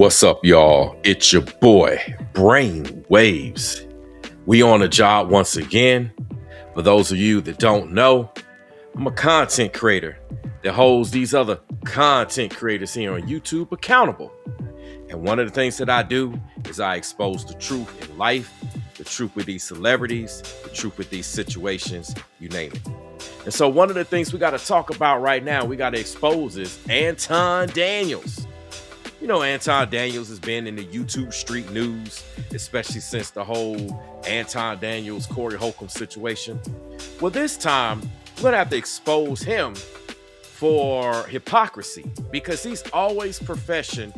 What's up, y'all? It's your boy, Brainwavezz. We on a job once again. For those of you that don't know, I'm a content creator that holds these other content creators here on YouTube accountable. And one of the things that I do is I expose the truth in life, the truth with these celebrities, the truth with these situations, you name it. And so one of the things we got to talk about right now, we got to expose is Anton Daniels. You know, Anton Daniels has been in the YouTube street news, especially since the whole Anton Daniels, Corey Holcomb situation. Well, this time, we're going to have to expose him for hypocrisy because he's always professioned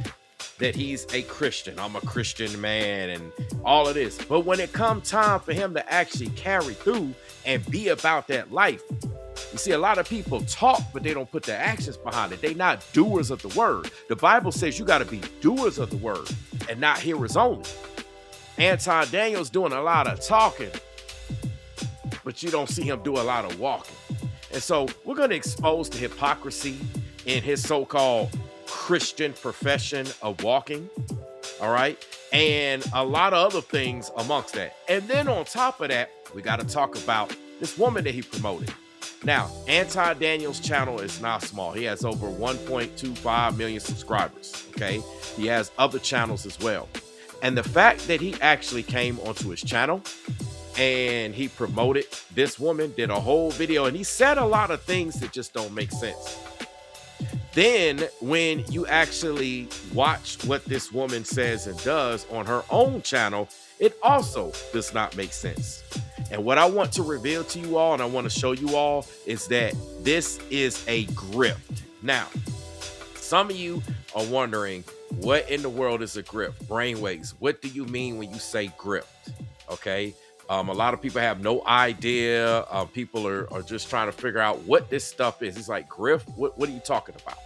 that he's a Christian. I'm a Christian man and all of this. But when it comes time for him to actually carry through and be about that life, you see, a lot of people talk, but they don't put their actions behind it. They're not doers of the word. The Bible says you got to be doers of the word and not hearers only. Anton Daniels doing a lot of talking, but you don't see him do a lot of walking. And so we're going to expose the hypocrisy in his so-called Christian profession of walking. All right. And a lot of other things amongst that. And then on top of that, we got to talk about this woman that he promoted. Now, Anton Daniels' channel is not small. He has over 1.25 million subscribers, okay? He has other channels as well. And the fact that he actually came onto his channel and he promoted this woman, did a whole video, and he said a lot of things that just don't make sense. Then when you actually watch what this woman says and does on her own channel, it also does not make sense. And what I want to reveal to you all, and I want to show you all, is that this is a grift. Now, some of you are wondering, what in the world is a grift? Brainwaves, what do you mean when you say grift? Okay. A lot of people have no idea. People are just trying to figure out what this stuff is. It's like grift. What are you talking about?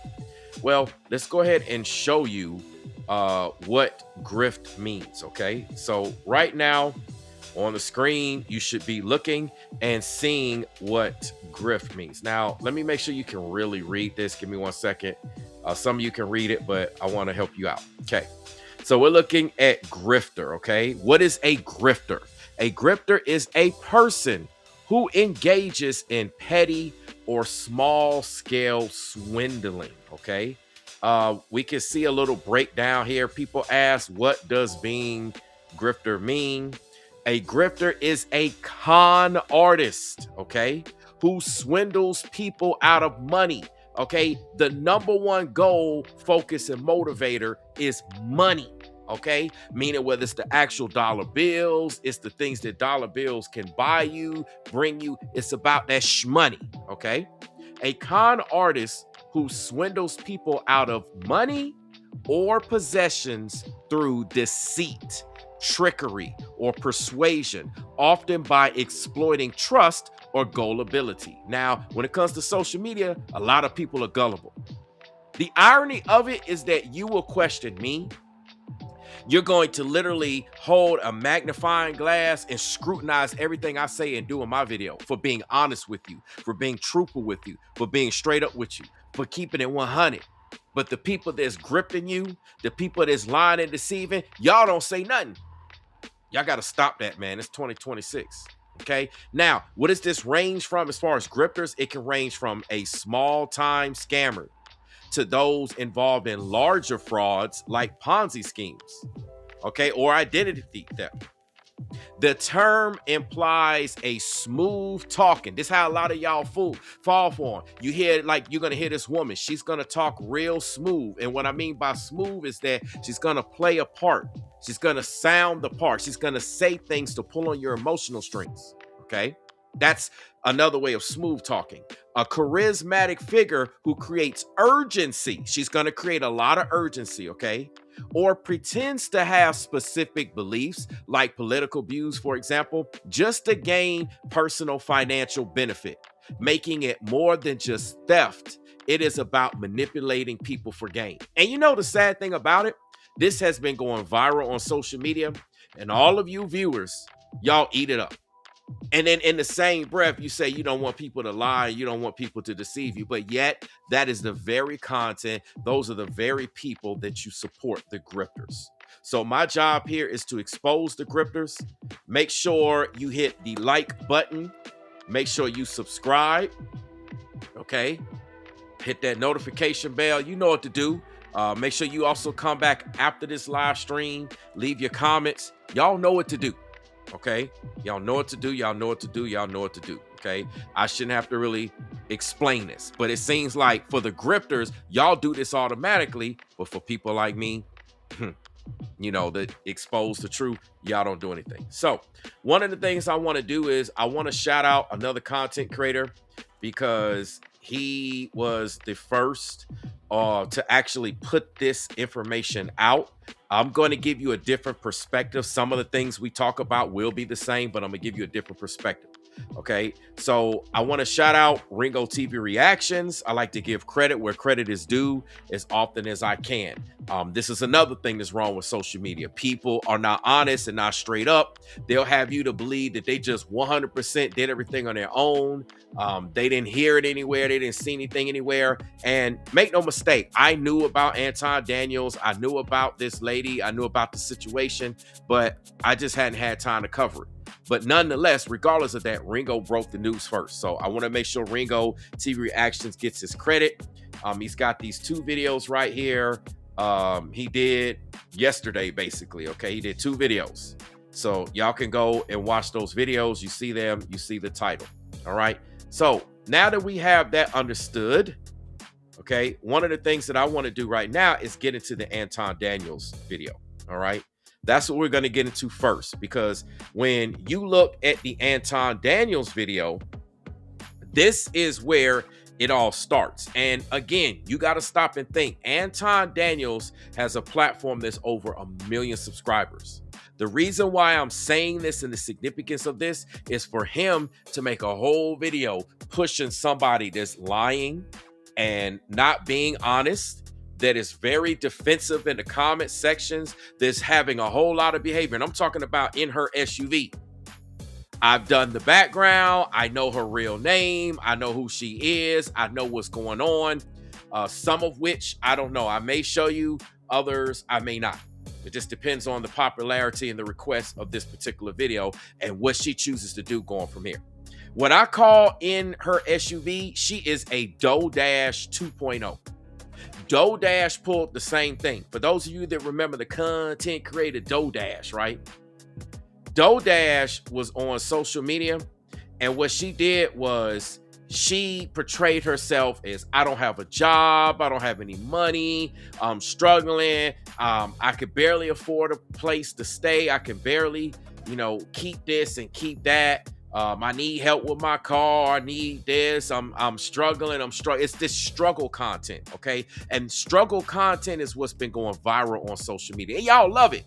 Well, let's go ahead and show you what grift means. Okay. So right now, on the screen, you should be looking and seeing what grift means. Now, let me make sure you can really read this. Give me 1 second. Some of you can read it, but I want to help you out. Okay. So we're looking at grifter. Okay. What is a grifter? A grifter is a person who engages in petty or small scale swindling. Okay. We can see a little breakdown here. People ask, what does being grifter mean? A grifter is a con artist, okay, who swindles people out of money, okay? The number one goal, focus, and motivator is money, okay? Meaning whether it's the actual dollar bills, it's the things that dollar bills can buy you, bring you, it's about that money, okay? A con artist who swindles people out of money or possessions through deceit, trickery, or persuasion, often by exploiting trust or gullibility. Now, when it comes to social media, a lot of people are gullible. The irony of it is that you will question me. You're going to literally hold a magnifying glass and scrutinize everything I say and do in my video for being honest with you, for being truthful with you, for being straight up with you, for keeping it 100. But the people that's gripping you, the people that's lying and deceiving, y'all don't say nothing. Y'all got to stop that, man. It's 2026. Okay. Now, what does this range from as far as grifters? It can range from a small time scammer to those involved in larger frauds like Ponzi schemes, okay, or identity theft. The term implies a smooth talking. This is how a lot of y'all fall for. You hear, like, you're going to hear this woman. She's going to talk real smooth. And what I mean by smooth is that she's going to play a part. She's going to sound the part. She's going to say things to pull on your emotional strings. Okay. That's another way of smooth talking. A charismatic figure who creates urgency. She's going to create a lot of urgency, okay? Or pretends to have specific beliefs, like political views, for example, just to gain personal financial benefit, making it more than just theft. It is about manipulating people for gain. And you know the sad thing about it? This has been going viral on social media, and all of you viewers, y'all eat it up. And then in the same breath, you say you don't want people to lie, you don't want people to deceive you, but yet that is the very content, those are the very people that you support, the grifters. So my job here is to expose the grifters. Make sure you hit the like button. Make sure you subscribe. Okay. Hit that notification bell. You know what to do. Make sure you also come back after this live stream. Leave your comments. Y'all know what to do. Okay. Y'all know what to do. Y'all know what to do. Y'all know what to do. Okay. I shouldn't have to really explain this, but it seems like for the grifters, y'all do this automatically. But for people like me, you know, that expose the truth, y'all don't do anything. So one of the things I want to do is I want to shout out another content creator because he was the first to actually put this information out. I'm going to give you a different perspective. Some of the things we talk about will be the same, but I'm going to give you a different perspective. Okay, so I want to shout out Ringo TV Reactions. I like to give credit where credit is due as often as I can. This is another thing that's wrong with social media. People are not honest and not straight up. They'll have you to believe that they just 100% did everything on their own. They didn't hear it anywhere. They didn't see anything anywhere. And make no mistake, I knew about Anton Daniels. I knew about this lady. I knew about the situation, but I just hadn't had time to cover it. But nonetheless, regardless of that, Ringo broke the news first. So I want to make sure Ringo TV Reactions gets his credit. He's got these 2 videos right here. He did yesterday, basically. Okay, he did 2 videos. So y'all can go and watch those videos. You see them, you see the title. All right. So now that we have that understood, okay, one of the things that I want to do right now is get into the Anton Daniels video. All right. That's what we're going to get into first, because when you look at the Anton Daniels video, this is where it all starts. And again, you got to stop and think. Anton Daniels has a platform that's over 1 million subscribers. The reason why I'm saying this and the significance of this is for him to make a whole video pushing somebody that's lying and not being honest, that is very defensive in the comment sections, that's having a whole lot of behavior. And I'm talking about in her SUV. I've done the background. I know her real name. I know who she is. I know what's going on. Some of which I don't know. I may show you, others I may not. It just depends on the popularity and the request of this particular video and what she chooses to do going from here. What I call in her SUV, she is a DoorDash 2.0. DoorDash pulled the same thing. For those of you that remember the content creator DoorDash, right? DoorDash was on social media, and what she did was she portrayed herself as, I don't have a job, I don't have any money, I'm struggling, I could barely afford a place to stay, I can barely, you know, keep this and keep that. I need help with my car. I need this. I'm struggling. It's this struggle content, okay? And struggle content is what's been going viral on social media. And y'all love it.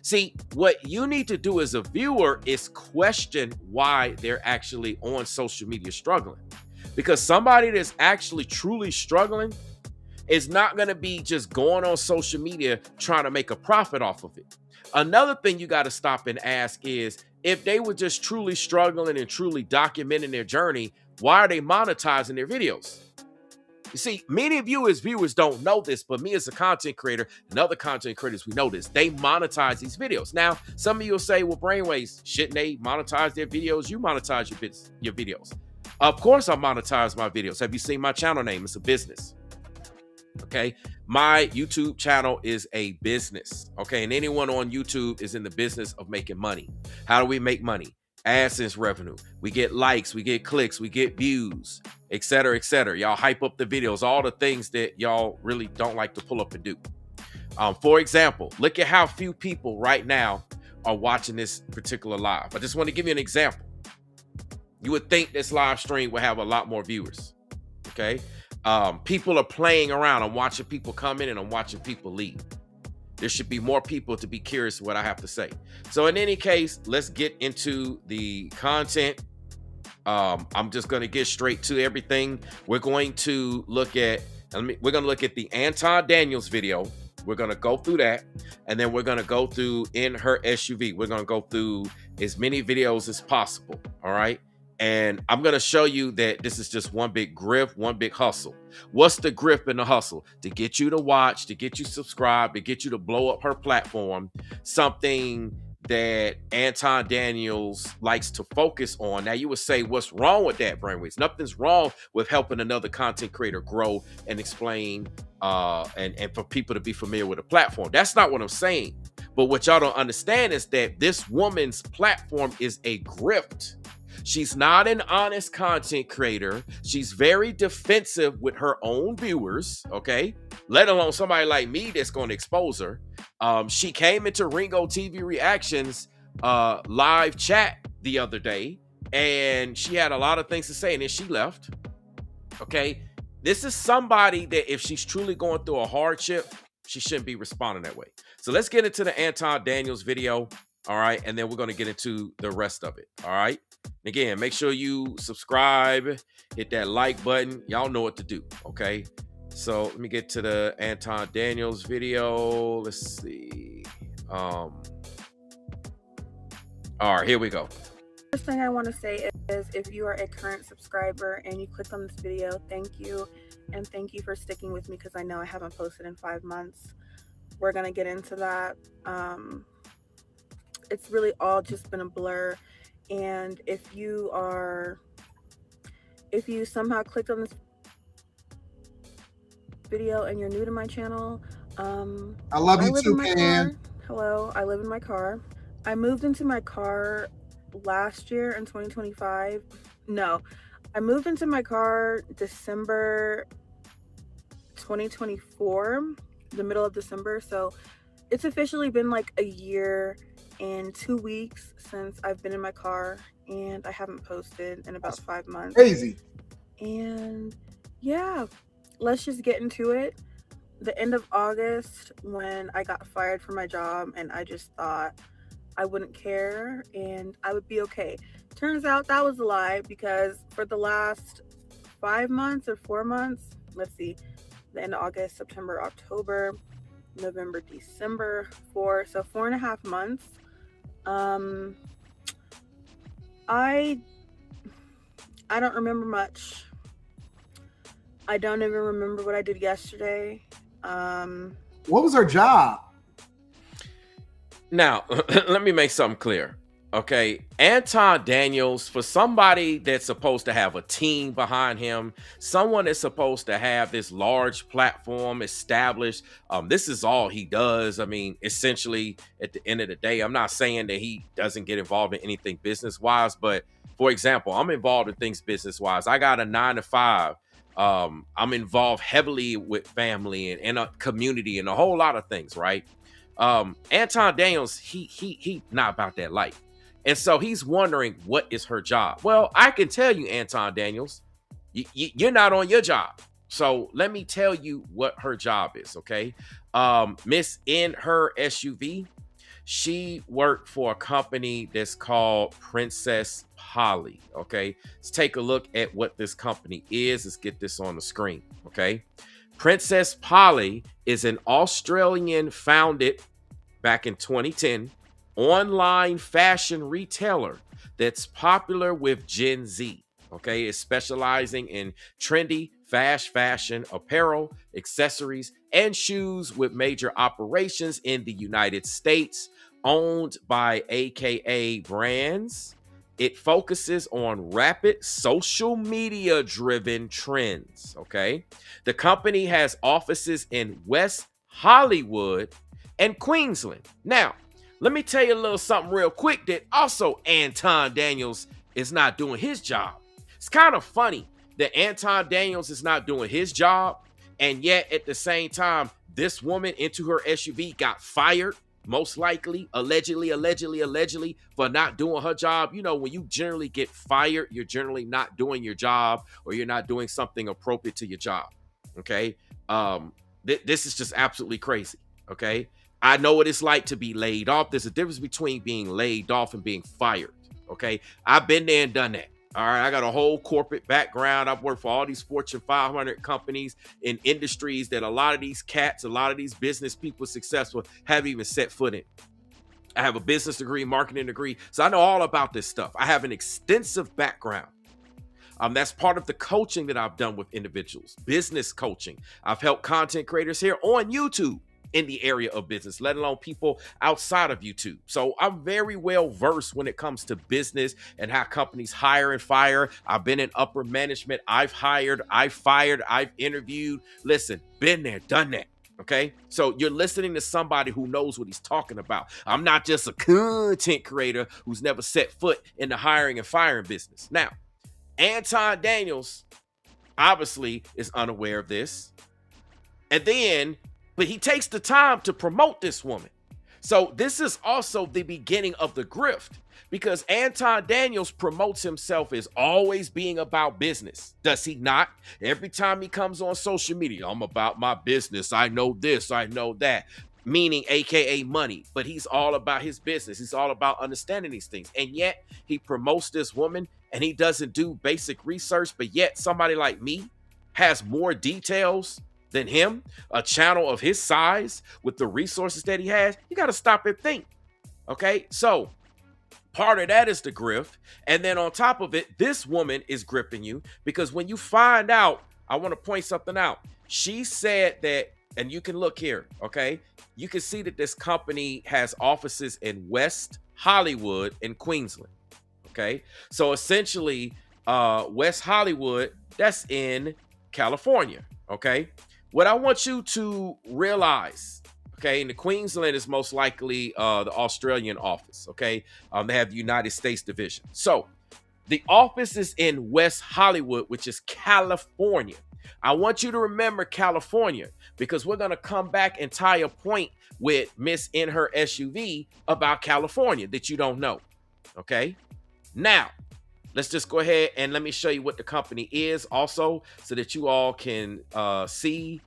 See, what you need to do as a viewer is question why they're actually on social media struggling. Because somebody that's actually truly struggling is not going to be just going on social media trying to make a profit off of it. Another thing you got to stop and ask is, if they were just truly struggling and truly documenting their journey, why are they monetizing their videos? You see, many of you as viewers don't know this, but me as a content creator and other content creators, we know this. They monetize these videos. Now, some of you will say, well, Brainwavezz, shouldn't they monetize their videos? You monetize your videos. Of course I monetize my videos. Have you seen my channel name? It's a business. Okay, my YouTube channel is a business. Okay, and anyone on YouTube is in the business of making money. How do we make money? AdSense revenue. We get likes, we get clicks, we get views, etc., etc. Y'all hype up the videos, all the things that y'all really don't like to pull up and do. For example, look at how few people right now are watching this particular live. I just want to give you an example. You would think this live stream would have a lot more viewers. Okay. People are playing around. I'm watching people come in and I'm watching people leave. There should be more people to be curious what I have to say. So in any case, let's get into the content. I'm just going to get straight to everything. We're going to look at the Anton Daniels video. We're going to go through that. And then we're going to go through in her SUV. We're going to go through as many videos as possible. All right. And I'm going to show you that this is just one big grift, one big hustle. What's the grift and the hustle? To get you to watch, to get you subscribed, to get you to blow up her platform. Something that Anton Daniels likes to focus on. Now you would say, what's wrong with that, Brainwavezz? Nothing's wrong with helping another content creator grow and explain and for people to be familiar with a platform. That's not what I'm saying. But what y'all don't understand is that this woman's platform is a grift. She's not an honest content creator. She's very defensive with her own viewers, okay? Let alone somebody like me that's going to expose her. She came into Ringo TV Reactions live chat the other day, and she had a lot of things to say, and then she left, okay? This is somebody that if she's truly going through a hardship, she shouldn't be responding that way. So let's get into the Anton Daniels video, all right? And then we're going to get into the rest of it, all right? And again, make sure you subscribe, hit that like button. Y'all know what to do, okay? So let me get to the Anton Daniels video. Let's see. All right, here we go. First thing I want to say is if you are a current subscriber and you clicked on this video, thank you. And thank you for sticking with me because I know I haven't posted in 5 months. We're going to get into that. It's really all just been a blur. And if you somehow clicked on this video and you're new to my channel, I love you too, Pan. Hello, I live in my car. I moved into my car last year in 2025. No, I moved into my car December 2024, the middle of December. So it's officially been like a year and 2 weeks since I've been in my car, and I haven't posted in about 5 months. Crazy. And yeah, let's just get into it. The end of August, when I got fired from my job, and I just thought I wouldn't care and I would be okay. Turns out that was a lie, because for the last 5 months or 4 months, let's see, the end of August, September, October, November, December, 4.5 months. I don't remember much. I don't even remember what I did yesterday. What was her job? Now, let me make something clear. Okay, Anton Daniels, for somebody that's supposed to have a team behind him, someone that's supposed to have this large platform established, this is all he does. I mean, essentially, at the end of the day, I'm not saying that he doesn't get involved in anything business-wise, but for example, I'm involved in things business-wise. I got a 9-to-5. I'm involved heavily with family and a community and a whole lot of things, right? Anton Daniels, he not about that life. And so he's wondering, what is her job? Well, I can tell you, Anton Daniels, you're not on your job. So let me tell you what her job is, okay? Miss in her SUV, she worked for a company that's called Princess Polly, okay? Let's take a look at what this company is. Let's get this on the screen, okay? Princess Polly is an Australian founded back in 2010 online fashion retailer that's popular with Gen Z. Okay, it's specializing in trendy fast fashion apparel, accessories, and shoes with major operations in the United States, owned by AKA Brands. It focuses on rapid social media driven trends. Okay, the company has offices in West Hollywood and Queensland. Now, let me tell you a little something real quick that also Anton Daniels is not doing his job. It's kind of funny that Anton Daniels is not doing his job, and yet at the same time, this woman into her SUV got fired, most likely, allegedly, for not doing her job. You know, when you generally get fired, you're generally not doing your job, or you're not doing something appropriate to your job, okay? This is just absolutely crazy, okay? I know what it's like to be laid off. There's a difference between being laid off and being fired, okay? I've been there and done that. All right, I got a whole corporate background. I've worked for all these Fortune 500 companies in industries that a lot of these cats, a lot of these business people successful haven't even set foot in. I have a business degree, marketing degree, so I know all about this stuff. I have an extensive background. That's part of the coaching that I've done with individuals, business coaching. I've helped content creators here on YouTube in the area of business, let alone people outside of YouTube. So I'm very well versed when it comes to business and how companies hire and fire. I've been in upper management. I've hired, I've fired, I've interviewed. Listen, been there, done that. Okay, so you're listening to somebody who knows what he's talking about. I'm not just a content creator who's never set foot in the hiring and firing business. Now, Anton Daniels obviously is unaware of this. But he takes the time to promote this woman. So this is also the beginning of the grift, because Anton Daniels promotes himself as always being about business. Does he not? Every time he comes on social media, I'm about my business. I know this, I know that. Meaning AKA money, but he's all about his business. He's all about understanding these things. And yet he promotes this woman and he doesn't do basic research, but yet somebody like me has more details than him, a channel of his size with the resources that he has. You got to stop and think. Okay, so part of that is the grift. And then on top of it, this woman is grifting you, because when you find out, I want to point something out. She said that, and you can look here, okay? You can see that this company has offices in West Hollywood and Queensland, okay? So essentially, West Hollywood, that's in California, okay? What I want you to realize, okay, in the Queensland is most likely the Australian office, okay? They have the United States division. So the office is in West Hollywood, which is California. I want you to remember California, because we're going to come back and tie a point with Miss in her SUV about California that you don't know, okay? Now, let's just go ahead and let me show you what the company is also, so that you all can see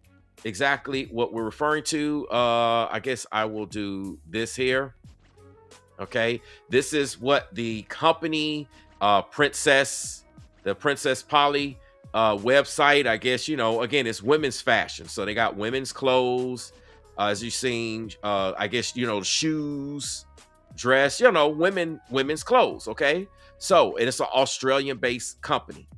exactly what we're referring to. I guess I will do this here. Okay, this is what the company the Princess Polly website. I guess, you know, again, it's women's fashion, so they got women's clothes, as you've seen. I guess, you know, shoes, dress, you know, women's clothes. Okay, so, and it's an Australian-based company.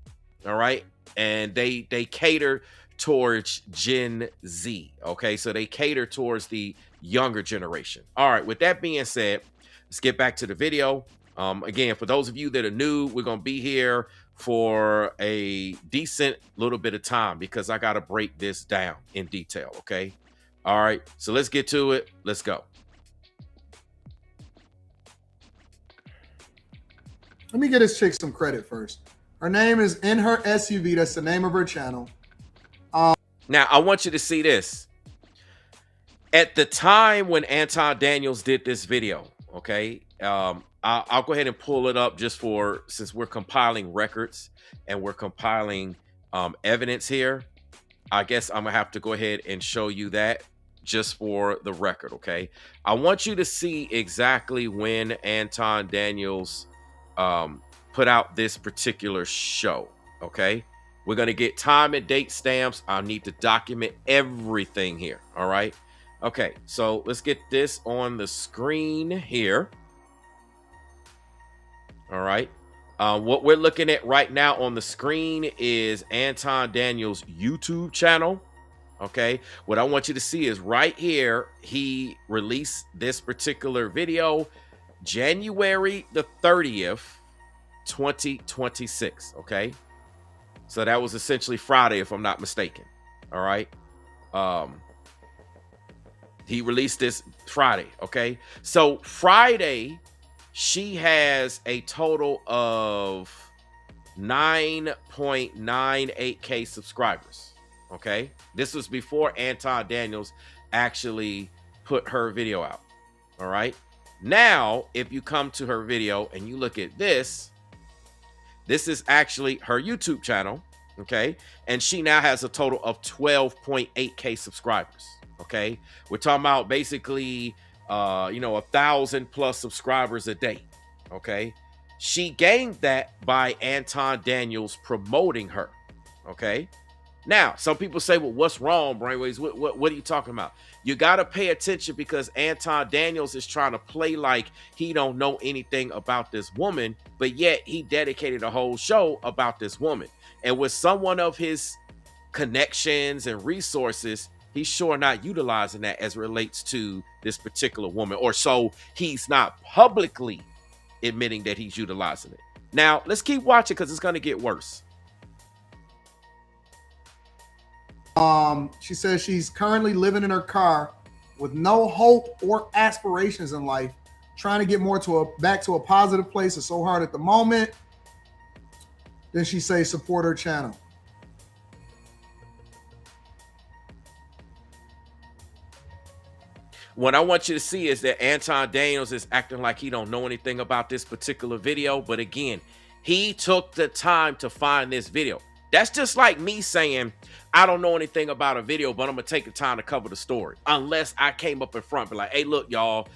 All right, and they cater towards Gen Z. Okay, so they cater towards the younger generation. All right, with that being said, let's get back to the video. Again, for those of you that are new, we're gonna be here for a decent little bit of time, because I got to break this down in detail. Okay, all right, so let's get to it. Let's go. Let me get this chick some credit first. Her name is In Her SUV. That's the name of her channel. Now, I want you to see this. At the time when Anton Daniels did this video, okay, I'll go ahead and pull it up just for, since we're compiling records and we're compiling evidence here. I guess I'm gonna have to go ahead and show you that just for the record, okay? I want you to see exactly when Anton Daniels put out this particular show, okay? We're going to get time and date stamps. I need to document everything here, all right? Okay, so let's get this on the screen here. All right. What we're looking at right now on the screen is Anton Daniels' YouTube channel, okay? What I want you to see is right here, he released this particular video January the 30th, 2026, okay? So that was essentially Friday, if I'm not mistaken. All right. He released this Friday. Okay. So Friday, she has a total of 9.98K subscribers. Okay. This was before Anton Daniels actually put her video out. All right. Now, if you come to her video and you look at this, this is actually her YouTube channel, okay? And she now has a total of 12.8K subscribers, okay? We're talking about basically, 1,000 plus subscribers a day, okay? She gained that by Anton Daniels promoting her. Okay. Now, some people say, well, what's wrong, Brainwavezz? What are you talking about? You got to pay attention because Anton Daniels is trying to play like he don't know anything about this woman, but yet he dedicated a whole show about this woman. And with someone of his connections and resources, he's sure not utilizing that as it relates to this particular woman, or so he's not publicly admitting that he's utilizing it. Now, let's keep watching because it's going to get worse. She says she's currently living in her car with no hope or aspirations in life, trying to get back to a positive place. It's so hard at the moment. Then she says support her channel. What I want you to see is that Anton Daniels is acting like he don't know anything about this particular video. But again, he took the time to find this video. That's just like me saying, I don't know anything about a video, but I'm going to take the time to cover the story. Unless I came up in front and be like, hey, look, y'all,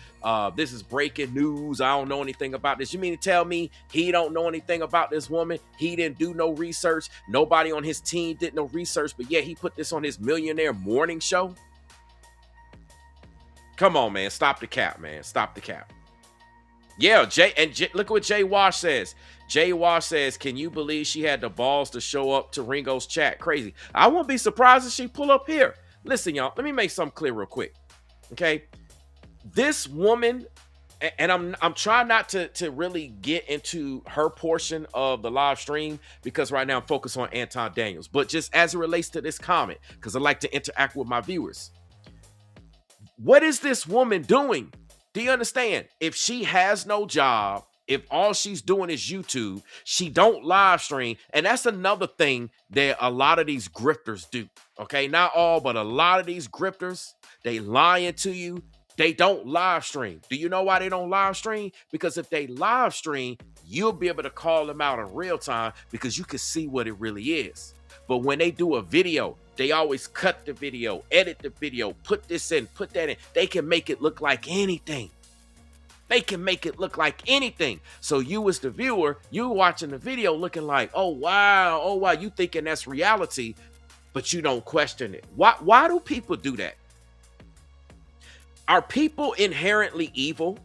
this is breaking news. I don't know anything about this. You mean to tell me he don't know anything about this woman? He didn't do no research. Nobody on his team did no research, but yet he put this on his millionaire morning show? Come on, man. Stop the cap, man. Stop the cap. Yeah, look what Jay Wash says. Jay Wash says, can you believe she had the balls to show up to Ringo's chat? Crazy. I wouldn't be surprised if she pull up here. Listen, y'all, let me make something clear real quick. Okay. This woman, and I'm trying not to really get into her portion of the live stream because right now I'm focused on Anton Daniels, but just as it relates to this comment, because I like to interact with my viewers. What is this woman doing? Do you understand? If she has no job, if all she's doing is YouTube, she don't live stream. And that's another thing that a lot of these grifters do. Okay, not all, but a lot of these grifters, they lying to you. They don't live stream. Do you know why they don't live stream? Because if they live stream, you'll be able to call them out in real time because you can see what it really is. But when they do a video, they always cut the video, edit the video, put this in, put that in. They can make it look like anything. They can make it look like anything. So you as the viewer, you watching the video looking like, oh, wow, you thinking that's reality, but you don't question it. Why do people do that? Are people inherently evil?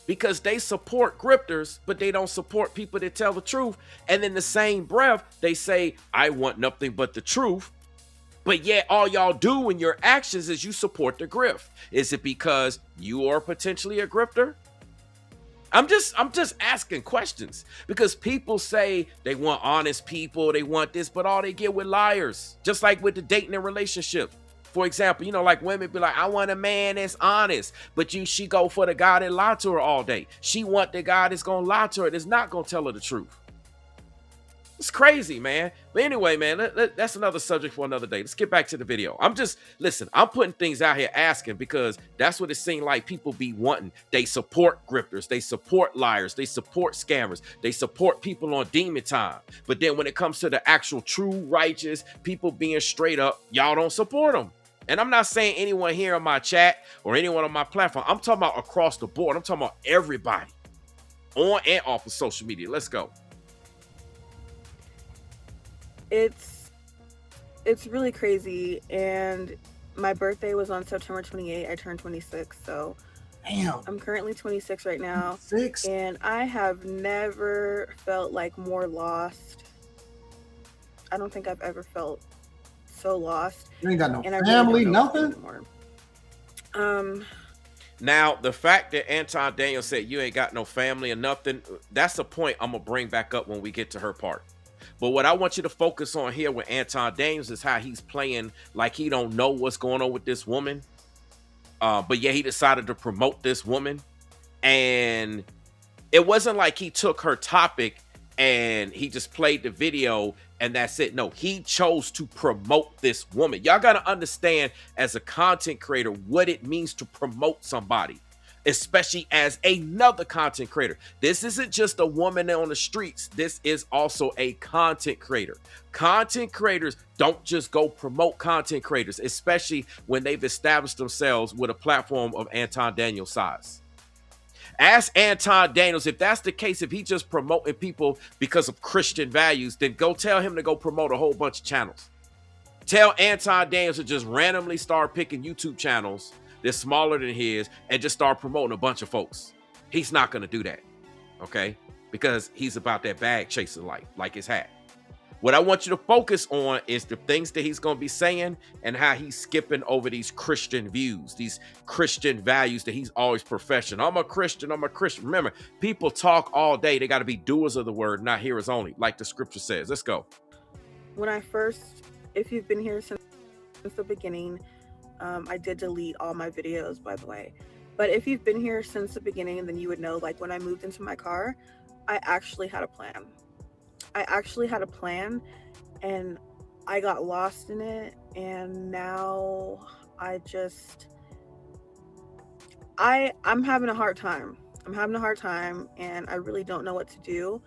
Because they support grifters, but they don't support people that tell the truth. And in the same breath, they say, I want nothing but the truth. But yet all y'all do in your actions is you support the grift. Is it because you are potentially a grifter? I'm just asking questions because people say they want honest people, they want this, but all they get with liars, just like with the dating and relationship. For example, you know, like women be like, I want a man that's honest, but she go for the guy that lied to her all day. She want the guy that's gonna lie to her, that's not gonna tell her the truth. It's crazy, man. But anyway, man, that's another subject for another day. Let's get back to the video. I'm putting things out here asking because that's what it seems like people be wanting. They support grifters. They support liars. They support scammers. They support people on demon time. But then when it comes to the actual true righteous people being straight up, y'all don't support them. And I'm not saying anyone here on my chat or anyone on my platform. I'm talking about across the board. I'm talking about everybody on and off of social media. Let's go. It's really crazy, and my birthday was on September 28th. I turned 26, so damn. I'm currently 26 right now. 6. And I have never felt like more lost. I don't think I've ever felt so lost. You ain't got no and I family, really don't nothing. Anymore. Now, the fact that Anton Daniels said you ain't got no family or nothing, that's a point I'm gonna bring back up when we get to her part. But what I want you to focus on here with Anton Daniels is how he's playing like he don't know what's going on with this woman. But yeah, he decided to promote this woman. And it wasn't like he took her topic and he just played the video and that's it. No, he chose to promote this woman. Y'all got to understand as a content creator what it means to promote somebody, especially as another content creator. This isn't just a woman on the streets. This is also a content creator. Content creators don't just go promote content creators, especially when they've established themselves with a platform of Anton Daniels size. Ask Anton Daniels if that's the case. If he just promoting people because of Christian values, then go tell him to go promote a whole bunch of channels. Tell Anton Daniels to just randomly start picking YouTube channels that's smaller than his and just start promoting a bunch of folks. He's not going to do that, okay? Because he's about that bag chasing life, like his hat. What I want you to focus on is the things that he's going to be saying and how he's skipping over these Christian views, these Christian values that he's always professing. I'm a Christian. I'm a Christian. Remember, people talk all day. They got to be doers of the word, not hearers only, like the scripture says. Let's go. When I first, if you've been here since the beginning, I did delete all my videos, by the way. But if you've been here since the beginning, then you would know, like, when I moved into my car, I actually had a plan. And I got lost in it, and now I'm having a hard time. And I really don't know what to do.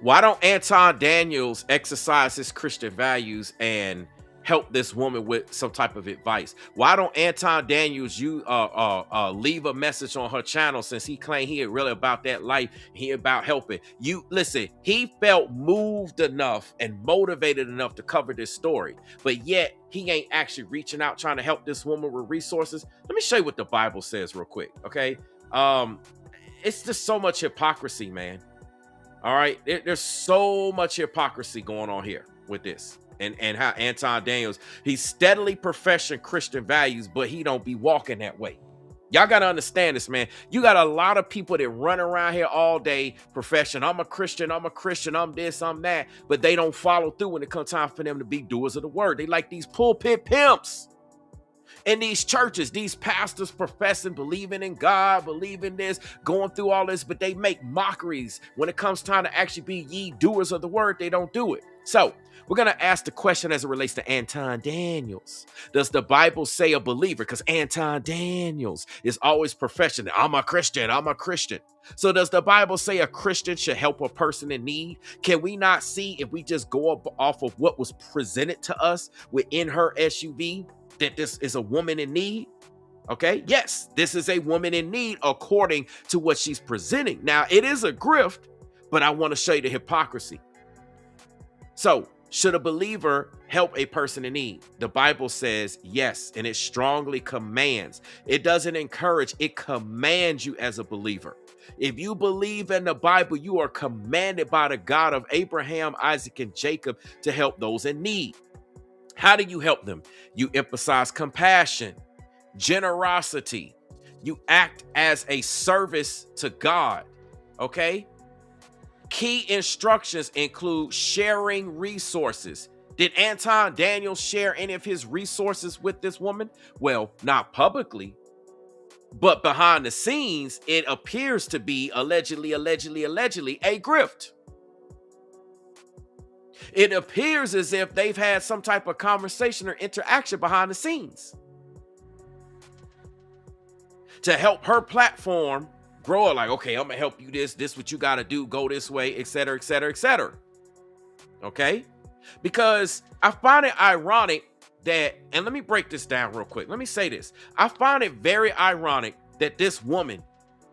Why don't Anton Daniels exercise his Christian values and help this woman with some type of advice? Why don't Anton Daniels leave a message on her channel, since he claimed he ain't really about that life, he about helping you? Listen, he felt moved enough and motivated enough to cover this story, but yet he ain't actually reaching out trying to help this woman with resources. Let me show you what the Bible says real quick, okay? It's just so much hypocrisy, man. All right, there's so much hypocrisy going on here with this. And how Anton Daniels, he's steadily professing Christian values, but he don't be walking that way. Y'all got to understand this, man. You got a lot of people that run around here all day professing, I'm a Christian, I'm this, I'm that, but they don't follow through when it comes time for them to be doers of the word. They like these pulpit pimps in these churches, these pastors professing, believing in God, believing this, going through all this, but they make mockeries. When it comes time to actually be ye doers of the word, they don't do it. So we're going to ask the question as it relates to Anton Daniels. Does the Bible say a believer? Because Anton Daniels is always professing, I'm a Christian. So does the Bible say a Christian should help a person in need? Can we not see, if we just go up off of what was presented to us within her SUV, that this is a woman in need? Okay, yes, this is a woman in need according to what she's presenting. Now, it is a grift, but I want to show you the hypocrisy. So, should a believer help a person in need? The Bible says yes, and it strongly commands. It doesn't encourage, it commands you as a believer. If you believe in the Bible, you are commanded by the God of Abraham, Isaac, and Jacob to help those in need. How do you help them? You emphasize compassion, generosity. You act as a service to God, okay? Key instructions include sharing resources. Did Anton Daniels share any of his resources with this woman? Well, not publicly, but behind the scenes, it appears to be allegedly a grift. It appears as if they've had some type of conversation or interaction behind the scenes to help her platform grow. Like, okay, I'm gonna help you this what you got to do, go this way, etc., etc., etc. Okay, because I find it ironic that, and let me break this down real quick. Let me say this. I find it very ironic that this woman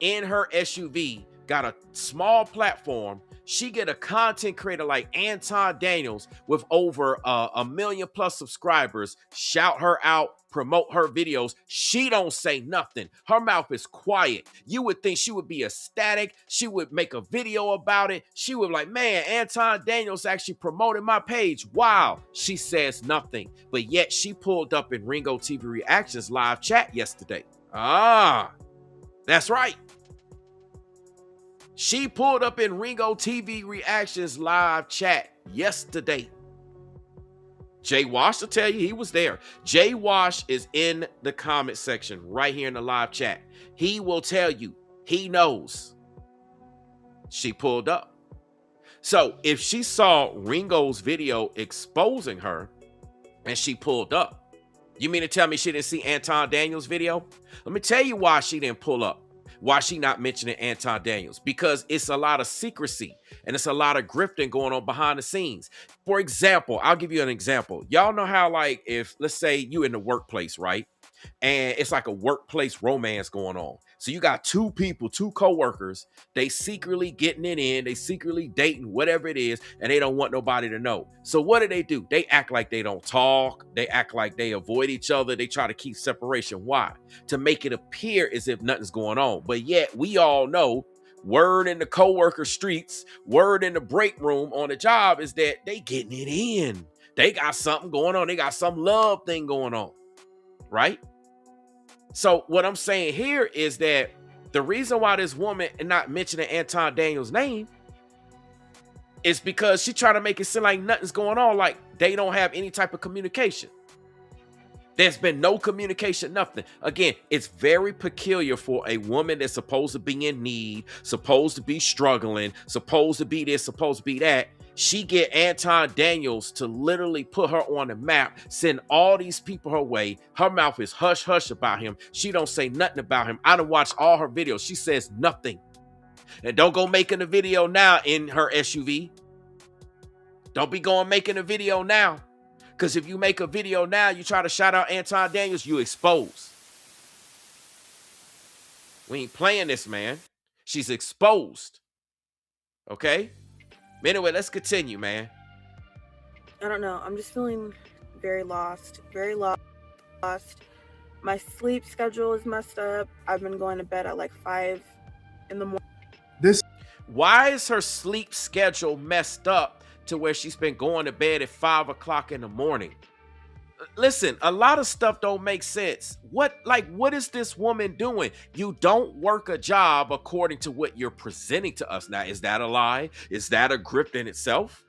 in her SUV got a small platform. She get a content creator like Anton Daniels with over 1 million plus subscribers, shout her out, promote her videos. She don't say nothing. Her mouth is quiet. You would think she would be ecstatic. She would make a video about it. She would be like, man, Anton Daniels actually promoted my page. Wow. She says nothing, but yet she pulled up in Ringo TV Reactions live chat yesterday. That's right. She pulled up in Ringo TV Reactions live chat yesterday. Jay Wash will tell you he was there. Jay Wash is in the comment section right here in the live chat. He will tell you, he knows. She pulled up. So if she saw Ringo's video exposing her and she pulled up, you mean to tell me she didn't see Anton Daniels' video? Let me tell you why she didn't pull up. Why she not mentioning Anton Daniels? Because it's a lot of secrecy and it's a lot of grifting going on behind the scenes. For example, I'll give you an example. Y'all know how, like, if let's say you in the workplace, right? and it's like a workplace romance going on. So you got two people, two coworkers, they secretly getting it in, they secretly dating, whatever it is, and they don't want nobody to know. So what do? They act like they don't talk, they act like they avoid each other, they try to keep separation. Why? To make it appear as if nothing's going on. But yet we all know, word in the coworker streets, word in the break room on the job is that they getting it in. They got something going on. They got some love thing going on, right? So what I'm saying here is that the reason why this woman and not mentioning Anton Daniels' name is because she trying to make it seem like nothing's going on, like they don't have any type of communication. There's been no communication, nothing. Again, it's very peculiar for a woman that's supposed to be in need, supposed to be struggling, supposed to be this, supposed to be that. She get Anton Daniels to literally put her on the map, send all these people her way. Her mouth is hush hush about him. She don't say nothing about him. I done watched all her videos. She says nothing. And don't go making a video now in her SUV. Don't be going making a video now. Because if you make a video now, you try to shout out Anton Daniels, you expose. We ain't playing this, man. She's exposed. Okay? Anyway, let's continue, man. I don't know. I'm just feeling very lost. Very lost. My sleep schedule is messed up. I've been going to bed at like 5 in the morning. Why is her sleep schedule messed up to where she's been going to bed at 5 o'clock in the morning? Listen, a lot of stuff don't make sense. What is this woman doing? You don't work a job according to what you're presenting to us. Now, is that a lie? Is that a grift in itself?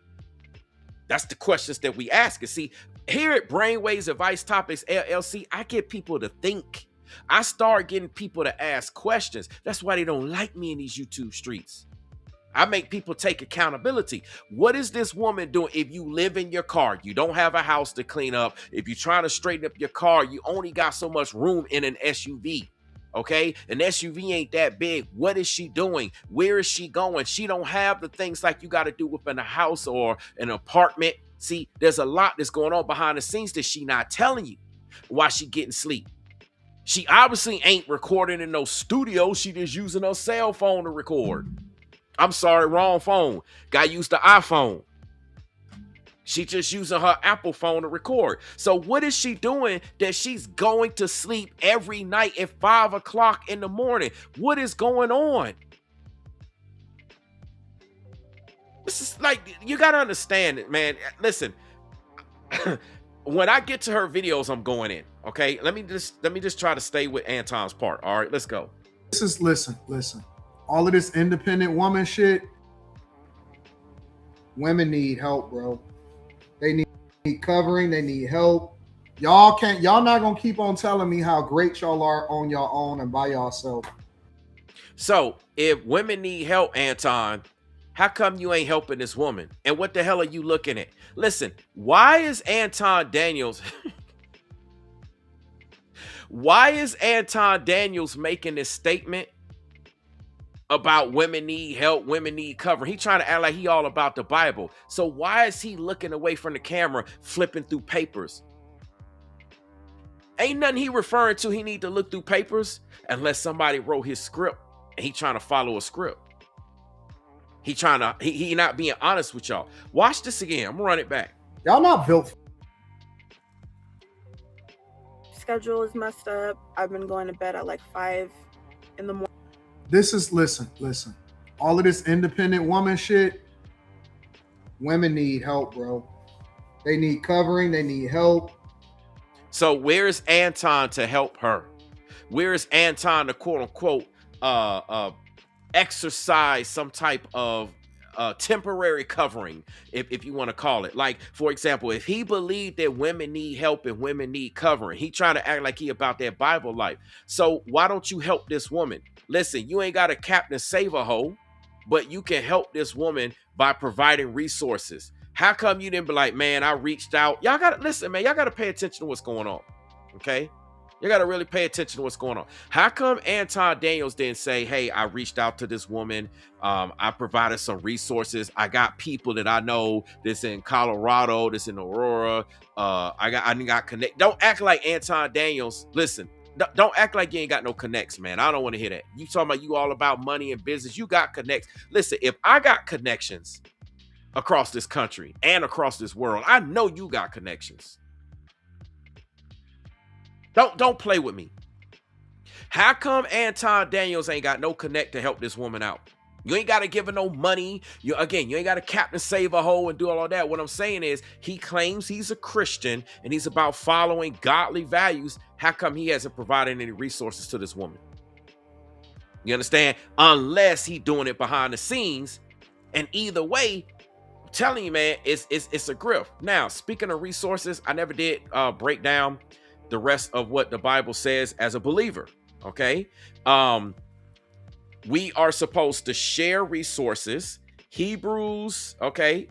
That's the questions that we ask. And see, here at Brainwavezz Advice Topics LLC, I get people to think. I start getting people to ask questions. That's why they don't like me in these YouTube streets. I make people take accountability. What is this woman doing? If you live in your car, you don't have a house to clean up. If you're trying to straighten up your car, you only got so much room in an SUV. Okay? An SUV ain't that big. What is she doing? Where is she going? She don't have the things like you got to do within a house or an apartment. See, there's a lot that's going on behind the scenes that she not telling you while she getting sleep. She obviously ain't recording in no studio. She just using her cell phone to record. I'm sorry, wrong phone. Guy used the iPhone. She just using her Apple phone to record. So what is she doing that she's going to sleep every night at 5 o'clock in the morning? What is going on? This is like, you got to understand it, man. Listen, when I get to her videos, I'm going in. Okay, let me just try to stay with Anton's part. All right, let's go. Listen. All of this independent woman shit, women need help, bro. They need covering, they need help. Y'all not gonna keep on telling me how great y'all are on your own and by yourself. So if women need help, Anton, how come you ain't helping this woman? And what the hell are you looking at? Listen, why is Anton Daniels making this statement about women need help, women need cover? He trying to act like he all about the Bible. So why is he looking away from the camera, flipping through papers? Ain't nothing he referring to he need to look through papers unless somebody wrote his script and he trying to follow a script. He not being honest with y'all. Watch this again. I'm gonna run it back. Y'all not built. Schedule is messed up. I've been going to bed at like 5 in the morning. Listen. All of this independent woman shit, women need help, bro. They need covering, they need help. So where's Anton to help her? Where is Anton to quote unquote exercise some type of temporary covering, if you want to call it? Like, for example, if he believed that women need help and women need covering, he trying to act like he about that Bible life. So why don't you help this woman? Listen, you ain't got a Captain Save a Hoe, but you can help this woman by providing resources. How come you didn't be like, man, I reached out? Y'all got to listen, man. Y'all got to pay attention to what's going on. Okay? You got to really pay attention to what's going on. How come Anton Daniels didn't say, hey, I reached out to this woman. I provided some resources. I got people that I know that's in Colorado, that's in Aurora. I got connect. Don't act like Anton Daniels. Listen, don't act like you ain't got no connects, man. I don't want to hear that. You talking about you all about money and business. You got connects. Listen, if I got connections across this country and across this world, I know you got connections. Don't play with me. How come Anton Daniels ain't got no connect to help this woman out? You ain't got to give her no money. You ain't got to Captain Save a hoe and do all of that. What I'm saying is he claims he's a Christian and he's about following godly values. How come he hasn't provided any resources to this woman? You understand? Unless he doing it behind the scenes. And either way, I'm telling you, man, it's a grift. Now, speaking of resources, I never did break down the rest of what the Bible says as a believer. Okay. We are supposed to share resources. Hebrews, okay,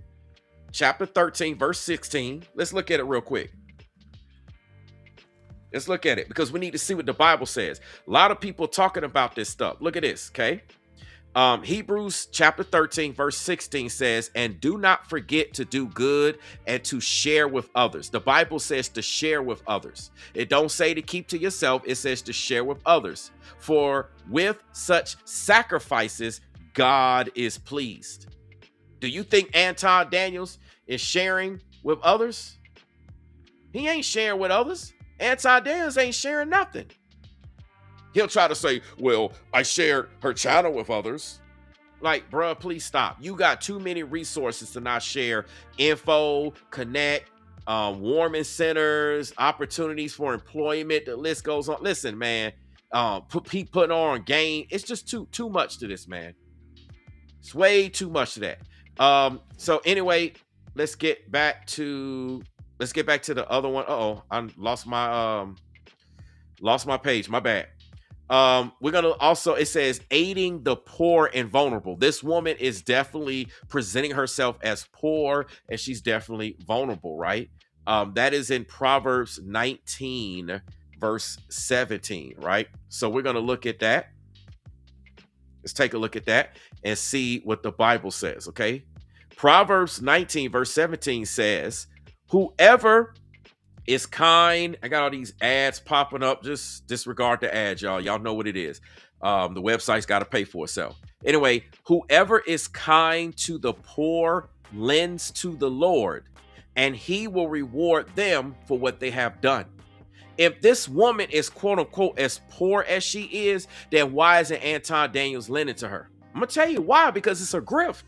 chapter 13, verse 16. Let's look at it real quick. Let's look at it because we need to see what the Bible says. A lot of people talking about this stuff. Look at this, okay? Hebrews chapter 13, verse 16 says, and do not forget to do good and to share with others. The Bible says to share with others. It don't say to keep to yourself. It says to share with others. For with such sacrifices, God is pleased. Do you think Anton Daniels is sharing with others? He ain't sharing with others. Anton Daniels ain't sharing nothing. He'll try to say, well, I shared her channel with others. Like, bruh, please stop. You got too many resources to not share info, connect, warming centers, opportunities for employment. The list goes on. Listen, man, putting on game. It's just too much to this, man. It's way too much to that. So anyway, let's get back to the other one. I lost my page. My bad. We're gonna also, it says aiding the poor and vulnerable. This woman is definitely presenting herself as poor and she's definitely vulnerable, right? That is in Proverbs 19 verse 17, right? So we're gonna look at that. Let's take a look at that and see what the Bible says, okay? Proverbs 19 verse 17 says, whoever is kind. I got all these ads popping up. Just disregard the ads, y'all. Y'all know what it is. The website's got to pay for itself. Anyway, whoever is kind to the poor lends to the Lord, and he will reward them for what they have done. If this woman is quote unquote as poor as she is, then why isn't Anton Daniels lending to her? I'm going to tell you why, because it's a grift.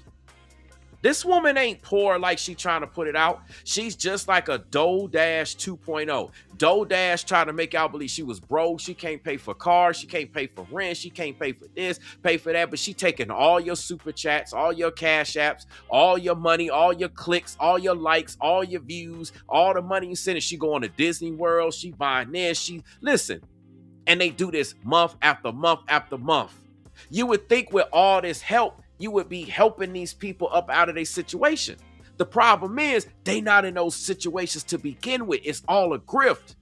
This woman ain't poor like she trying to put it out. She's just like a DoorDash 2.0. DoorDash trying to make y'all believe she was broke. She can't pay for cars. She can't pay for rent. She can't pay for this, pay for that. But she taking all your super chats, all your cash apps, all your money, all your clicks, all your likes, all your views, all the money you send. She going to Disney World. She buying this. Listen. And they do this month after month after month. You would think with all this help, you would be helping these people up out of their situation. The problem is they not in those situations to begin with. It's all a grift.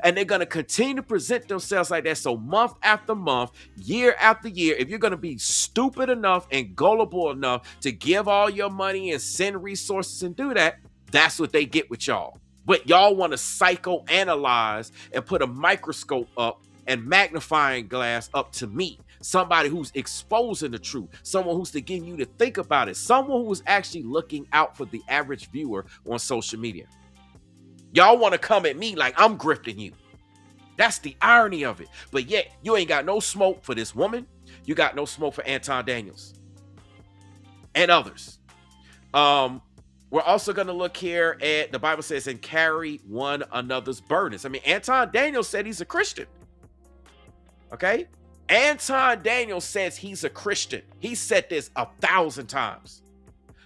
And they're going to continue to present themselves like that. So month after month, year after year, if you're going to be stupid enough and gullible enough to give all your money and send resources and do that, that's what they get with y'all. But y'all want to psychoanalyze and put a microscope up and magnifying glass up to me. Somebody who's exposing the truth, someone who's getting you to think about it, someone who's actually looking out for the average viewer on social media. Y'all want to come at me like I'm grifting you. That's the irony of it. But yet, you ain't got no smoke for this woman. You got no smoke for Anton Daniels and others. We're also going to look here at, the Bible says, and carry one another's burdens. I mean, Anton Daniels said he's a Christian. Okay? Anton Daniels says he's a Christian. He said this 1,000 times.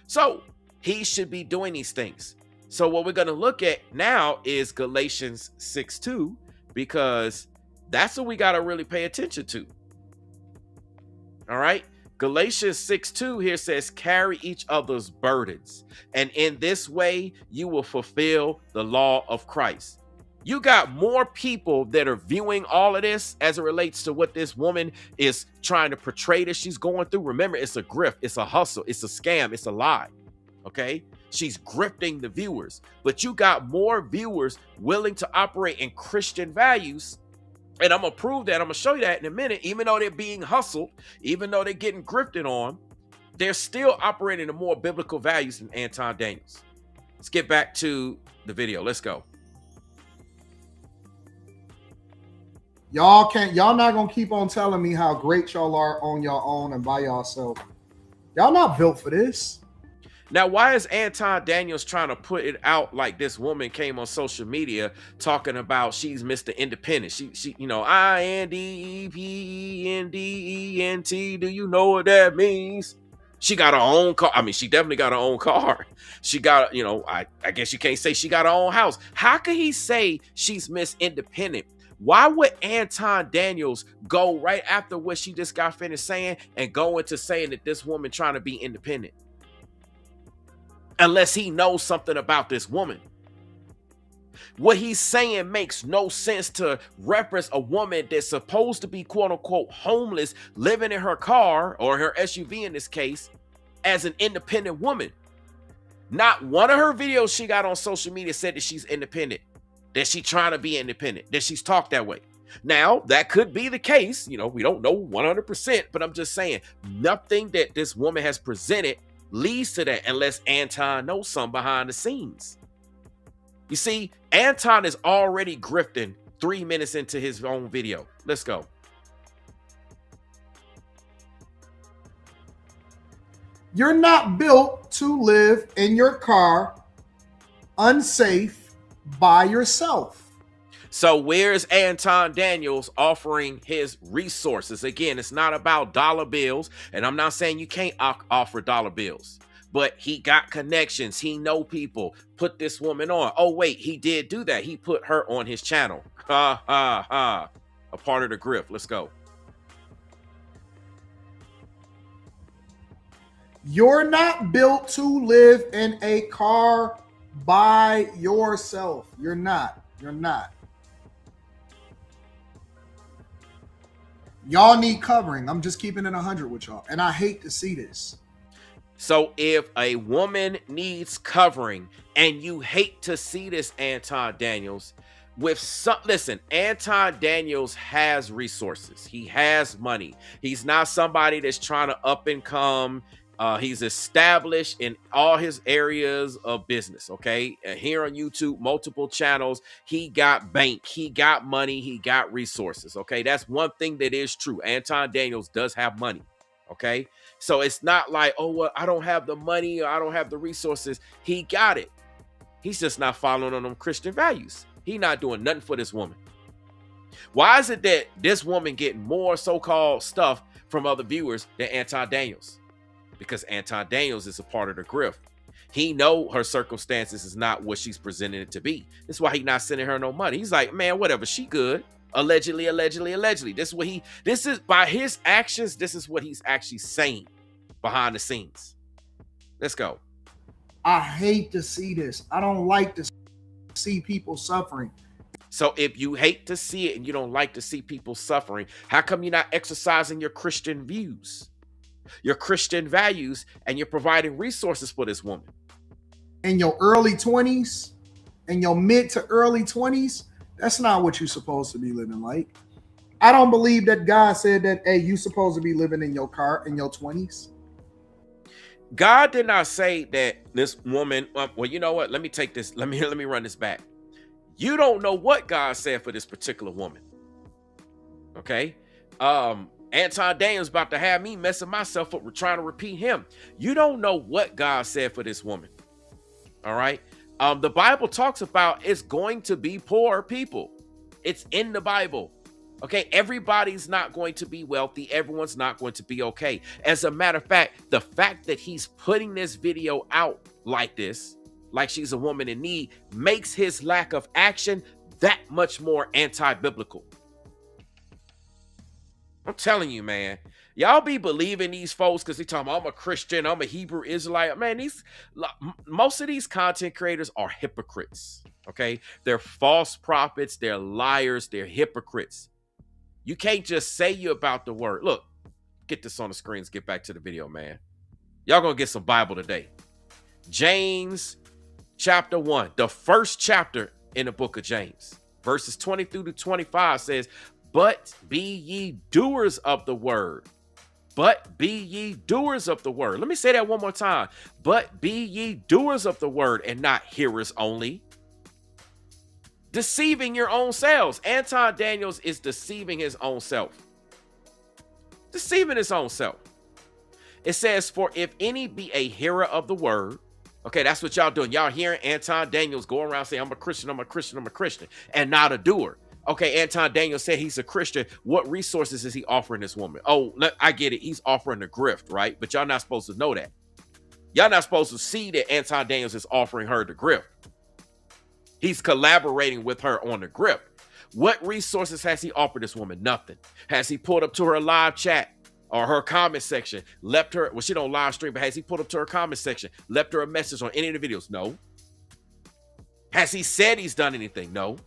So he should be doing these things. So what we're going to look at now is Galatians 6:2, because that's what we got to really pay attention to. All right. Galatians 6:2 here says, carry each other's burdens. And in this way, you will fulfill the law of Christ. You got more people that are viewing all of this as it relates to what this woman is trying to portray that she's going through. Remember, it's a grift, it's a hustle, it's a scam, it's a lie. Okay? She's grifting the viewers. But you got more viewers willing to operate in Christian values. And I'm going to prove that. I'm going to show you that in a minute. Even though they're being hustled, even though they're getting grifted on, they're still operating in more biblical values than Anton Daniels. Let's get back to the video. Let's go. Y'all not gonna keep on telling me how great y'all are on your own and by yourself. Y'all not built for this. Now, why is Anton Daniels trying to put it out like this woman came on social media talking about she's Mr. Independent? She, you know, INDEPENDENT. Do you know what that means? She got her own car. I mean, she definitely got her own car. She got, you know, I guess you can't say she got her own house. How could he say she's Miss Independent? Why would Anton Daniels go right after what she just got finished saying and go into saying that this woman trying to be independent? Unless he knows something about this woman. What he's saying makes no sense to reference a woman that's supposed to be quote unquote homeless, living in her car or her SUV in this case, as an independent woman. Not one of her videos she got on social media said that she's independent, that she's trying to be independent, that she's talked that way. Now, that could be the case. You know, we don't know 100%, but I'm just saying nothing that this woman has presented leads to that unless Anton knows something behind the scenes. You see, Anton is already grifting 3 minutes into his own video. Let's go. You're not built to live in your car unsafe by yourself. So where's Anton Daniels offering his resources? Again, it's not about dollar bills, and I'm not saying you can't offer dollar bills, but he got connections. He know people. Put this woman on. Oh, wait, he did do that. He put her on his channel. Ha, ha, ha. A part of the grift. Let's go. You're not built to live in a car by yourself. You're not. You're not. Y'all need covering. I'm just keeping it 100 with y'all. And I hate to see this. So if a woman needs covering and you hate to see this, Anton Daniels, with some, listen, Anton Daniels has resources. He has money. He's not somebody that's trying to up and come. He's established in all his areas of business. Okay. Here on YouTube, multiple channels. He got bank. He got money. He got resources. Okay. That's one thing that is true. Anton Daniels does have money. Okay. So it's not like, oh, well, I don't have the money or I don't have the resources. He got it. He's just not following on them Christian values. He not doing nothing for this woman. Why is it that this woman getting more so-called stuff from other viewers than Anton Daniels? Because Anton Daniels is a part of the grift. He know her circumstances is not what she's presenting it to be. That's why he not sending her no money. He's like, man, whatever, she good. Allegedly. This is by his actions, this is what he's actually saying behind the scenes. Let's go. I hate to see this. I don't like to see people suffering. So if you hate to see it and you don't like to see people suffering, how come you're not exercising your Christian views, your Christian values, and you're providing resources for this woman? In your early 20s, in your mid to early 20s, that's not what you're supposed to be living like. I don't believe that God said that, hey, you're supposed to be living in your car in your 20s. God did not say that this woman, well, you know what? Let me take this. Let me run this back. You don't know what God said for this particular woman. Okay. Anton Daniels about to have me messing myself up. We're trying to repeat him. You don't know what God said for this woman. All right. The Bible talks about it's going to be poor people. It's in the Bible. Okay. Everybody's not going to be wealthy. Everyone's not going to be okay. As a matter of fact, the fact that he's putting this video out like this, like she's a woman in need, makes his lack of action that much more anti-biblical. I'm telling you, man, y'all be believing these folks because they talking about, I'm a Christian, I'm a Hebrew Israelite. Man, most of these content creators are hypocrites. Okay. They're false prophets. They're liars. They're hypocrites. You can't just say you're about the word. Look, get this on the screen. Let's get back to the video, man. Y'all gonna get some Bible today. James chapter 1, the first chapter in the book of James, verses 20 through to 25 says, but be ye doers of the word. But be ye doers of the word. Let me say that one more time. But be ye doers of the word and not hearers only, deceiving your own selves. Anton Daniels is deceiving his own self. Deceiving his own self. It says, for if any be a hearer of the word, okay, that's what y'all doing. Y'all hearing Anton Daniels go around saying, I'm a Christian, I'm a Christian, I'm a Christian, and not a doer. Okay, Anton Daniels said he's a Christian. What resources is he offering this woman? Oh, I get it. He's offering the grift, right? But y'all not supposed to know that. Y'all not supposed to see that Anton Daniels is offering her the grift. He's collaborating with her on the grift. What resources has he offered this woman? Nothing. Has he pulled up to her live chat or her comment section, left her, well, she don't live stream, but has he pulled up to her comment section, left her a message on any of the videos? No. Has he said he's done anything? No.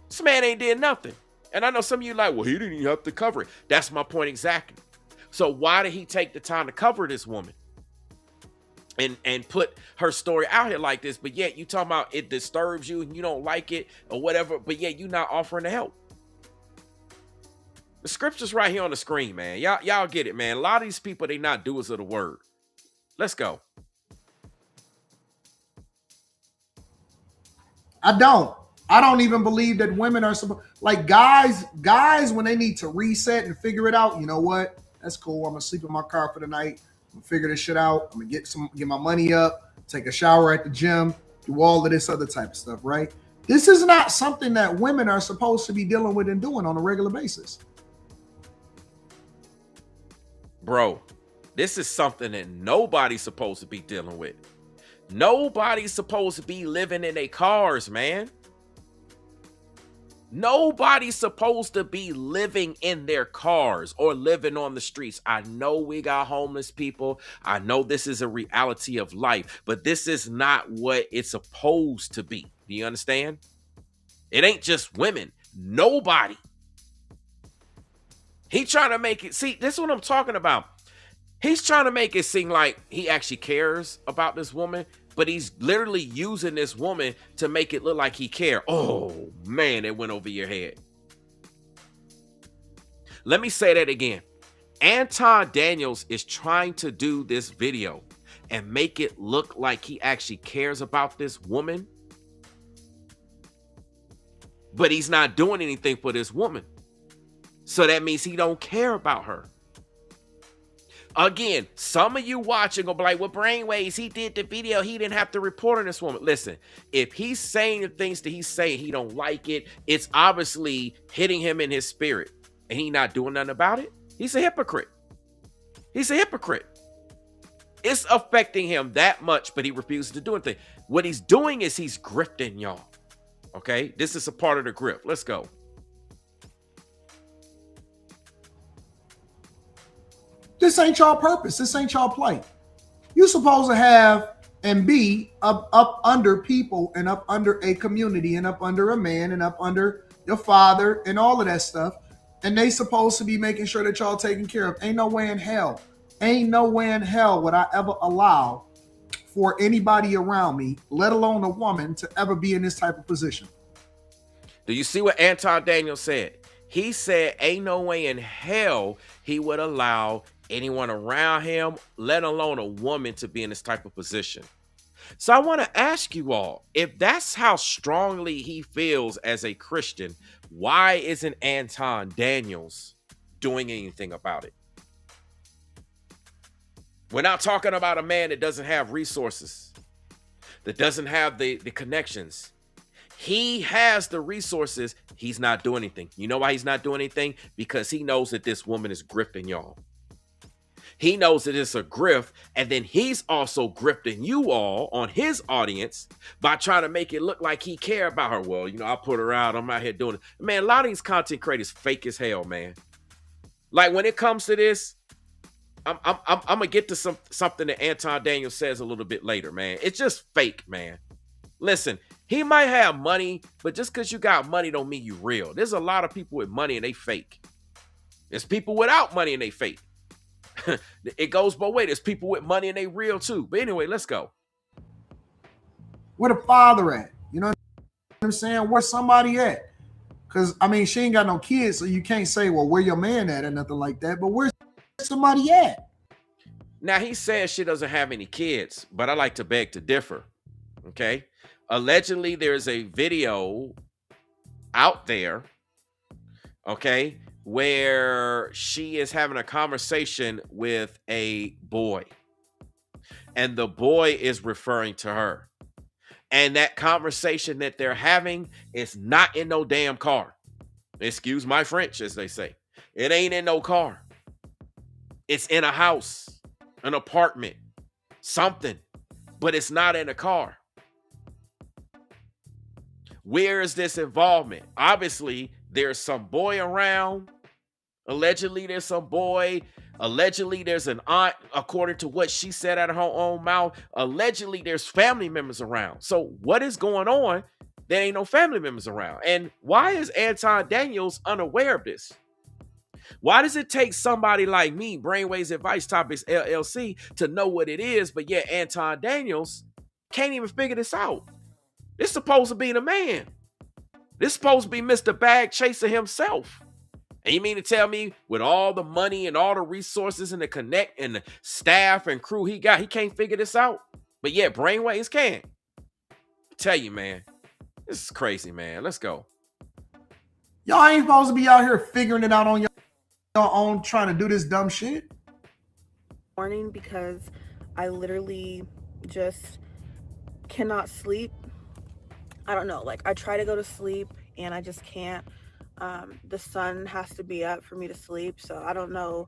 This man ain't did nothing. And I know some of you like, well, he didn't even have to cover it. That's my point exactly. So why did he take the time to cover this woman and put her story out here like this? But yet you talking about it disturbs you and you don't like it or whatever, but yet you not offering to help. The scripture's right here on the screen, man. Y'all get it, man. A lot of these people, they not doers of the word. Let's go. I don't even believe that women are supposed, like guys, when they need to reset and figure it out, you know what? That's cool. I'm gonna sleep in my car for the night. I'm gonna figure this shit out. I'm gonna get my money up, take a shower at the gym, do all of this other type of stuff, right? This is not something that women are supposed to be dealing with and doing on a regular basis. Bro, this is something that nobody's supposed to be dealing with. Nobody's supposed to be living in their cars, man. Nobody's supposed to be living in their cars or living on the streets. I know we got homeless people. I know this is a reality of life, but this is not what it's supposed to be. Do you understand? It ain't just women. Nobody. He trying to make it, see, this is what I'm talking about. He's trying to make it seem like he actually cares about this woman, but he's literally using this woman to make it look like he cares. Oh, man, it went over your head. Let me say that again. Anton Daniels is trying to do this video and make it look like he actually cares about this woman, but he's not doing anything for this woman. So that means he don't care about her. Again, some of you watching will be like, well, Brainwavezz, he did the video. He didn't have to report on this woman. Listen, if he's saying the things that he's saying, he don't like it, it's obviously hitting him in his spirit. And he not doing nothing about it. He's a hypocrite. He's a hypocrite. It's affecting him that much, but he refuses to do anything. What he's doing is he's grifting y'all. Okay? This is a part of the grift. Let's go. This ain't y'all purpose. This ain't y'all play. You're supposed to have and be up under people and up under a community and up under a man and up under your father and all of that stuff. And they supposed to be making sure that y'all taken care of. Ain't no way in hell. Ain't no way in hell would I ever allow for anybody around me, let alone a woman, to ever be in this type of position. Do you see what Anton Daniels said? He said, ain't no way in hell he would allow anyone around him, let alone a woman, to be in this type of position. So I want to ask you all, if that's how strongly he feels as a Christian, why isn't Anton Daniels doing anything about it? We're not talking about a man that doesn't have resources, that doesn't have the connections. He has the resources. He's not doing anything. You know why he's not doing anything? Because he knows that this woman is grifting y'all. He knows that it's a grift, and then he's also grifting you all on his audience by trying to make it look like he care about her. Well, you know, I put her out. I'm out here doing it. Man, a lot of these content creators fake as hell, man. Like when it comes to this, I'm gonna get to something that Anton Daniels says a little bit later, man. It's just fake, man. Listen, He might have money, but just because you got money don't mean you real. There's a lot of people with money and they fake. There's people without money and they fake. It goes both ways. There's people with money and they real too. But anyway, let's go. Where the father at? You know what I'm saying? Where's somebody at? Because, I mean, she ain't got no kids, so you can't say, well, where your man at or nothing like that. But where's somebody at? Now, he says she doesn't have any kids, but I like to beg to differ. Okay? Allegedly, there's a video out there, okay, where she is having a conversation with a boy. And the boy is referring to her. And that conversation that they're having is not in no damn car. Excuse my French, as they say. It ain't in no car. It's in a house, an apartment, something, but it's not in a car. Where is this involvement? Obviously, there's some boy around. Allegedly, there's some boy. Allegedly, there's an aunt, according to what she said out of her own mouth. Allegedly, there's family members around. So what is going on? There ain't no family members around. And why is Anton Daniels unaware of this? Why does it take somebody like me, Brainwavezz Advice Topics LLC, to know what it is, but yet Anton Daniels can't even figure this out? This supposed to be the man. This supposed to be Mr. Bag Chaser himself. And you mean to tell me with all the money and all the resources and the connect and the staff and crew he got, he can't figure this out? But yeah, Brainwavezz can. I tell you, man, this is crazy, man. Let's go. Y'all ain't supposed to be out here figuring it out on your own, trying to do this dumb shit. Morning, because I literally just cannot sleep. I don't know, like I try to go to sleep and I just can't. The sun has to be up for me to sleep, so I don't know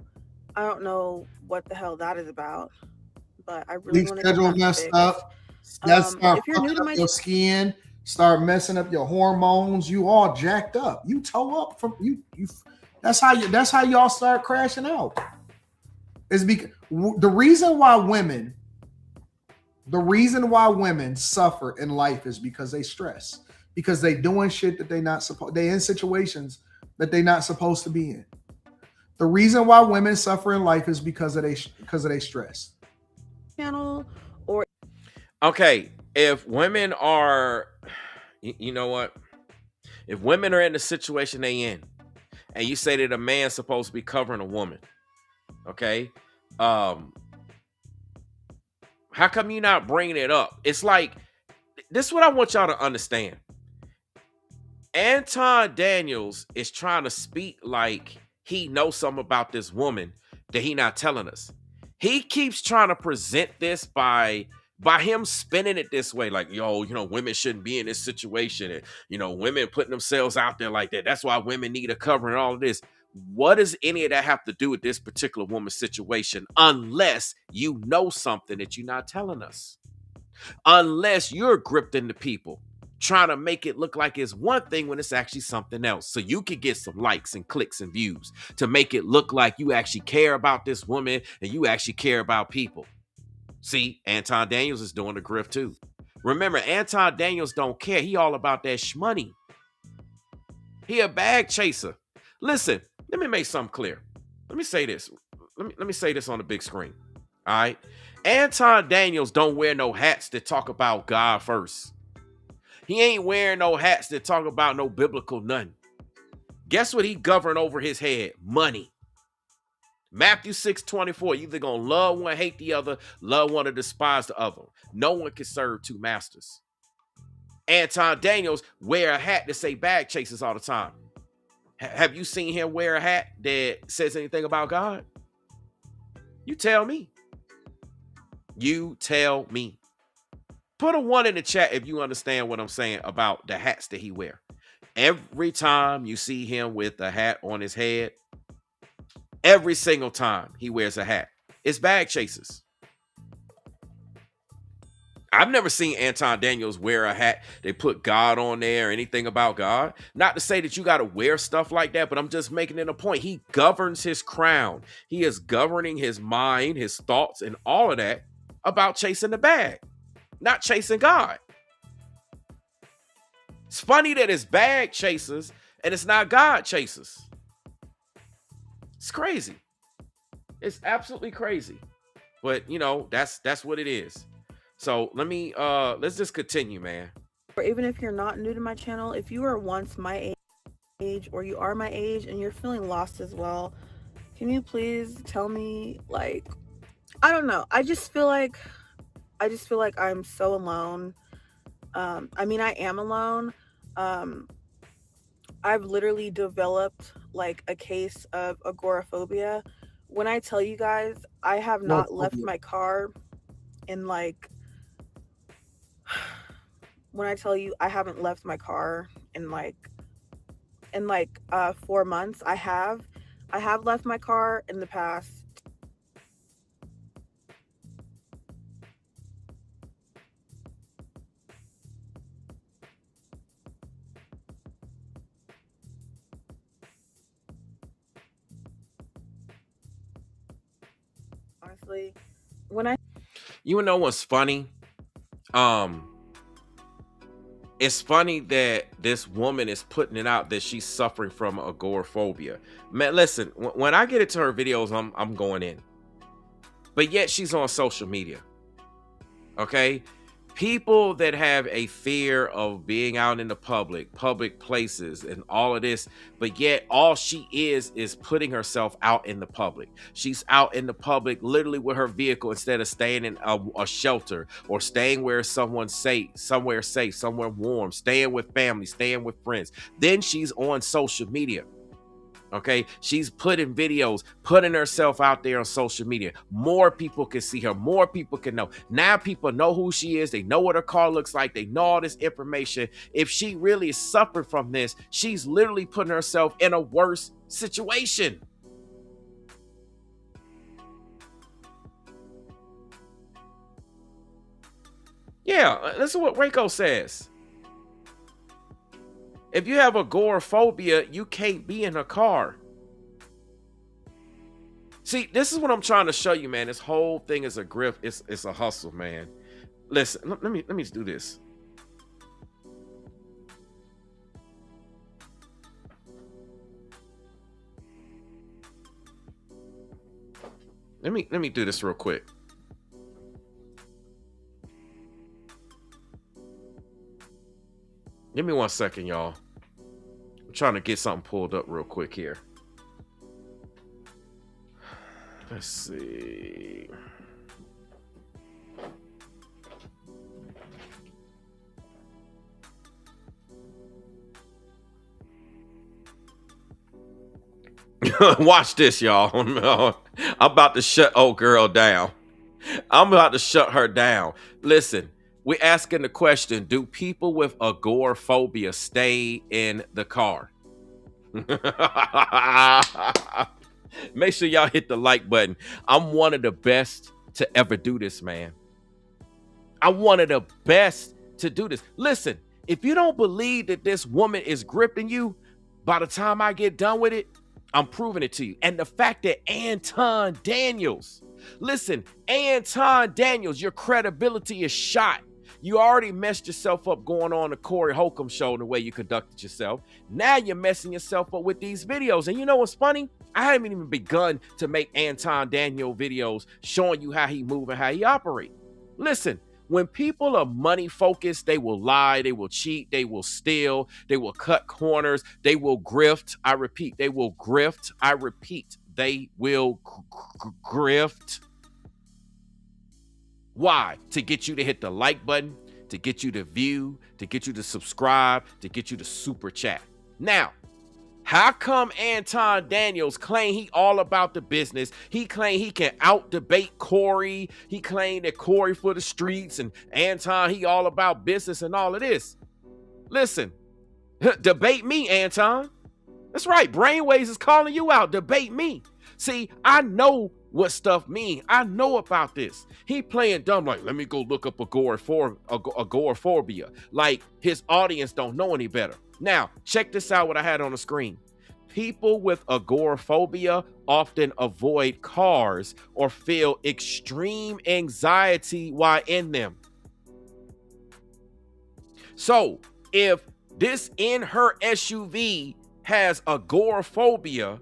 what the hell that is about. But I really want to get schedule that messed fixed. up. That start If you're new fucking to up my your skin, start messing up your hormones. You all jacked up. You toe up from you. That's how y'all start crashing out. Is because the reason why women suffer in life is because they stress. Because they doing shit that they in situations that they not supposed to be in. The reason why women suffer in life is because of they stress. channel or Okay, if women are, you know what? If women are in the situation they in, and you say that a man's supposed to be covering a woman, okay? How come you not bringing it up? It's like, this is what I want y'all to understand. Anton Daniels is trying to speak like he knows something about this woman that he not telling us. He keeps trying to present this by him spinning it this way, like, yo, you know, women shouldn't be in this situation, and you know, women putting themselves out there like that. That's why women need a cover and all of this. What does any of that have to do with this particular woman's situation? Unless you know something that you're not telling us. Unless you're grifting the people, trying to make it look like it's one thing when it's actually something else. So you could get some likes and clicks and views to make it look like you actually care about this woman and you actually care about people. See, Anton Daniels is doing the grift too. Remember, Anton Daniels don't care. He all about that shmoney. He a bag chaser. Listen, let me make something clear. Let me say this. Let me say this on the big screen. All right. Anton Daniels don't wear no hats that talk about God first. He ain't wearing no hats that talk about no biblical nothing. Guess what he governed over his head? Money. Matthew 6:24. You either gonna love one, hate the other, love one or despise the other. No one can serve two masters. Anton Daniels wear a hat that say bag chasers all the time. Have you seen him wear a hat that says anything about God? You tell me. You tell me. Put a 1 in the chat if you understand what I'm saying about the hats that he wear. Every time you see him with a hat on his head, every single time he wears a hat, it's bag chasers. I've never seen Anton Daniels wear a hat. They put God on there or anything about God. Not to say that you got to wear stuff like that, but I'm just making it a point. He governs his crown. He is governing his mind, his thoughts, and all of that about chasing the bag, not chasing God. It's funny that it's bag chasers and it's not God chasers. It's crazy. It's absolutely crazy. But you know, that's what it is. So let's just continue, man. Or even if you're not new to my channel, if you were once my age or you are my age and you're feeling lost as well, can you please tell me, like, I don't know. I just feel like I'm so alone. I mean, I am alone. I've literally developed like a case of agoraphobia. When I tell you guys, I have not left my car in like, when I tell you I haven't left my car in 4 months, I have left my car in the past. Honestly, you know what's funny? It's funny that this woman is putting it out that she's suffering from agoraphobia. Man, listen, when I get into her videos, I'm going in. But yet she's on social media. Okay? People that have a fear of being out in the public places and all of this, but yet all she is putting herself out in the public. She's out in the public literally with her vehicle instead of staying in a shelter or staying where someone's safe, somewhere warm, staying with family, staying with friends. Then she's on social media. Okay, she's putting videos, putting herself out there on social media. More people can see her, more people can know. Now people know who she is, they know what her car looks like, they know all this information. If she really is suffering from this, she's literally putting herself in a worse situation. Yeah, this is what Reiko says. If you have agoraphobia, you can't be in a car. See, this is what I'm trying to show you, man. This whole thing is a grift. It's a hustle, man. Listen, let me do this. Let me do this real quick. Give me 1 second, y'all. I'm trying to get something pulled up real quick here. Let's see. Watch this, y'all. I'm about to shut old girl down. I'm about to shut her down. Listen. We're asking the question, do people with agoraphobia stay in the car? Make sure y'all hit the like button. I'm one of the best to ever do this, man. I'm one of the best to do this. Listen, if you don't believe that this woman is gripping you, by the time I get done with it, I'm proving it to you. And the fact that Anton Daniels, listen, Anton Daniels, your credibility is shot. You already messed yourself up going on the Corey Holcomb show the way you conducted yourself. Now you're messing yourself up with these videos. And you know what's funny? I haven't even begun to make Anton Daniel videos showing you how he move and how he operate. Listen, when people are money focused, they will lie, they will cheat, they will steal, they will cut corners, they will grift. I repeat, they will grift. I repeat, they will grift. Why? To get you to hit the like button, to get you to view, to get you to subscribe, to get you to super chat. Now, how come Anton Daniels claim he all about the business? He claim he can out debate Corey. He claimed that Corey for the streets and Anton, he all about business and all of this. Listen, debate me, Anton. That's right. Brainwavezz is calling you out. Debate me. See, I know what stuff mean. I know about this. He playing dumb like, let me go look up agoraphobia. Like his audience don't know any better. Now, check this out what I had on the screen. People with agoraphobia often avoid cars or feel extreme anxiety while in them. So, if this in her SUV has agoraphobia,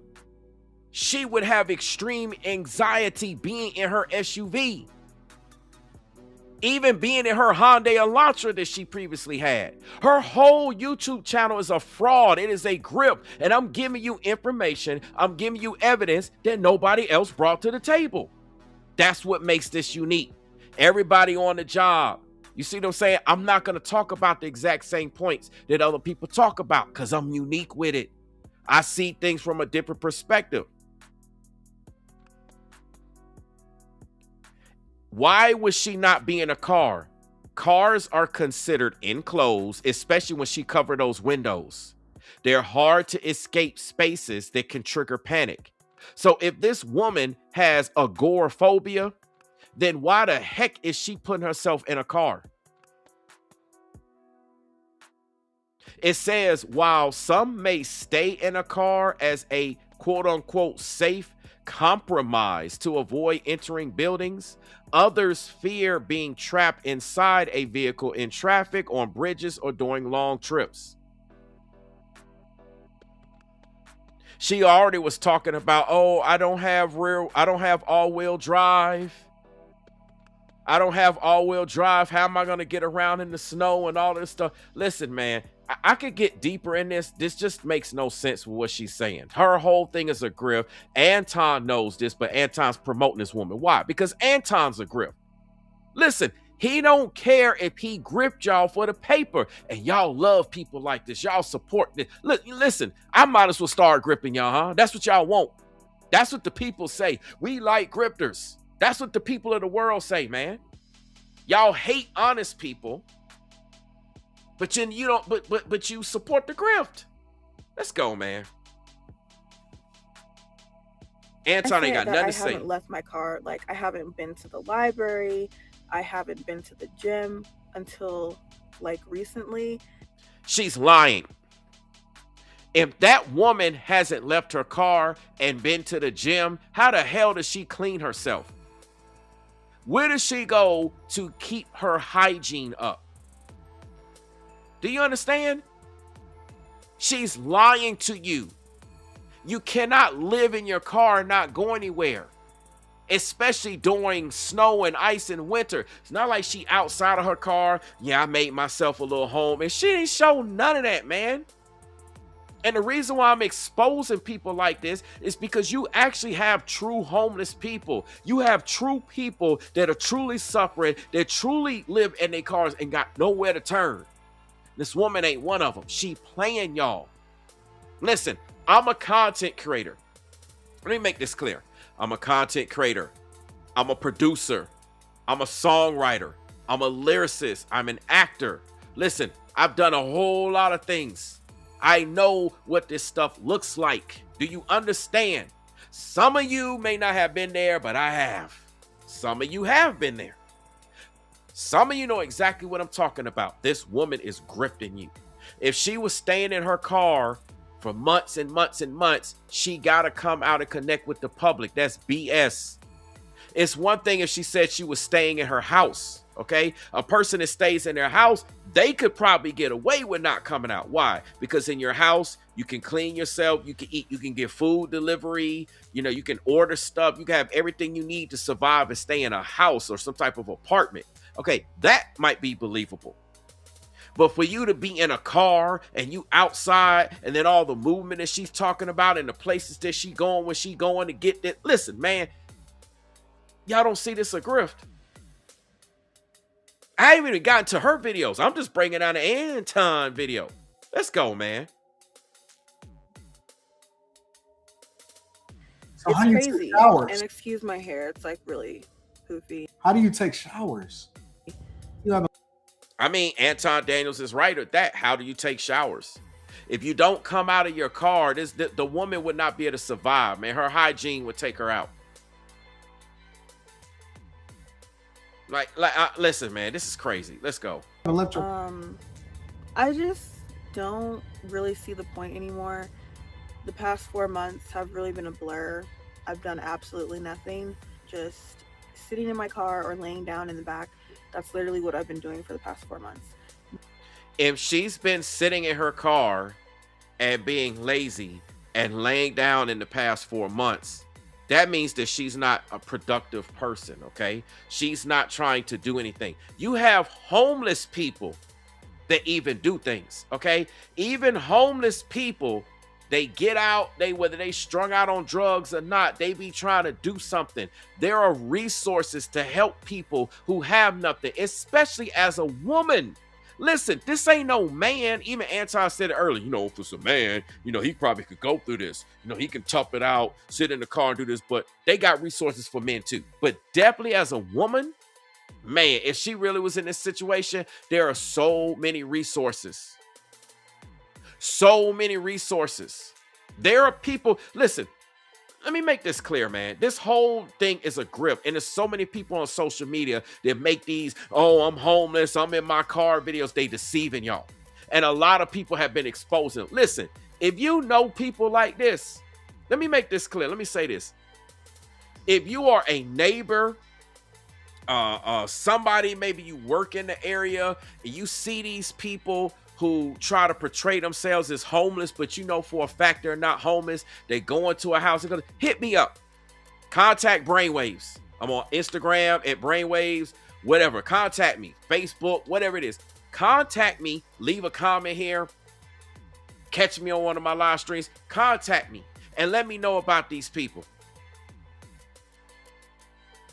she would have extreme anxiety being in her SUV. Even being in her Hyundai Elantra that she previously had. Her whole YouTube channel is a fraud. It is a grip. And I'm giving you information. I'm giving you evidence that nobody else brought to the table. That's what makes this unique. Everybody on the job. You see what I'm saying? I'm not going to talk about the exact same points that other people talk about because I'm unique with it. I see things from a different perspective. Why would she not be in a car? Cars are considered enclosed, especially when she covered those windows. They're hard to escape spaces that can trigger panic. So if this woman has agoraphobia, then why the heck is she putting herself in a car? It says, while some may stay in a car as a quote unquote safe compromise to avoid entering buildings, others fear being trapped inside a vehicle in traffic, on bridges, or during long trips. She already was talking about, oh, I don't have all-wheel drive. I don't have all-wheel drive. How am I going to get around in the snow and all this stuff? Listen, man, I could get deeper in this. This just makes no sense with what she's saying. Her whole thing is a grift. Anton knows this, but Anton's promoting this woman. Why? Because Anton's a grift. Listen, he don't care if he grift y'all for the paper. And y'all love people like this. Y'all support this. Look, listen, I might as well start gripping y'all, huh? That's what y'all want. That's what the people say. We like grifters. That's what the people of the world say, man. Y'all hate honest people, but you don't. But you support the grift. Let's go, man. Anton ain't got nothing to say. I haven't left my car. Like, I haven't been to the library. I haven't been to the gym until like recently. She's lying. If that woman hasn't left her car and been to the gym, how the hell does she clean herself? Where does she go to keep her hygiene up? Do you understand? She's lying to you. You cannot live in your car and not go anywhere, especially during snow and ice in winter. It's not like she outside of her car. Yeah, I made myself a little home. And she didn't show none of that, man. And the reason why I'm exposing people like this is because you actually have true homeless people. You have true people that are truly suffering, that truly live in their cars and got nowhere to turn. This woman ain't one of them. She playing y'all. Listen, I'm a content creator. Let me make this clear. I'm a content creator. I'm a producer. I'm a songwriter. I'm a lyricist. I'm an actor. Listen, I've done a whole lot of things. I know what this stuff looks like. Do you understand? Some of you may not have been there, but I have. Some of you have been there. Some of you know exactly what I'm talking about. This woman is grifting you. If she was staying in her car for months and months and months, she got to come out and connect with the public. That's BS. It's one thing if she said she was staying in her house, okay? A person that stays in their house, they could probably get away with not coming out. Why? Because in your house, you can clean yourself, you can eat, you can get food delivery, you know, you can order stuff, you can have everything you need to survive and stay in a house or some type of apartment. Okay, that might be believable. But for you to be in a car and you outside and then all the movement that she's talking about and the places that she going when she going to get that. Listen, man, y'all don't see this a grift. I haven't even gotten to her videos. I'm just bringing out an Anton video. Let's go, man. So It's how do you crazy. take showers? And excuse my hair. It's like really poofy. How do you take showers? You have I mean, Anton Daniels is right at that. How do you take showers? If you don't come out of your car, the woman would not be able to survive, man. Her hygiene would take her out. Listen, man, this is crazy. Let's go. I just don't really see the point anymore. The past 4 months have really been a blur. I've done absolutely nothing. Just sitting in my car or laying down in the back. That's literally what I've been doing for the past 4 months. If she's been sitting in her car and being lazy and laying down in the past 4 months, that means that she's not a productive person, okay? She's not trying to do anything. You have homeless people that even do things, okay? Even homeless people, they get out, whether they strung out on drugs or not, they be trying to do something. There are resources to help people who have nothing, especially as a woman. Listen, this ain't no man. Even Anton said it earlier, if it's a man, he probably could go through this. He can tough it out, sit in the car and do this, but they got resources for men too. But definitely as a woman, man, if she really was in this situation, there are so many resources. So many resources. There are people, listen, let me make this clear, man. This whole thing is a grift. And there's so many people on social media that make these, oh, I'm homeless, I'm in my car videos. They deceiving y'all. And a lot of people have been exposing. Listen, if you know people like this, let me make this clear. Let me say this. If you are a neighbor, somebody, maybe you work in the area and you see these people who try to portray themselves as homeless, but for a fact they're not homeless. They go into a house and go, hit me up. Contact Brainwavezz. I'm on Instagram at Brainwavezz, whatever. Contact me. Facebook, whatever it is. Contact me. Leave a comment here. Catch me on one of my live streams. Contact me and let me know about these people.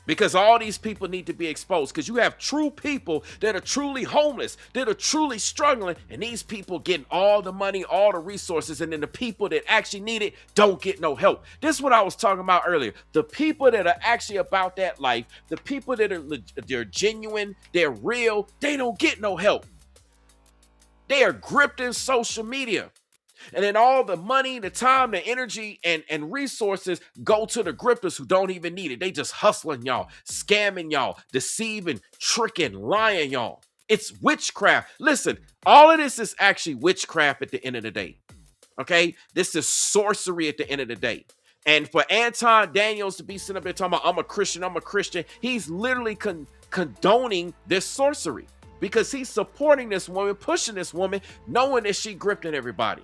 Because all these people need to be exposed. Because you have true people that are truly homeless, that are truly struggling, and these people getting all the money, all the resources, and then the people that actually need it don't get no help. This is what I was talking about earlier. The people that are actually about that life, the people that are they're genuine, they're real, they don't get no help. They are gripped in social media. And then all the money, the time, the energy, and resources go to the grifters who don't even need it. They just hustling y'all, scamming y'all, deceiving, tricking, lying y'all. It's witchcraft. Listen, all of this is actually witchcraft at the end of the day. Okay? This is sorcery at the end of the day. And for Anton Daniels to be sitting up there talking about, I'm a Christian, he's literally condoning this sorcery because he's supporting this woman, pushing this woman, knowing that she grifting everybody.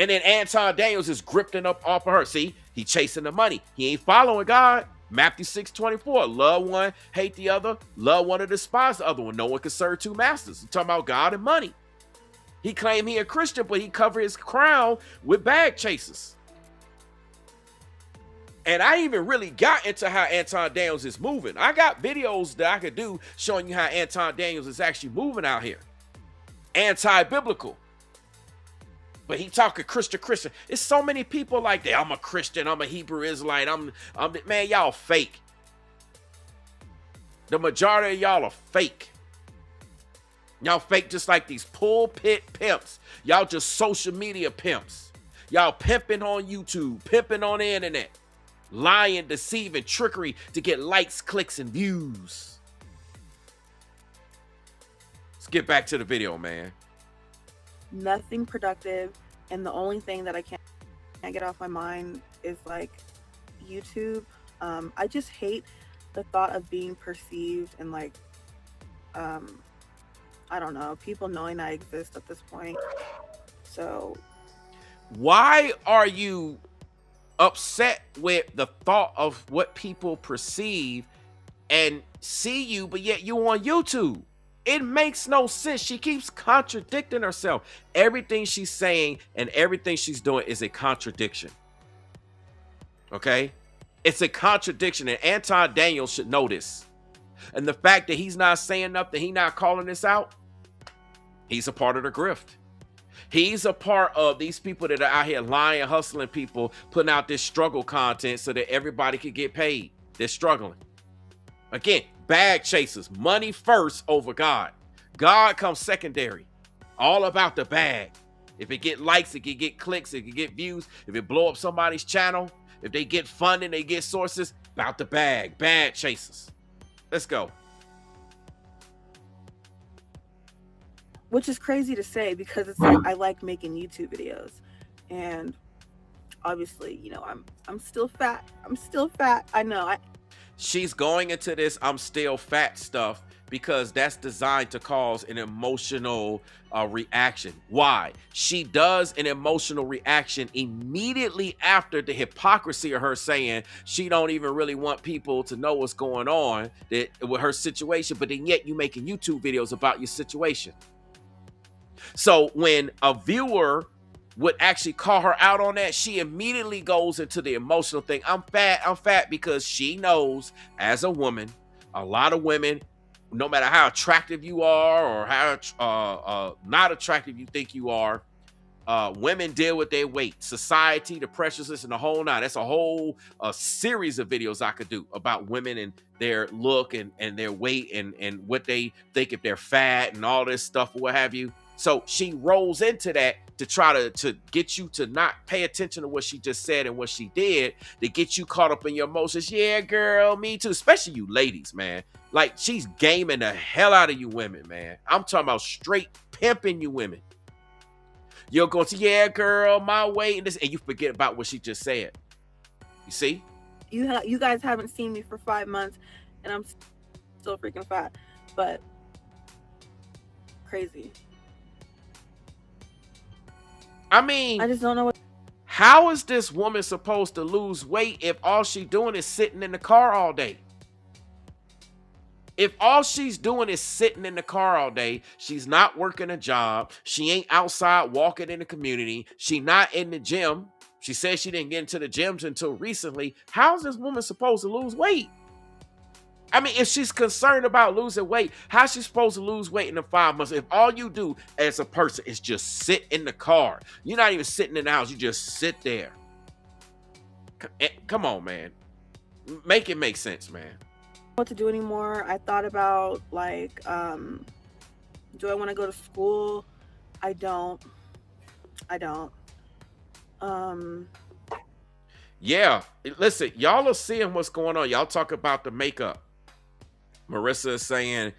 And then Anton Daniels is grifting up off of her. See, he chasing the money. He ain't following God. Matthew 6:24. Love one, hate the other. Love one or despise the other one. No one can serve two masters. He's talking about God and money. He claimed he a Christian, but he covered his crown with bag chasers. And I even really got into how Anton Daniels is moving. I got videos that I could do showing you how Anton Daniels is actually moving out here. Anti-biblical. But he talking Christian. It's so many people like that. I'm a Christian. I'm a Hebrew Israelite. Man, y'all fake. The majority of y'all are fake. Y'all fake just like these pulpit pimps. Y'all just social media pimps. Y'all pimping on YouTube, pimping on the internet, lying, deceiving, trickery to get likes, clicks, and views. Let's get back to the video, man. Nothing productive, and the only thing that I can't get off my mind is like YouTube. I just hate the thought of being perceived and like I don't know, people knowing I exist at this point. So why are you upset with the thought of what people perceive and see you, but yet you on YouTube? It makes no sense. She keeps contradicting herself. Everything she's saying and everything she's doing is a contradiction. Okay? It's a contradiction, and Anton Daniels should know this. And the fact that he's not saying nothing, he's not calling this out, he's a part of the grift. He's a part of these people that are out here lying, hustling people, putting out this struggle content so that everybody could get paid. They're struggling. Again, bag chasers, money first over God. God comes secondary. All about the bag. If it get likes, it can get clicks, it can get views. If it blow up somebody's channel, if they get funding, they get sources, about the bag. Bag chasers. Let's go. which is crazy to say because it's like I like making YouTube videos, and obviously, you know, I'm still fat. I'm still fat. I know. She's going into this I'm still fat stuff because that's designed to cause an emotional reaction. Why? She does an emotional reaction immediately after the hypocrisy of her saying she don't even really want people to know what's going on with her situation, but then yet you making YouTube videos about your situation. So when a viewer would actually call her out on that, she immediately goes into the emotional thing. I'm fat because she knows, as a woman, a lot of women, no matter how attractive you are or how not attractive you think you are, women deal with their weight, society, the pressures, and the whole nine. That's a whole series of videos I could do about women and their look and their weight and what they think if they're fat and all this stuff or what have you. So she rolls into that to try to get you to not pay attention to what she just said and what she did, to get you caught up in your emotions. Yeah, girl, me too. Especially you ladies, man. Like, she's gaming the hell out of you women, man. I'm talking about straight pimping you women. You're going to, yeah, girl, my weight, and this, and you forget about what she just said. You see? You guys haven't seen me for 5 months, and I'm still freaking fat. But crazy. I mean, I just don't know what. How is this woman supposed to lose weight if all she's doing is sitting in the car all day? If all she's doing is sitting in the car all day, she's not working a job, she ain't outside walking in the community, she not in the gym. She says she didn't get into the gyms until recently. How's this woman supposed to lose weight? I mean, if she's concerned about losing weight, how's she supposed to lose weight in the 5 months? If all you do as a person is just sit in the car, you're not even sitting in the house, you just sit there. Come on, man. Make it make sense, man. What to do anymore. I thought about, like, do I want to go to school? I don't. Yeah, listen, y'all are seeing what's going on. Y'all talk about the makeup. Marissa is saying,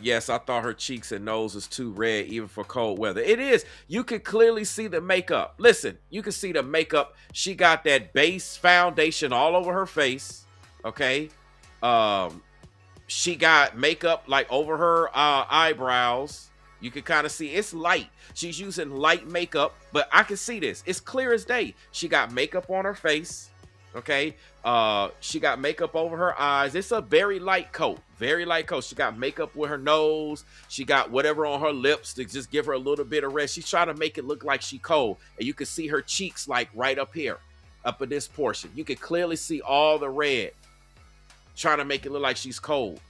yes, I thought her cheeks and nose was too red even for cold weather. It is. You can clearly see the makeup. Listen, you can see the makeup. She got that base foundation all over her face. Okay. She got makeup like over her eyebrows. You can kind of see it's light. She's using light makeup, but I can see this. It's clear as day. She got makeup on her face. Okay. She got makeup over her eyes. It's a very light coat. Very light coat. She got makeup with her nose. She got whatever on her lips to just give her a little bit of rest. She's trying to make it look like she cold. And you can see her cheeks like right up here, up in this portion. You can clearly see all the red. Trying to make it look like she's cold.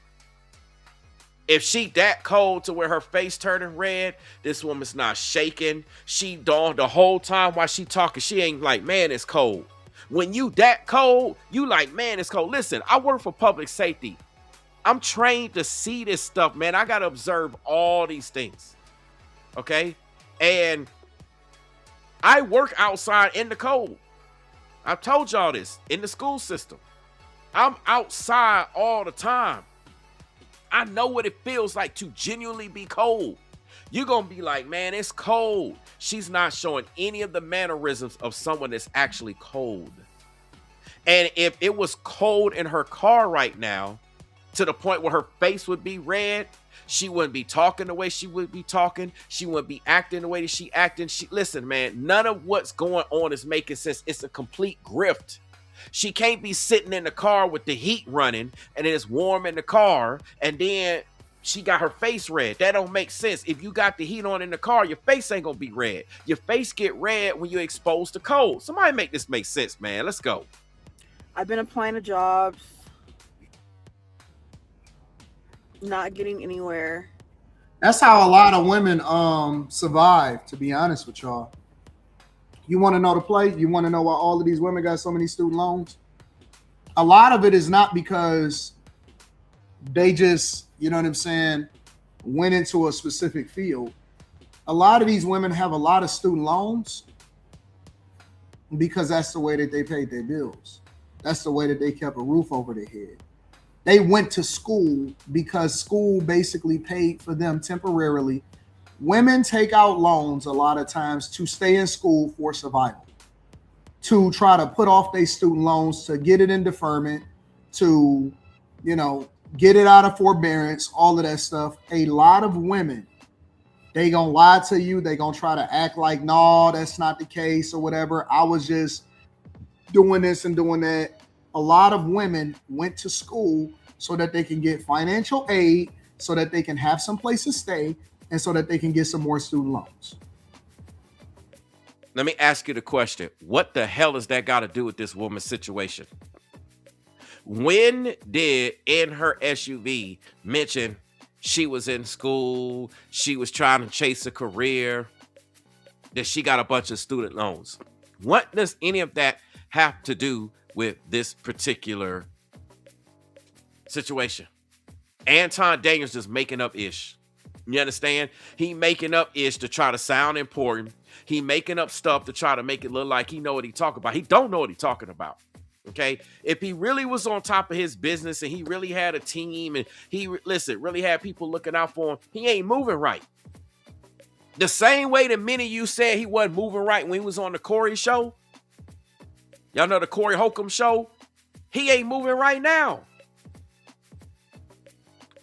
If she that cold to where her face turning red, this woman's not shaking. She dawned the whole time while she talking. She ain't like, man, it's cold. When you that cold, you like, man, it's cold. Listen, I work for public safety. I'm trained to see this stuff, man. I got to observe all these things. Okay? And I work outside in the cold. I've told y'all this in the school system. I'm outside all the time. I know what it feels like to genuinely be cold. You're going to be like, man, it's cold. She's not showing any of the mannerisms of someone that's actually cold. And if it was cold in her car right now, to the point where her face would be red, she wouldn't be talking the way she would be talking. She wouldn't be acting the way that she acting. Listen, man, none of what's going on is making sense. It's a complete grift. She can't be sitting in the car with the heat running and it's warm in the car and then she got her face red. That don't make sense. If you got the heat on in the car, your face ain't gonna be red. Your face get red when you're exposed to cold. Somebody make this make sense, man. Let's go. I've been applying to jobs, not getting anywhere. That's how a lot of women survive, to be honest with y'all. You want to know the play? You want to know why all of these women got so many student loans? A lot of it is not because they just, you know what I'm saying, went into a specific field. A lot of these women have a lot of student loans because that's the way that they paid their bills. That's the way that they kept a roof over their head. They went to school because school basically paid for them temporarily. Women take out loans a lot of times to stay in school for survival, to try to put off their student loans, to get it in deferment, to, you know, get it out of forbearance, all of that stuff. A lot of women, they gonna lie to you. They gonna try to act like, no, that's not the case or whatever. I was just doing this and doing that. A lot of women went to school so that they can get financial aid, so that they can have some place to stay, and so that they can get some more student loans. Let me ask you the question. What the hell has that got to do with this woman's situation? When did in her SUV mention she was in school, she was trying to chase a career, that she got a bunch of student loans? What does any of that have to do with this particular situation? Anton Daniels just making up ish. You understand? He making up ish to try to sound important. He making up stuff to try to make it look like he know what he talking about. He don't know what he talking about. Okay? If he really was on top of his business and he really had a team and he, really had people looking out for him, he ain't moving right. The same way that many of you said he wasn't moving right when he was on the Corey show. Y'all know the Corey Holcomb show? He ain't moving right now.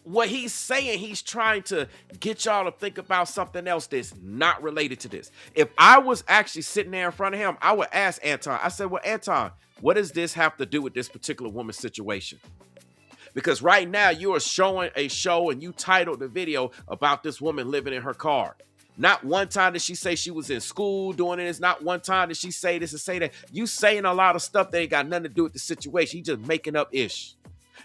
What he's saying, he's trying to get y'all to think about something else that's not related to this. If I was actually sitting there in front of him, I would ask Anton. I said, well, Anton, what does this have to do with this particular woman's situation? Because right now you are showing a show and you titled the video about this woman living in her car. Not one time did she say she was in school doing this. Not one time did she say this and say that. You saying a lot of stuff that ain't got nothing to do with the situation. You just making up ish.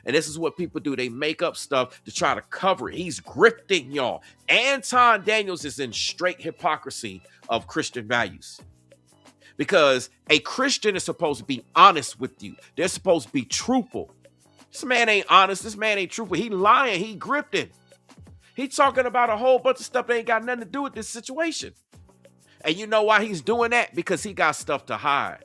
And this is what people do. They make up stuff to try to cover it. He's grifting y'all. Anton Daniels is in straight hypocrisy of Christian values. Because a Christian is supposed to be honest with you. They're supposed to be truthful. This man ain't honest. This man ain't truthful. He lying. He grifting. He talking about a whole bunch of stuff that ain't got nothing to do with this situation. And you know why he's doing that? Because he got stuff to hide.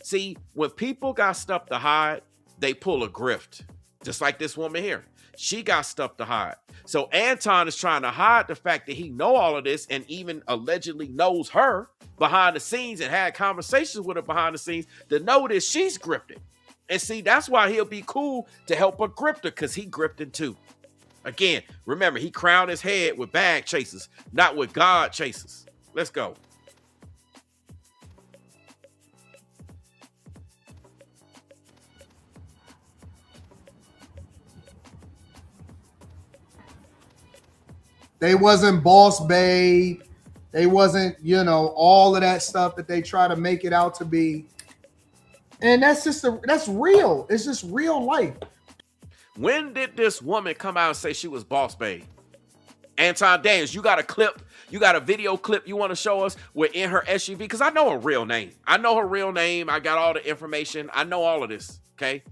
See, when people got stuff to hide, they pull a grift. Just like this woman here. She got stuff to hide. So Anton is trying to hide the fact that he know all of this and even allegedly knows her behind the scenes and had conversations with her behind the scenes to know that she's grifting. And see, that's why he'll be cool to help a grifter, because he grifting too. Again, remember, he crowned his head with bag chasers, not with God chasers. Let's go. They wasn't boss babe. They wasn't, all of that stuff that they try to make it out to be. And that's real. It's just real life. When did this woman come out and say she was boss babe? Anton Daniels, you got a clip, you got a video clip you want to show us where in her SUV? Because I know her real name. I got all the information. I know all of this, okay?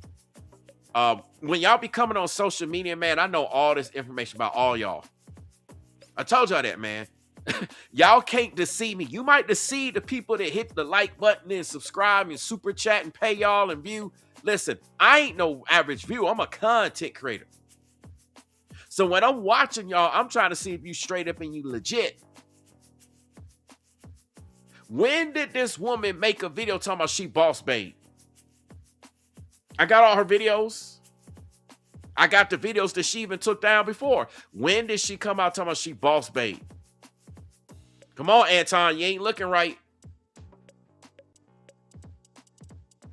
When y'all be coming on social media, man, I know all this information about all y'all. I told y'all that, man. Y'all can't deceive me. You might deceive the people that hit the like button and subscribe and super chat and pay y'all and view. Listen, I ain't no average viewer. I'm a content creator. So when I'm watching y'all, I'm trying to see if you straight up and you legit. When did this woman make a video talking about she boss babe? I got all her videos. I got the videos that she even took down before. When did she come out talking about she boss babe? Come on, Anton, you ain't looking right.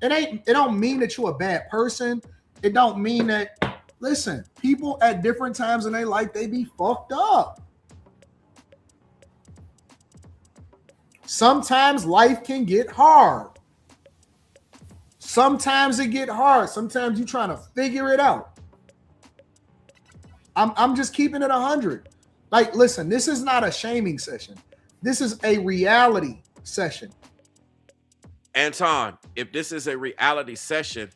It don't mean that you're a bad person. It don't mean that, listen, people at different times in their life, they be fucked up. Sometimes life can get hard. Sometimes it get hard. Sometimes you're trying to figure it out. I'm just keeping it 100. Like, listen, this is not a shaming session. This is a reality session. Anton, if this is a reality session,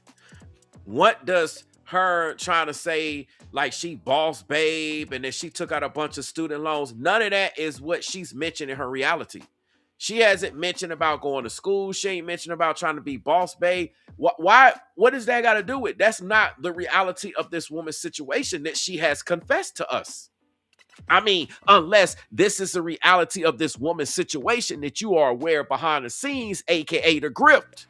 what does her trying to say, like she boss babe and then she took out a bunch of student loans? None of that is what she's mentioned in her reality. She hasn't mentioned about going to school. She ain't mentioned about trying to be boss babe. Why? What does that got to do with? That's not the reality of this woman's situation that she has confessed to us. I mean, unless this is the reality of this woman's situation that you are aware behind the scenes, aka the grift.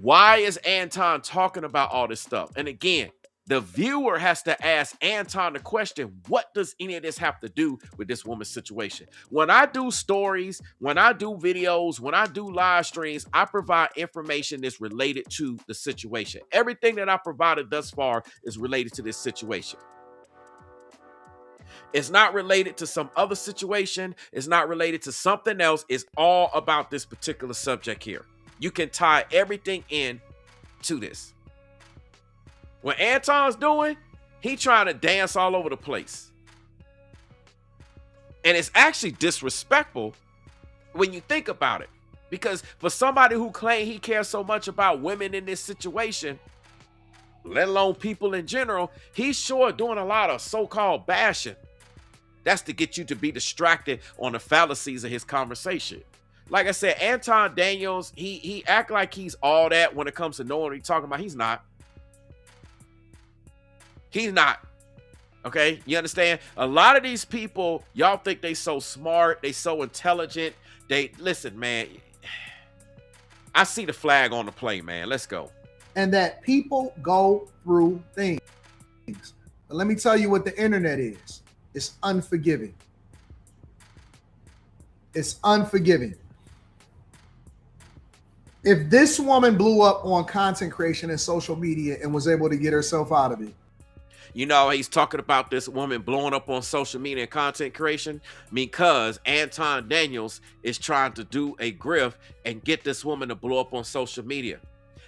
Why is Anton talking about all this stuff? And again, The viewer has to ask Anton the question, what does any of this have to do with this woman's situation? When I do stories, when I do videos, when I do live streams, I provide information that's related to the situation. Everything that I provided thus far is related to this situation. It's not related to some other situation. It's not related to something else. It's all about this particular subject here. You can tie everything in to this. What Anton's doing, he trying to dance all over the place. And it's actually disrespectful when you think about it. Because for somebody who claims he cares so much about women in this situation, let alone people in general, he's sure doing a lot of so-called bashing. That's to get you to be distracted on the fallacies of his conversation. Like I said, Anton Daniels, he act like he's all that when it comes to knowing what he's talking about. He's not. He's not. Okay? You understand? A lot of these people, y'all think they so smart, they so intelligent. Listen, man. I see the flag on the plane, man. Let's go. And that people go through things. But let me tell you what the internet is. It's unforgiving. It's unforgiving. If this woman blew up on content creation and social media and was able to get herself out of it. You know, he's talking about this woman blowing up on social media and content creation because Anton Daniels is trying to do a grift and get this woman to blow up on social media.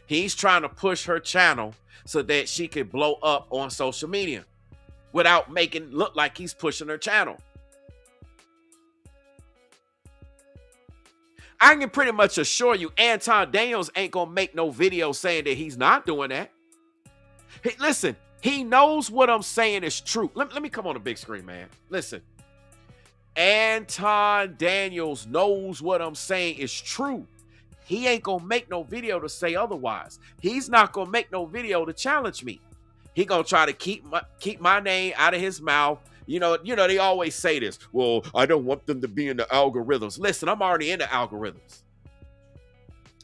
He's trying to push her channel so that she can blow up on social media without making it look like he's pushing her channel. I can pretty much assure you Anton Daniels ain't gonna make no video saying that he's not doing that. Hey, listen, he knows what I'm saying is true. Let me come on the big screen, man. Listen, Anton Daniels knows what I'm saying is true. He ain't gonna make no video to say otherwise. He's not gonna make no video to challenge me. He gonna try to keep my name out of his mouth. You know, they always say this. Well, I don't want them to be in the algorithms. Listen, I'm already in the algorithms.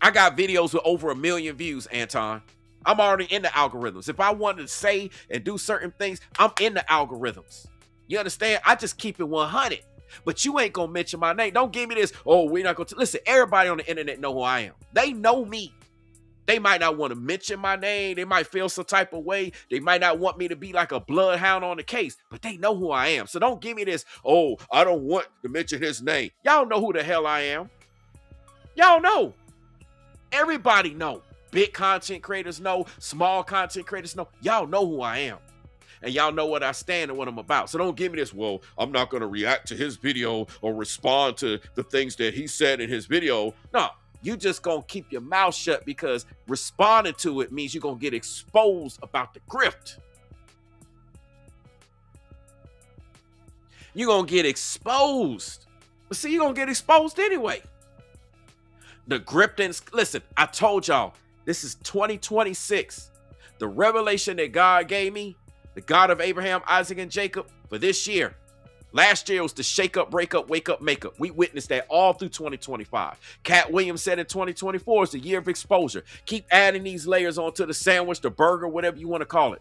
I got videos with over 1 million views, Anton. I'm already in the algorithms. If I wanted to say and do certain things, I'm in the algorithms. You understand? I just keep it 100. But you ain't gonna mention my name. Don't give me this. Oh, we're not gonna listen. Everybody on the internet know who I am. They know me. They might not want to mention my name. They might feel some type of way. They might not want me to be like a bloodhound on the case, but they know who I am. So don't give me this, oh, I don't want to mention his name. Y'all know who the hell I am. Y'all know. Everybody know. Big content creators know. Small content creators know. Y'all know who I am. And y'all know what I stand and what I'm about. So don't give me this, well, I'm not going to react to his video or respond to the things that he said in his video. No. You just gonna keep your mouth shut because responding to it means you're gonna get exposed about the grift. You're gonna get exposed. But see, you're gonna get exposed anyway. The griftings, listen, I told y'all, this is 2026. The revelation that God gave me, the God of Abraham, Isaac, and Jacob, for this year. Last year was the shake up, break up, wake up, make up. We witnessed that all through 2025. Cat Williams said in 2024 is the year of exposure. Keep adding these layers onto the sandwich, the burger, whatever you want to call it.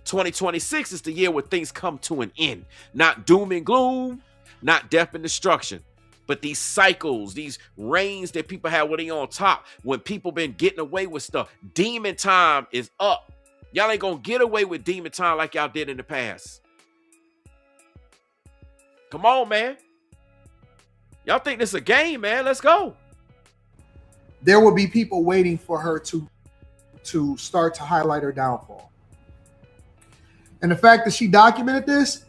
2026 is the year where things come to an end. Not doom and gloom, not death and destruction. But these cycles, these reigns that people have when they on top, when people been getting away with stuff, demon time is up. Y'all ain't gonna get away with demon time like y'all did in the past. Come on, man. Y'all think this is a game, man? Let's go. There will be people waiting for her to start to highlight her downfall. And the fact that she documented this,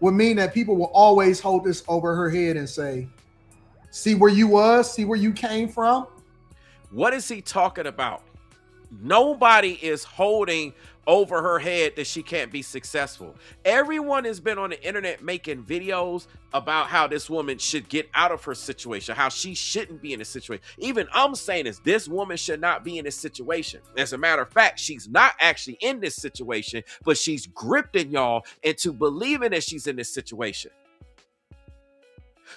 would mean that people will always hold this over her head and say, see where you was, see where you came from. What is he talking about? Nobody is holding over her head that she can't be successful. Everyone has been on the internet making videos about how this woman should get out of her situation, how she shouldn't be in this situation. Even I'm saying this woman should not be in this situation. As a matter of fact, she's not actually in this situation, but she's grifting y'all into believing that she's in this situation.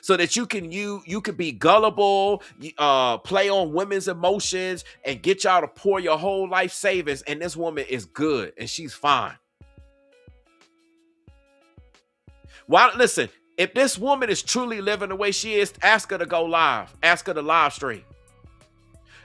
so that you can be gullible, play on women's emotions, and get y'all to pour your whole life savings. And this woman is good and she's fine. Why? Listen, if this woman is truly living the way she is, ask her to go live. Ask her to live stream.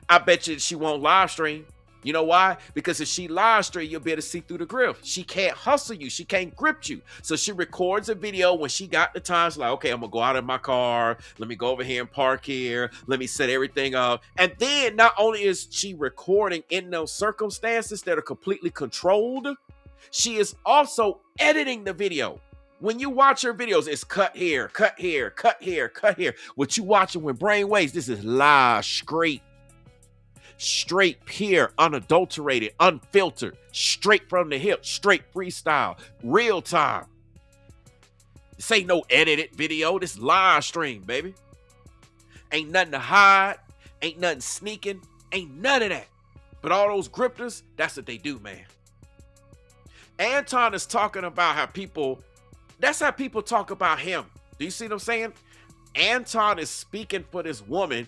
I bet you she won't live stream. You know why? Because if she live stream, you'll be able to see through the grift. She can't hustle you. She can't grip you. So she records a video when she got the time. She's like, okay, I'm going to go out in my car. Let me go over here and park here. Let me set everything up. And then not only is she recording in those circumstances that are completely controlled, she is also editing the video. When you watch her videos, it's cut here, cut here, cut here, cut here. What you watching with Brainwavezz, this is live, straight, pure, unadulterated, unfiltered, straight from the hip, straight freestyle, real time. This ain't no edited video. This live stream, baby. Ain't nothing to hide. Ain't nothing sneaking. Ain't none of that. But all those grifters, that's what they do, man. Anton is talking about how people, that's how people talk about him. Do you see what I'm saying? Anton is speaking for this woman.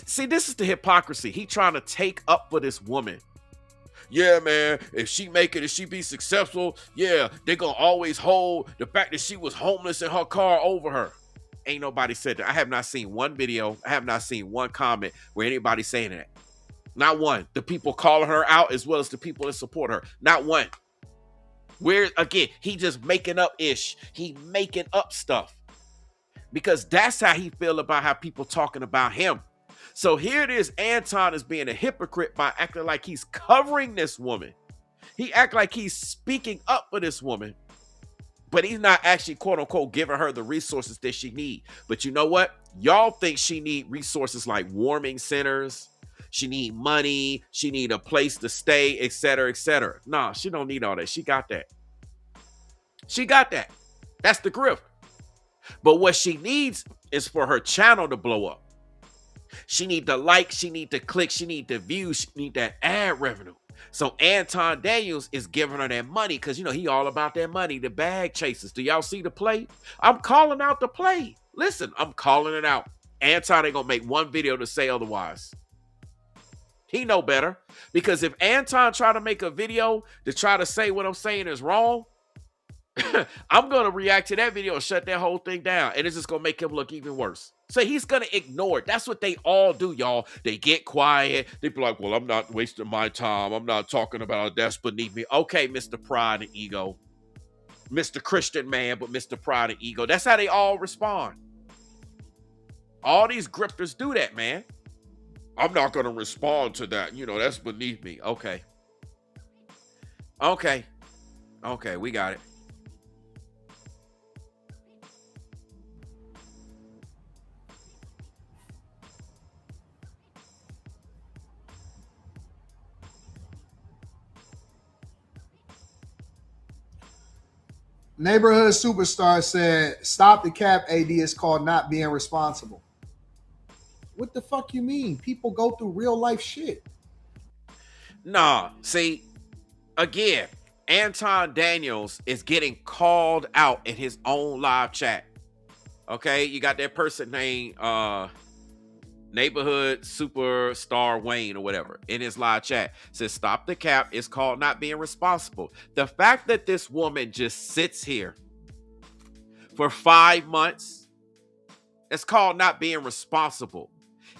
See, this is the hypocrisy. He trying to take up for this woman. Yeah, man, if she make it, if she be successful, yeah, they gonna always hold the fact that she was homeless in her car over her. Ain't nobody said that. I have not seen one video. I have not seen one comment where anybody saying that. Not one. The people calling her out as well as the people that support her. Not one. Where, again, he just making up ish. He making up stuff. Because that's how he feel about how people talking about him. So here it is, Anton is being a hypocrite by acting like he's covering this woman. He act like he's speaking up for this woman, but he's not actually, quote unquote, giving her the resources that she need. But you know what? Y'all think she need resources like warming centers. She need money. She need a place to stay, etc., etc. Nah, she don't need all that. She got that. She got that. That's the grift. But what she needs is for her channel to blow up. She need the like, she need the click, she need the views, she need that ad revenue. So Anton Daniels is giving her that money because, you know, he all about that money, the bag chasers. Do y'all see the play? I'm calling out the play. Listen, I'm calling it out. Anton ain't gonna make one video to say otherwise. He know better. Because if Anton try to make a video to try to say what I'm saying is wrong, I'm going to react to that video and shut that whole thing down. And it's just going to make him look even worse. So he's going to ignore it. That's what they all do, y'all. They get quiet. They be like, well, I'm not wasting my time. I'm not talking about that's beneath me. Okay, Mr. Pride and Ego. Mr. Christian man, but Mr. Pride and Ego. That's how they all respond. All these grifters do that, man. I'm not going to respond to that. You know, that's beneath me. Okay. Okay. Okay, we got it. Neighborhood Superstar said, stop the cap, AD. It's called not being responsible. What the fuck you mean? People go through real life shit. Nah, see, again, Anton Daniels is getting called out in his own live chat. Okay, you got that person named Neighborhood Superstar Wayne or whatever in his live chat. Says, stop the cap. It's called not being responsible. The fact that this woman just sits here for 5 months, it's called not being responsible.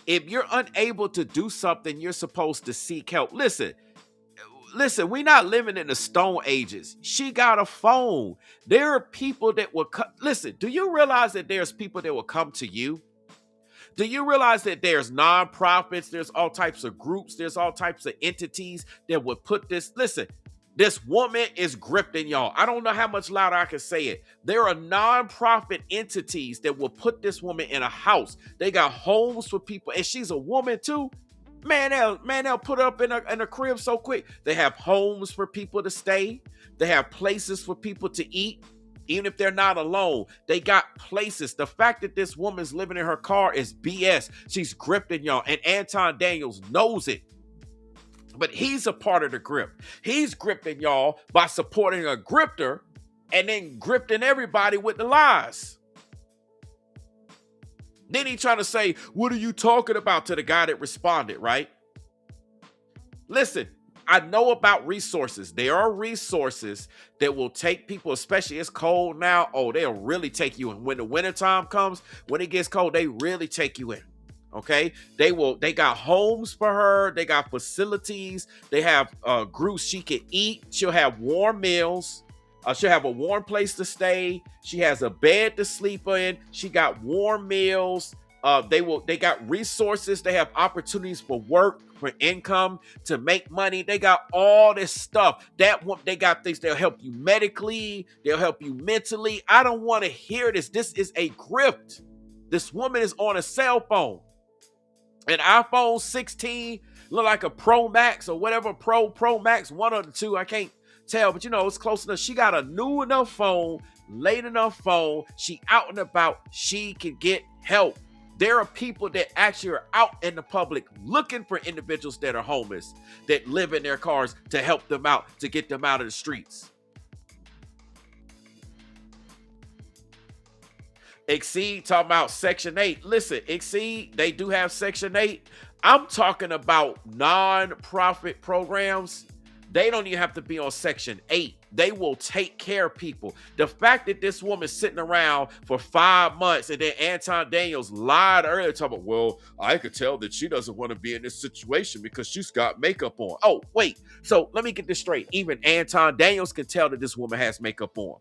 If you're unable to do something, you're supposed to seek help. Listen, we're not living in the Stone Ages. She got a phone. There are people that will come. Listen, do you realize that there's people that will come to you? Do you realize that there's nonprofits, there's all types of groups, there's all types of entities that would put this? Listen, this woman is grifting, y'all. I don't know how much louder I can say it. There are nonprofit entities that will put this woman in a house. They got homes for people, and she's a woman too. Man, they'll put her up in a crib so quick. They have homes for people to stay. They have places for people to eat. Even if they're not alone, they got places. The fact that this woman's living in her car is BS. She's grifting, y'all. And Anton Daniels knows it. But he's a part of the grip. He's grifting, y'all, by supporting a grifter and then grifting everybody with the lies. Then he trying to say, what are you talking about, to the guy that responded, right? Listen, I know about resources. There are resources that will take people, especially it's cold now. Oh, they'll really take you in. When the wintertime comes, when it gets cold, they really take you in. Okay. They got homes for her. They got facilities. They have groups she can eat. She'll have warm meals. She'll have a warm place to stay. She has a bed to sleep in. She got warm meals. They got resources. They have opportunities for work, for income, to make money. They got all this stuff. They got things. They'll help you medically. They'll help you mentally. I don't want to hear this. This is a grift. This woman is on a cell phone. An iPhone 16, look like a Pro Max or whatever, Pro Max, one of the two. I can't tell, but it's close enough. She got a new enough phone, late enough phone. She out and about. She can get help. There are people that actually are out in the public looking for individuals that are homeless, that live in their cars, to help them out, to get them out of the streets. Exceed talking about Section 8. Listen, Exceed, they do have Section 8. I'm talking about non-profit programs. They don't even have to be on Section 8. They will take care of people. The fact that this woman's sitting around for 5 months, and then Anton Daniels lied earlier talking about, well, I could tell that she doesn't want to be in this situation because she's got makeup on. Oh, wait. So let me get this straight. Even Anton Daniels can tell that this woman has makeup on.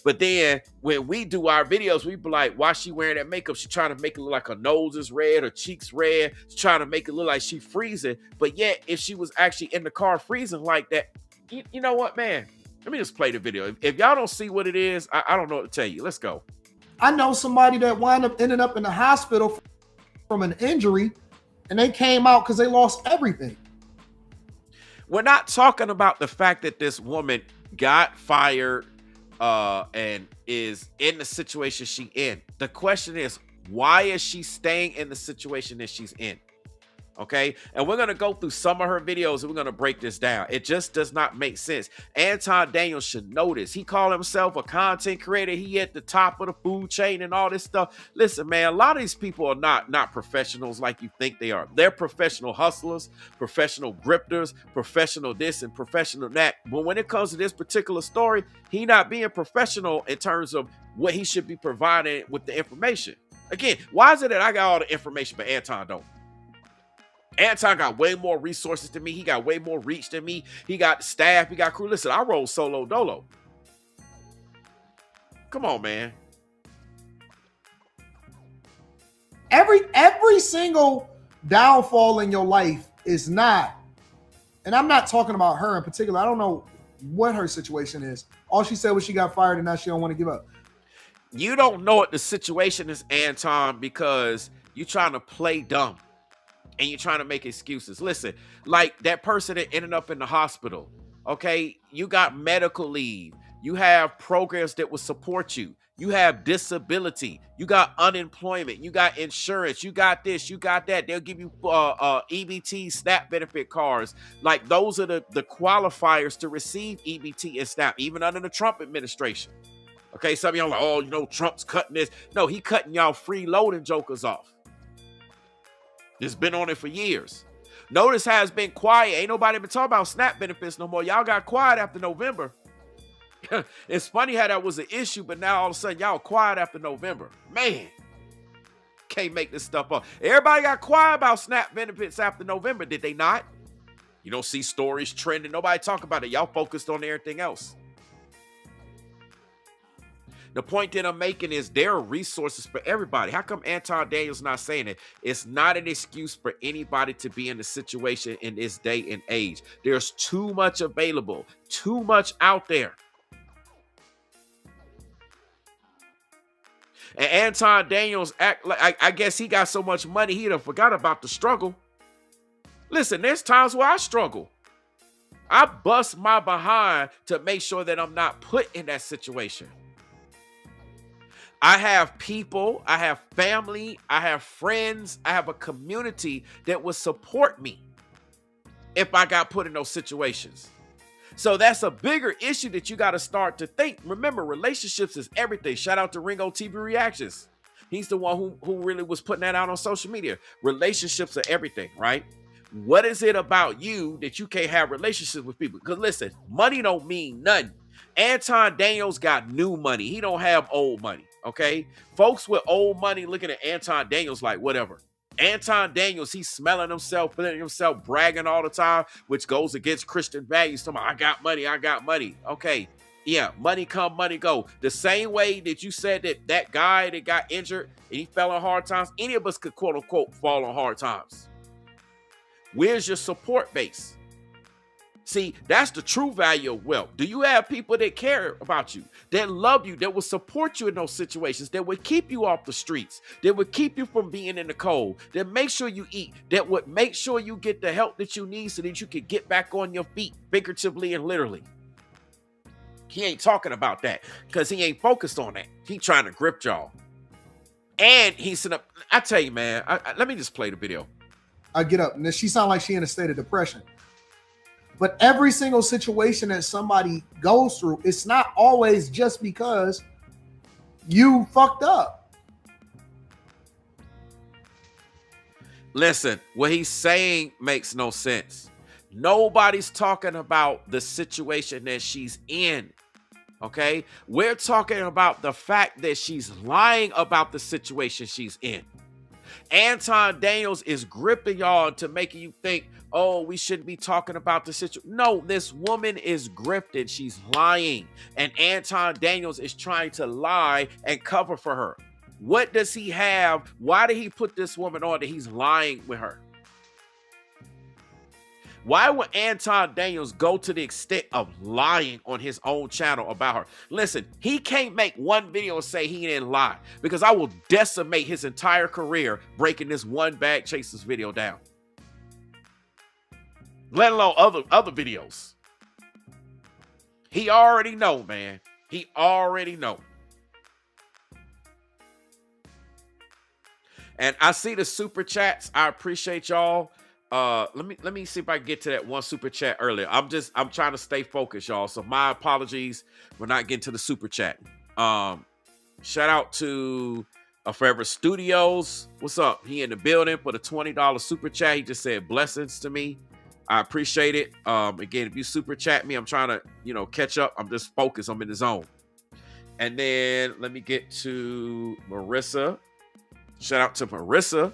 But then when we do our videos, we be like, why she wearing that makeup? She trying to make it look like her nose is red, her cheeks red. She's trying to make it look like she freezing. But yet, if she was actually in the car freezing like that, you know what, man? Let me just play the video. If y'all don't see what it is, I don't know what to tell you. Let's go. I know somebody that ended up in the hospital from an injury, and they came out because they lost everything. We're not talking about the fact that this woman got fired and is in the situation she in. The question is, why is she staying in the situation that she's in? Okay, and we're going to go through some of her videos and we're going to break this down. It just does not make sense. Anton Daniels should know this. He called himself a content creator. He at the top of the food chain and all this stuff. Listen, man, a lot of these people are not professionals like you think they are. They're professional hustlers, professional grifters, professional this and professional that. But when it comes to this particular story, he not being professional in terms of what he should be providing with the information. Again, why is it that I got all the information but Anton don't? Anton got way more resources than me. He got way more reach than me. He got staff. He got crew. Listen, I roll solo dolo. Come on, man. Every single downfall in your life is not, and I'm not talking about her in particular. I don't know what her situation is. All she said was she got fired and now she don't want to give up. You don't know what the situation is, Anton, because you're trying to play dumb. And you're trying to make excuses. Listen, like that person that ended up in the hospital, okay? You got medical leave. You have programs that will support you. You have disability. You got unemployment. You got insurance. You got this. You got that. They'll give you EBT, SNAP benefit cards. Like those are the qualifiers to receive EBT and SNAP, even under the Trump administration. Okay, some of y'all are like, oh, Trump's cutting this. No, he cutting y'all freeloading jokers off. It's been on it for years. Notice how it's been quiet. Ain't nobody been talking about SNAP benefits no more. Y'all got quiet after November. It's funny how that was an issue, but now all of a sudden y'all quiet after November. Man, can't make this stuff up. Everybody got quiet about SNAP benefits after November, did they not? You don't see stories trending. Nobody talk about it. Y'all focused on everything else. The point that I'm making is there are resources for everybody. How come Anton Daniels not saying it? It's not an excuse for anybody to be in the situation in this day and age. There's too much available, too much out there. And Anton Daniels act like, I guess he got so much money he done forgot about the struggle. Listen, there's times where I struggle. I bust my behind to make sure that I'm not put in that situation. I have people, I have family, I have friends, I have a community that will support me if I got put in those situations. So that's a bigger issue that you got to start to think. Remember, relationships is everything. Shout out to Ringo TV Reactions. He's the one who really was putting that out on social media. Relationships are everything, right? What is it about you that you can't have relationships with people? Because listen, money don't mean nothing. Anton Daniels got new money. He don't have old money, okay? Folks with old money looking at Anton Daniels like whatever. Anton Daniels, he's smelling himself, feeling himself, bragging all the time, which goes against Christian values. Talking about, I got money. Okay, yeah, money come, money go. The same way that you said that guy that got injured and he fell on hard times, any of us could quote unquote fall on hard times. Where's your support base? See, that's the true value of wealth. Do you have people that care about you, that love you, that will support you in those situations, that would keep you off the streets, that would keep you from being in the cold, that make sure you eat, that would make sure you get the help that you need so that you can get back on your feet, figuratively and literally? He ain't talking about that because he ain't focused on that. He trying to grip y'all. And he's sitting up. I tell you, man, let me just play the video. I get up and she sound like she in a state of depression. But every single situation that somebody goes through, it's not always just because you fucked up. Listen, what he's saying makes no sense. Nobody's talking about the situation that she's in. Okay? We're talking about the fact that she's lying about the situation she's in. Anton Daniels is gripping y'all into making you think, oh, we shouldn't be talking about the situation. No, this woman is grifted. She's lying. And Anton Daniels is trying to lie and cover for her. What does he have? Why did he put this woman on that he's lying with her? Why would Anton Daniels go to the extent of lying on his own channel about her? Listen, he can't make one video and say he didn't lie because I will decimate his entire career breaking this one bag chasers video down. Let alone other videos. He already know, man. He already know. And I see the super chats. I appreciate y'all. Let me see if I can get to that one super chat earlier. I'm trying to stay focused, y'all. So my apologies for not getting to the super chat. Shout out to Forever Studios. What's up? He in the building for the $20 super chat. He just said blessings to me. I appreciate it. Again, if you super chat me, I'm trying to, catch up. I'm just focused. I'm in the zone. And then let me get to Marissa. Shout out to Marissa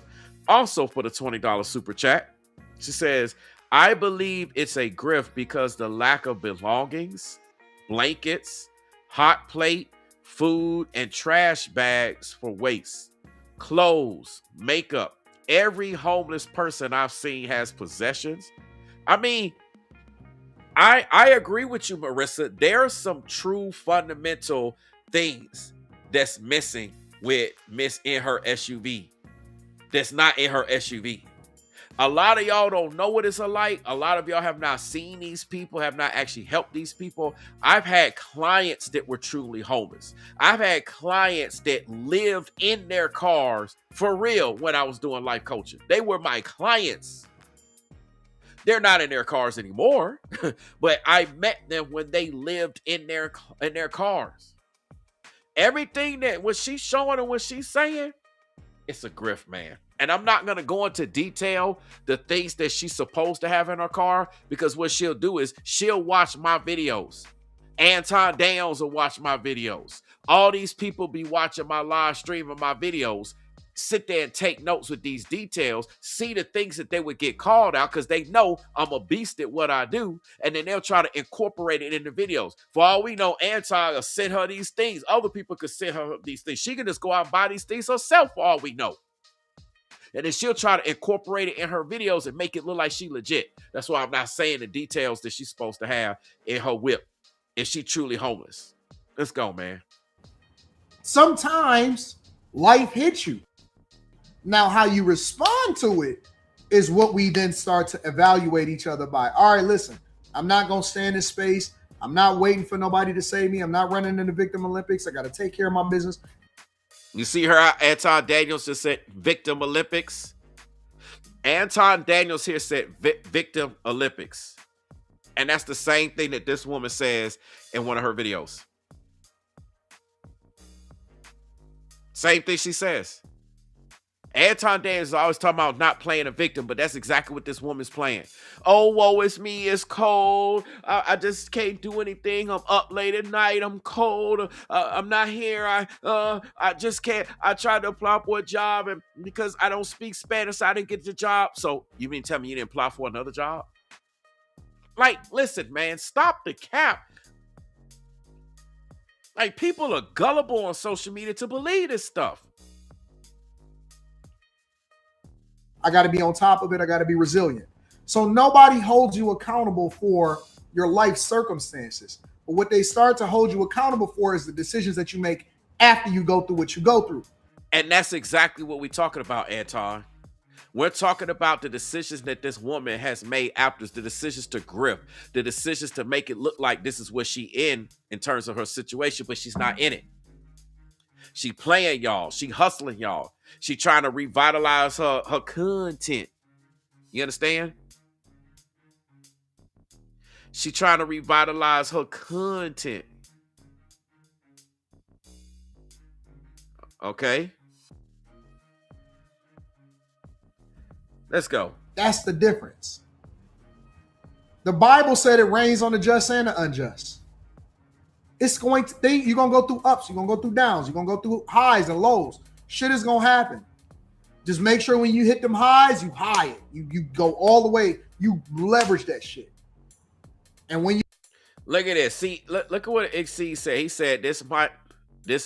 also for the $20 super chat. She says, I believe it's a grift because the lack of belongings, blankets, hot plate, food, and trash bags for waste, clothes, makeup. Every homeless person I've seen has possessions. I mean, I agree with you, Marissa. There are some true fundamental things that's missing with Miss in her SUV. That's not in her SUV. A lot of y'all don't know what it's like. A lot of y'all have not seen these people, have not actually helped these people. I've had clients that were truly homeless. I've had clients that lived in their cars for real when I was doing life coaching. They were my clients. They're not in their cars anymore, but I met them when they lived in their cars. Everything that what she's showing and what she's saying, it's a grift, man. And I'm not going to go into detail the things that she's supposed to have in her car because what she'll do is she'll watch my videos. Anton Daniels will watch my videos. All these people be watching my live stream of my videos, sit there and take notes with these details, see the things that they would get called out because they know I'm a beast at what I do, and then they'll try to incorporate it in the videos. For all we know, Anton will send her these things. Other people could send her these things. She can just go out and buy these things herself for all we know. And then she'll try to incorporate it in her videos and make it look like she legit. That's why I'm not saying the details that she's supposed to have in her whip if she truly homeless. Let's go, man. Sometimes life hits you. Now, how you respond to it is what we then start to evaluate each other by. All right, listen, I'm not going to stay in this space. I'm not waiting for nobody to save me. I'm not running in the Victim Olympics. I got to take care of my business. You see her, Anton Daniels just said Victim Olympics. Anton Daniels here said Victim Olympics. And that's the same thing that this woman says in one of her videos. Same thing she says. Anton Daniels is always talking about not playing a victim, but that's exactly what this woman's playing. Oh, woe is me, it's cold. I just can't do anything. I'm up late at night. I'm cold. I'm not here. I just can't. I tried to apply for a job, and because I don't speak Spanish, I didn't get the job. So you mean tell me you didn't apply for another job? Like, listen, man, stop the cap. Like, people are gullible on social media to believe this stuff. I got to be on top of it. I got to be resilient. So nobody holds you accountable for your life circumstances. But what they start to hold you accountable for is the decisions that you make after you go through what you go through. And that's exactly what we're talking about, Anton. We're talking about the decisions that this woman has made after, the decisions to grift, the decisions to make it look like this is what she in terms of her situation, but she's not in it. She playing y'all. She hustling y'all. She trying to revitalize her content. You understand? She trying to revitalize her content. Okay. Let's go. That's the difference. The Bible said it rains on the just and the unjust. It's going to, you're going to go through ups, you're going to go through downs, you're going to go through highs and lows. Shit is going to happen. Just make sure when you hit them highs, you high it. You go all the way, you leverage that shit. And when you look at this, see, look at what XC said. He said this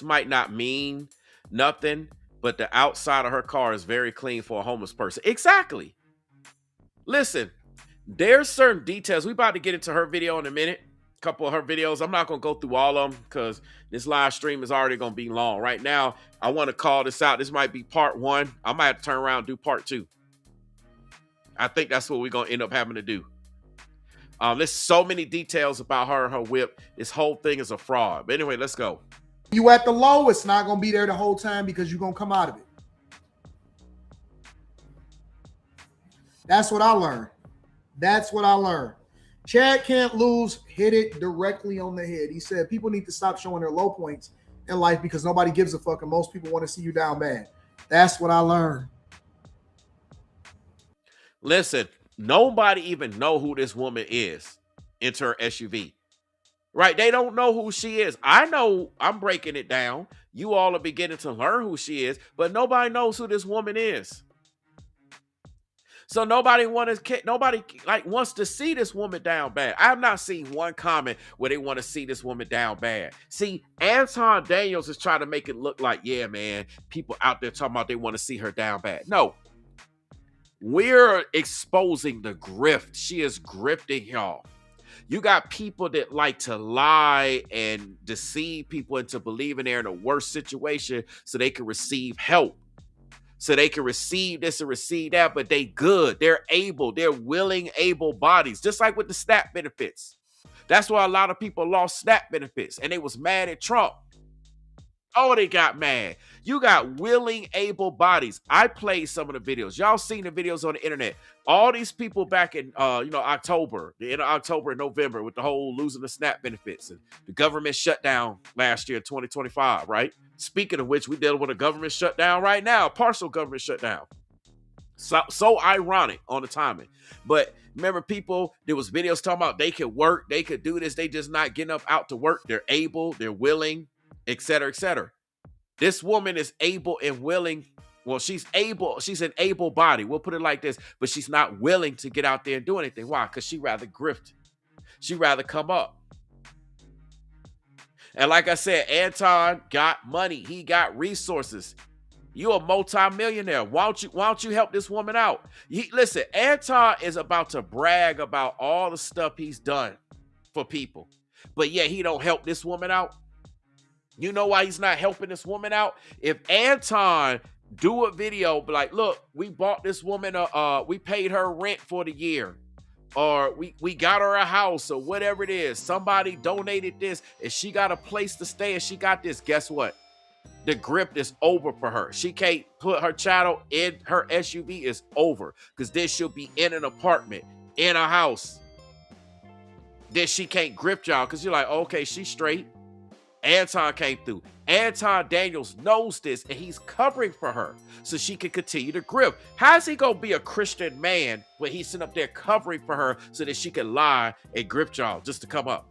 might not mean nothing, but the outside of her car is very clean for a homeless person. Exactly. Listen, there's certain details. We about to get into her video in a minute. A couple of her videos. I'm not going to go through all of them because this live stream is already going to be long. Right now, I want to call this out. This might be part 1. I might have to turn around and do part 2. I think that's what we're going to end up having to do. There's so many details about her and her whip. This whole thing is a fraud. But anyway, let's go. You at the low, it's not going to be there the whole time because you're going to come out of it. That's what I learned. That's what I learned. Chad Can't Lose hit it directly on the head. He said people need to stop showing their low points in life because nobody gives a fuck and most people want to see you down bad. That's what I learned. Listen, nobody even know who this woman is into her SUV. Right? They don't know who she is. I know I'm breaking it down. You all are beginning to learn who she is, but nobody knows who this woman is. So nobody wants to see this woman down bad. I have not seen one comment where they want to see this woman down bad. See, Anton Daniels is trying to make it look like, yeah, man, people out there talking about they want to see her down bad. No. We're exposing the grift. She is grifting y'all. You got people that like to lie and deceive people into believing they're in a worse situation so they can receive help. So they can receive this and receive that, but they good. They're able. They're willing, able bodies. Just like with the SNAP benefits. That's why a lot of people lost SNAP benefits and they was mad at Trump. Oh, they got mad. You got willing, able bodies. I played some of the videos. Y'all seen the videos on the internet. All these people back in, October, the end of October and November with the whole losing the SNAP benefits and the government shutdown last year, 2025, right? Speaking of which, we dealing with a government shutdown right now, a partial government shutdown. So ironic on the timing. But remember, people, there was videos talking about they could work, they could do this, they just not getting up out to work. They're able, they're willing, etc., etc. This woman is able and willing. Well, she's an able body. We'll put it like this, but she's not willing to get out there and do anything. Why? Because she'd rather grift. She'd rather come up. And like I said, Anton got money. He got resources. You're a multi-millionaire. Why don't you help this woman out? Listen, Anton is about to brag about all the stuff he's done for people. But yet he don't help this woman out. You know why he's not helping this woman out? If Anton do a video, be like, look, we bought this woman, we paid her rent for the year. Or we got her a house or whatever it is. Somebody donated this and she got a place to stay and she got this. Guess what? The grip is over for her. She can't put her child in her SUV. Is over. Because then she'll be in an apartment, in a house. Then she can't grip y'all because you're like, okay, she's straight. Anton came through. Anton Daniels knows this, and he's covering for her so she can continue to grift. How's he gonna be a Christian man when he's sitting up there covering for her so that she can lie and grift y'all just to come up?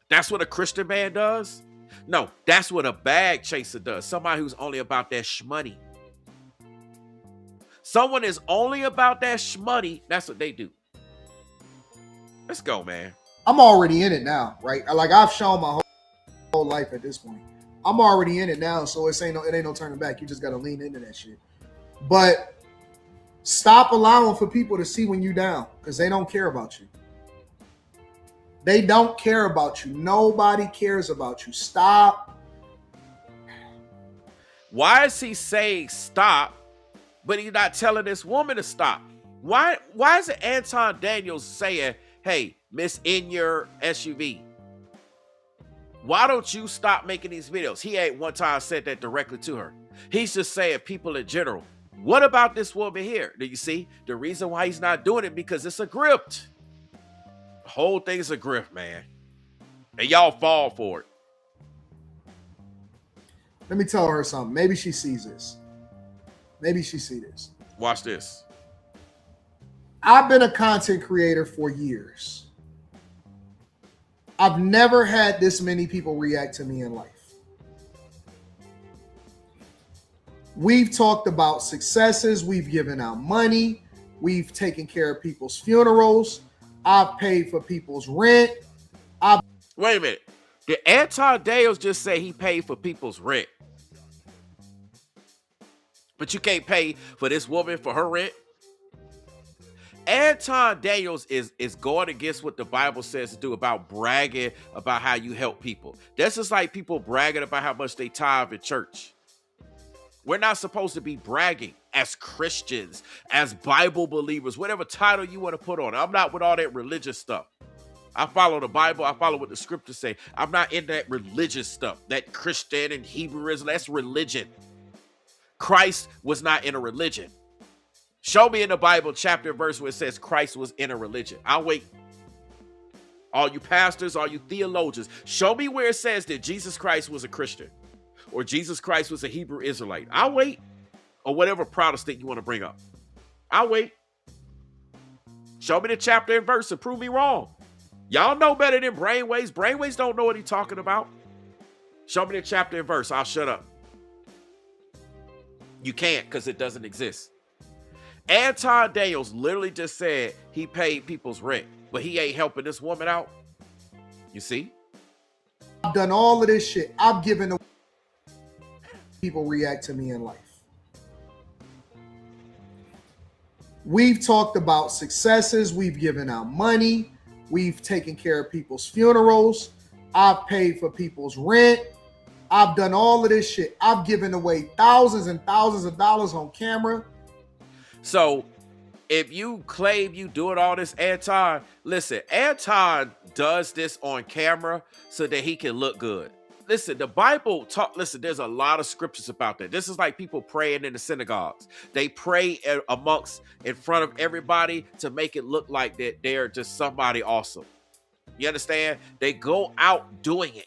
That's what a Christian man does? No, that's what a bag chaser does. Somebody who's only about that shmoney. Someone is only about that shmoney. That's what they do. Let's go, man. I'm already in it now, right? Like I've shown my whole life at this point. I'm already in it now, so it ain't no turning back. You just gotta lean into that shit. But stop allowing for people to see when you down, because they don't care about you. They don't care about you. Nobody cares about you. Stop. Why is he saying stop, but he's not telling this woman to stop? Why is it Anton Daniels saying, hey, Miss in your SUV, why don't you stop making these videos? He ain't one time said that directly to her. He's just saying people in general. What about this woman here? Do you see? The reason why he's not doing it, because it's a grift. The whole thing's a grift, man. And y'all fall for it. Let me tell her something. Maybe she sees this. Maybe she sees this. Watch this. I've been a content creator for years. I've never had this many people react to me in life. We've talked about successes. We've given out money. We've taken care of people's funerals. I've paid for people's rent. Wait a minute. Did Anton Daniels just say he paid for people's rent? But you can't pay for this woman for her rent? Anton Daniels is going against what the Bible says to do about bragging about how you help people. That's just like people bragging about how much they tithe in church. We're not supposed to be bragging as Christians, as Bible believers, whatever title you want to put on. I'm not with all that religious stuff. I follow the Bible. I follow what the scriptures say. I'm not in that religious stuff, that Christian and Hebrewism. That's religion. Christ was not in a religion. Show me in the Bible chapter and verse where it says Christ was in a religion. I'll wait. All you pastors, all you theologians, show me where it says that Jesus Christ was a Christian or Jesus Christ was a Hebrew Israelite. I'll wait. Or whatever Protestant you want to bring up. I'll wait. Show me the chapter and verse and prove me wrong. Y'all know better than Brainwavezz. Brainwavezz don't know what he's talking about. Show me the chapter and verse. I'll shut up. You can't, because it doesn't exist. Anton Daniels literally just said he paid people's rent, but he ain't helping this woman out. You see? I've done all of this shit. I've given away. People react to me in life. We've talked about successes. We've given out money. We've taken care of people's funerals. I've paid for people's rent. I've done all of this shit. I've given away thousands and thousands of dollars on camera. So if you claim you doing all this, Anton, listen, Anton does this on camera so that he can look good. Listen, the Bible listen, there's a lot of scriptures about that. This is like people praying in the synagogues. They pray in front of everybody to make it look like that they're just somebody awesome. You understand? They go out doing it.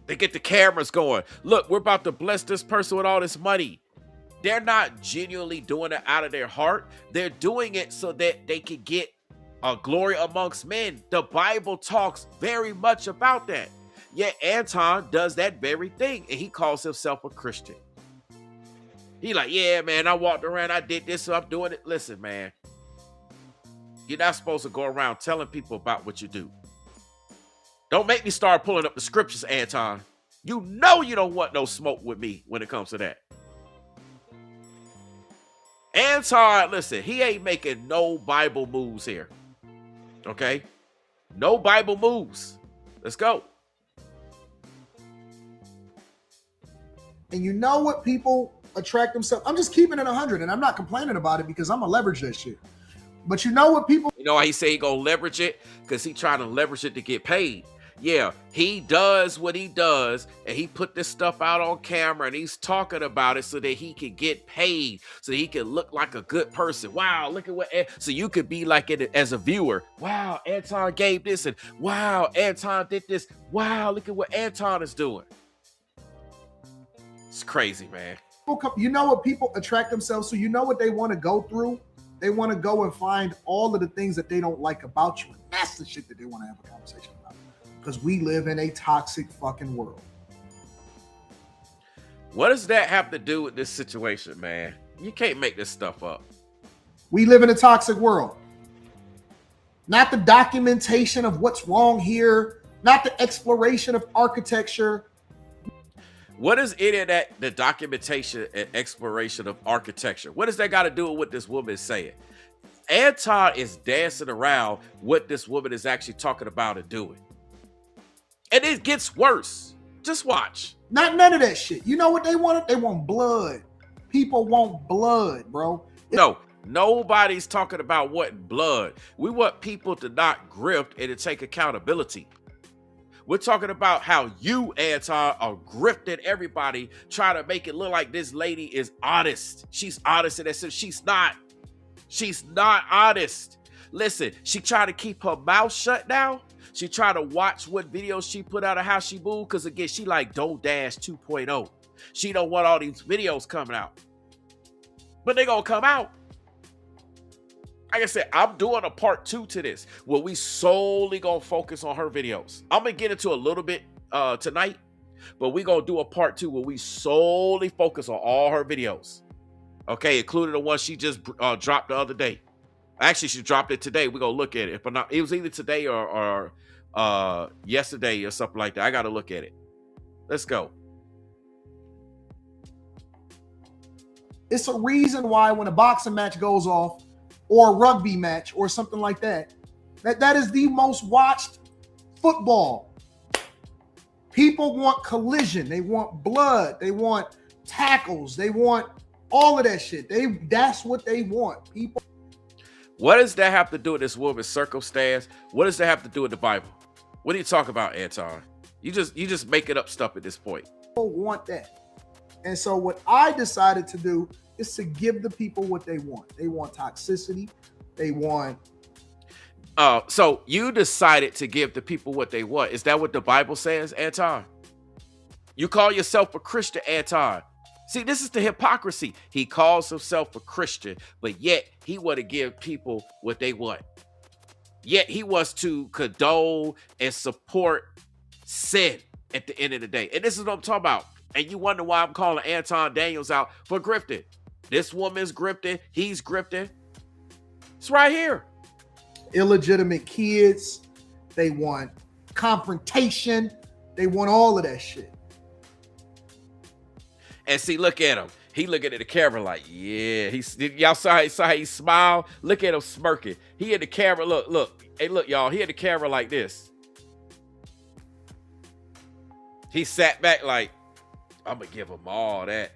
They get the cameras going. Look, we're about to bless this person with all this money. They're not genuinely doing it out of their heart. They're doing it so that they can get a glory amongst men. The Bible talks very much about that. Yet Anton does that very thing, and he calls himself a Christian. He like, yeah, man, I walked around, I did this, so I'm doing it. Listen, man, you're not supposed to go around telling people about what you do. Don't make me start pulling up the scriptures, Anton. You know you don't want no smoke with me when it comes to that. Anton, listen, he ain't making no Bible moves here. Okay? No Bible moves. Let's go. And you know what people attract themselves? I'm just keeping it 100, and I'm not complaining about it because I'm going to leverage that shit. But you know what people... You know why he say he going to leverage it? Because he trying to leverage it to get paid. yeah, he does what he does, and he put this stuff out on camera, and he's talking about it so that he can get paid, so he can look like a good person. Wow, look at what, so you could be like it as a viewer. Wow, Anton gave this, and wow, Anton did this. Wow, look at what Anton is doing. It's crazy, man. You know what people attract themselves to? You know what they want to go through? They want to go and find all of the things that they don't like about you. And that's the shit that they want to have a conversation about. Because we live in a toxic fucking world. What does that have to do with this situation, man? You can't make this stuff up. We live in a toxic world. Not the documentation of what's wrong here. Not the exploration of architecture. What is any of that, the documentation and exploration of architecture? What does that got to do with what this woman is saying? Anton is dancing around what this woman is actually talking about and doing. And it gets worse. Just watch. None of that shit. You know what they want? They want blood. People want blood, bro. No, nobody's talking about wanting blood. We want people to not grift and to take accountability. We're talking about how you, Anton, are grifting everybody, trying to make it look like this lady is honest. She's honest in that sense. She's not. She's not honest. Listen, she tried to keep her mouth shut now. She tried to watch what videos she put out of how she moved, because again, she like Doe Dash 2.0. She don't want all these videos coming out. But they gonna come out. Like I said, I'm doing a part 2 to this where we solely gonna focus on her videos. I'm gonna get into a little bit tonight, but we gonna do a part 2 where we solely focus on all her videos. Okay, including the one she just dropped the other day. Actually, she dropped it today. We're gonna look at it. If I'm not, it was either today or yesterday or something like that. I gotta look at it. Let's go. It's a reason why when a boxing match goes off, or a rugby match or something like that, that is the most watched football. People want collision. They want blood. They want tackles. They want all of that shit. That's what they want. People. What does that have to do with this woman's circumstance? What does that have to do with the Bible? What are you talking about, Anton? You just making up stuff at this point. People want that. And so what I decided to do is to give the people what they want. They want toxicity. They want. So you decided to give the people what they want. Is that what the Bible says, Anton? You call yourself a Christian, Anton. See, this is the hypocrisy. He calls himself a Christian, but yet he want to give people what they want. Yet he wants to condone and support sin at the end of the day. And this is what I'm talking about. And you wonder why I'm calling Anton Daniels out for grifting. This woman's grifting. He's grifting. It's right here. Illegitimate kids. They want confrontation. They want all of that shit. And see, look at him. He looking at the camera like, yeah. Y'all saw how he smiled? Look at him smirking. He at the camera. Look. Hey, look, y'all. He at the camera like this. He sat back like, I'm going to give him all that.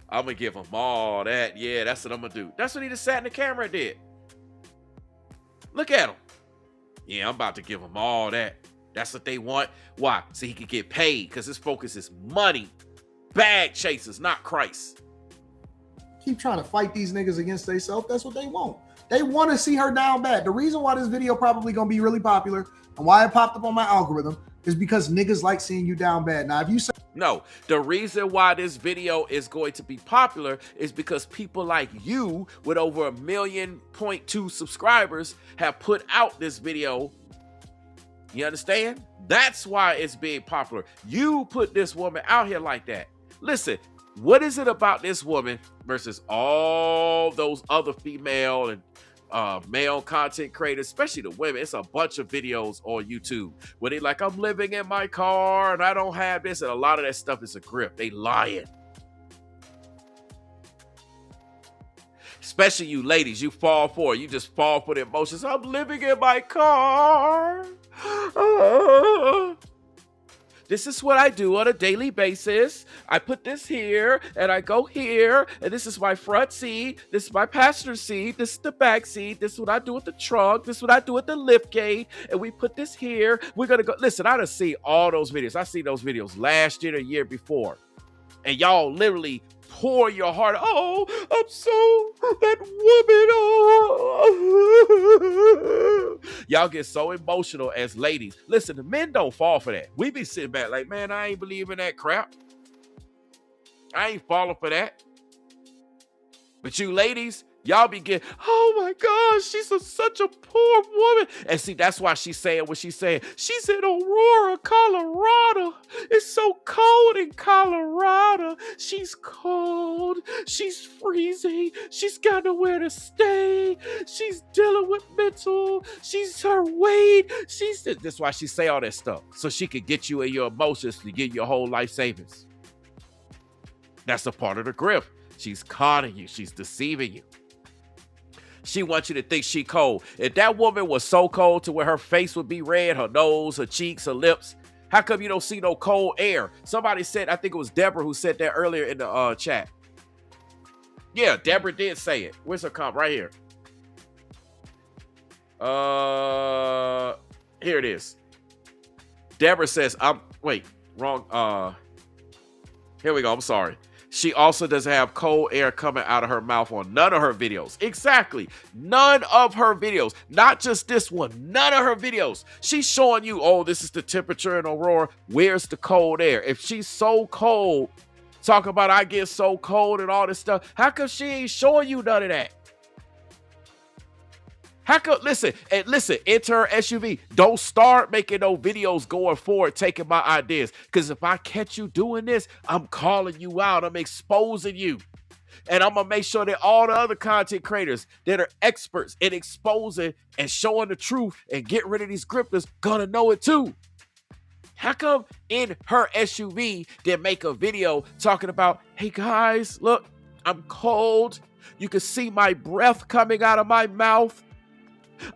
I'm going to give him all that. Yeah, that's what I'm going to do. That's what he just sat in the camera and did. Look at him. Yeah, I'm about to give him all that. That's what they want. Why? So he can get paid, because his focus is money. Bag chasers, not Christ. Keep trying to fight these niggas against themselves. That's what they want. They want to see her down bad. The reason why this video probably going to be really popular and why it popped up on my algorithm is because niggas like seeing you down bad. Now, if you say... No, the reason why this video is going to be popular is because people like you with over 1.2 million subscribers have put out this video. You understand? That's why it's being popular. You put this woman out here like that. Listen, what is it about this woman versus all those other female and male content creators, especially the women? It's a bunch of videos on YouTube where they like, I'm living in my car and I don't have this. And a lot of that stuff is a grift. They lying. Especially you ladies, you fall for it. You just fall for the emotions. I'm living in my car. This is what I do on a daily basis. I put this here and I go here, and this is my front seat. This is my passenger seat. This is the back seat. This is what I do with the trunk. This is what I do with the lift gate. And we put this here. We're going to go. Listen, I done see all those videos. I seen those videos last year, the year before. And y'all literally pour your heart. Oh, I'm so that woman. Oh. Y'all get so emotional as ladies. Listen, the men don't fall for that. We be sitting back like, man, I ain't believing that crap. I ain't falling for that. But you ladies, y'all be getting, oh my gosh, she's such a poor woman. And see, that's why she's saying what she's saying. She's in Aurora, Colorado. It's so cold in Colorado. She's cold. She's freezing. She's got nowhere to stay. She's dealing with mental. She's her weight. That's why she say all that stuff. So she can get you in your emotions to get your whole life savings. That's a part of the grift. She's conning you. She's deceiving you. She wants you to think she cold. If that woman was so cold to where her face would be red, her nose, her cheeks, her lips, how come you don't see no cold air? Somebody said, I think it was Deborah who said that earlier in the chat. Yeah, Deborah did say it. Where's her comment? Right here. Here it is. Deborah says, wrong. Here we go. I'm sorry. She also doesn't have cold air coming out of her mouth on none of her videos. Exactly. None of her videos. Not just this one. None of her videos. She's showing you, oh, this is the temperature in Aurora. Where's the cold air? If she's so cold, talking about I get so cold and all this stuff, how come she ain't showing you none of that? How come, listen, enter her SUV. Don't start making no videos going forward, taking my ideas. Because if I catch you doing this, I'm calling you out. I'm exposing you. And I'm going to make sure that all the other content creators that are experts in exposing and showing the truth and getting rid of these grifters gonna know it too. How come in her SUV they make a video talking about, hey guys, look, I'm cold. You can see my breath coming out of my mouth.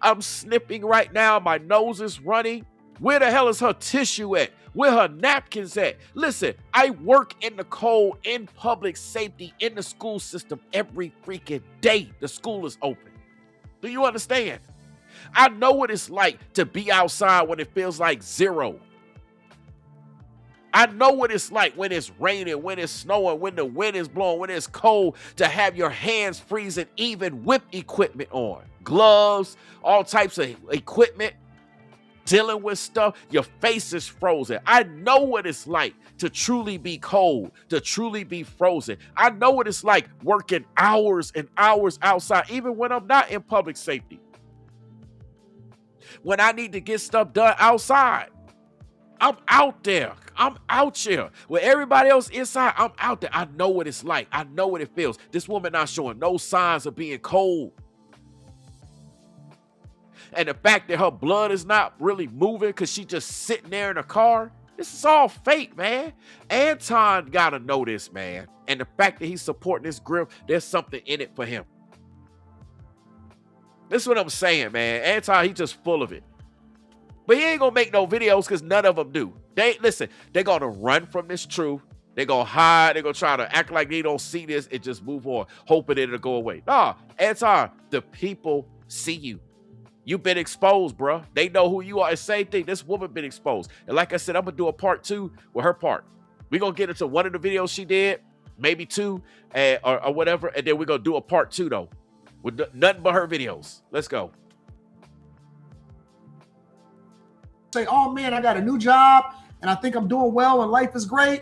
I'm snipping right now. My nose is running. Where the hell is her tissue at? Where her napkins at? Listen, I work in the cold, in public safety, in the school system every freaking day the school is open. Do you understand? I know what it's like to be outside when it feels like zero. I know what it's like when it's raining, when it's snowing, when the wind is blowing, when it's cold, to have your hands freezing, even with equipment on. Gloves, all types of equipment, dealing with stuff. Your face is frozen. I know what it's like to truly be cold, to truly be frozen. I know what it's like working hours and hours outside, even when I'm not in public safety. When I need to get stuff done outside, I'm out there. I'm out here. When everybody else inside, I'm out there. I know what it's like. I know what it feels. This woman not showing no signs of being cold. And the fact that her blood is not really moving because she's just sitting there in a car, this is all fake, man. Anton got to know this, man. And the fact that he's supporting this grift, there's something in it for him. This is what I'm saying, man. Anton, he's just full of it. But he ain't going to make no videos because none of them do. They're going to run from this truth. They're going to hide. They're going to try to act like they don't see this and just move on, hoping it'll go away. Nah, Anton, the people see you. You've been exposed, bro. They know who you are. And same thing, this woman been exposed. And like I said, I'm going to do a part 2 with her part. We're going to get into one of the videos she did, maybe 2, or whatever. And then we're going to do a part 2, though, with nothing but her videos. Let's go. Say, oh man, I got a new job and I think I'm doing well and life is great.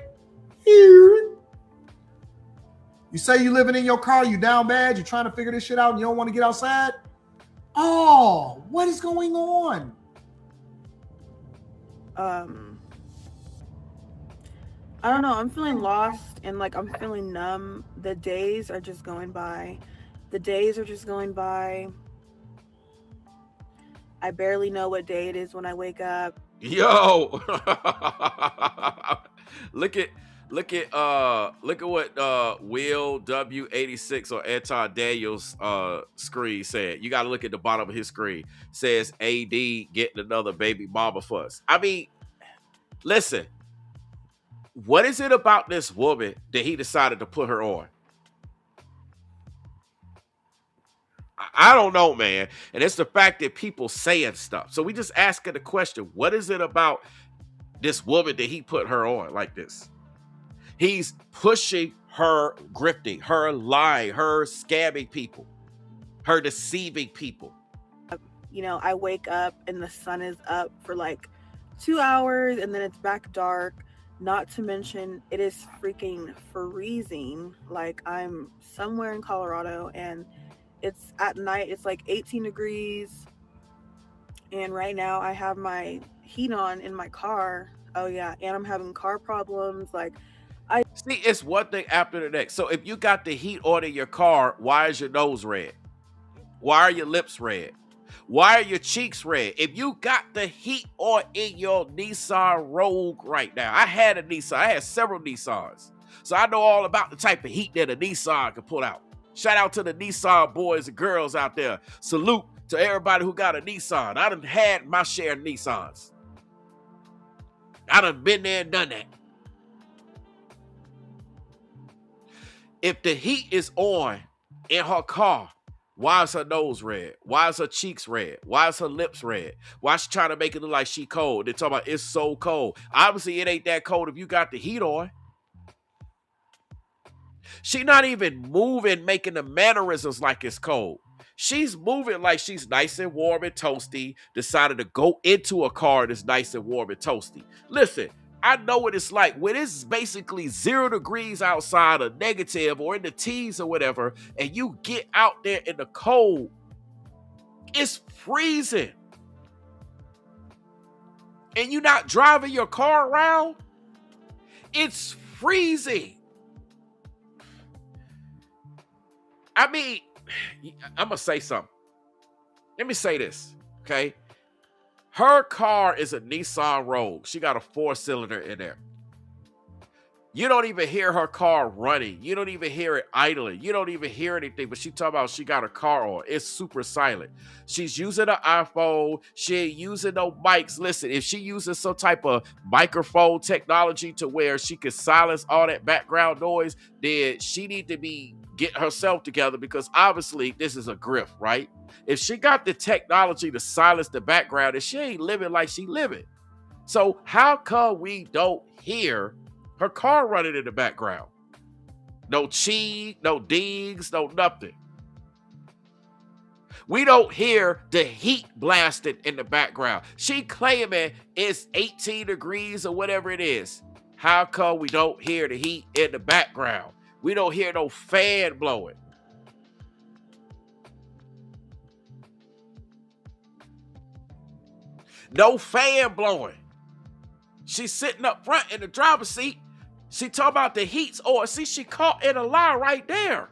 You say you living in your car, you down bad, you're trying to figure this shit out and you don't want to get outside. Oh, what is going on? I don't know. I'm feeling lost and like I'm feeling numb. The days are just going by. I barely know what day it is when I wake up. Yo, look at what Will W86 or Anton Daniels screen said. You got to look at the bottom of his screen. Says AD getting another baby mama fuss. I mean, listen, What is it about this woman that he decided to put her on? I don't know, man. And it's the fact that people saying stuff. So we just asking the question, what is it about this woman that he put her on like this? He's pushing her, grifting, her lying, her scamming people, her deceiving people. You know, I wake up and the sun is up for like 2 hours and then it's back dark. Not to mention, it is freaking freezing. Like, I'm somewhere in Colorado and it's at night, it's like 18 degrees. And right now I have my heat on in my car. Oh, yeah. And I'm having car problems. Like, See, it's one thing after the next. So if you got the heat on in your car, why is your nose red? Why are your lips red? Why are your cheeks red? If you got the heat on in your Nissan Rogue right now, I had a Nissan. I had several Nissans. So I know all about the type of heat that a Nissan can put out. Shout out to the Nissan boys and girls out there. Salute to everybody who got a Nissan. I done had my share of Nissans. I done been there and done that. If the heat is on in her car, why is her nose red? Why is her cheeks red? Why is her lips red? Why is she trying to make it look like she cold? They're talking about it's so cold. Obviously, it ain't that cold if you got the heat on. She not even moving, making the mannerisms like it's cold. She's moving like she's nice and warm and toasty, decided to go into a car that's nice and warm and toasty. Listen, I know what it's like when it's basically 0 degrees outside or negative or in the teens or whatever, and you get out there in the cold, it's freezing. And you're not driving your car around, it's freezing. I mean, I'm going to say something. Let me say this, okay? Her car is a Nissan Rogue. She got a 4-cylinder in there. You don't even hear her car running. You don't even hear it idling. You don't even hear anything, but she talking about she got her car on. It's super silent. She's using an iPhone. She ain't using no mics. Listen, if she uses some type of microphone technology to where she can silence all that background noise, then she need to be get herself together, because obviously this is a grift, right? If she got the technology to silence the background, and she ain't living like she living. So how come we don't hear her car running in the background? No chee, no dings, no nothing. We don't hear the heat blasting in the background. She claiming it's 18 degrees or whatever it is. How come we don't hear the heat in the background? We don't hear no fan blowing. No fan blowing. She's sitting up front in the driver's seat. She talking about the heat's on. See, she caught in a lie right there.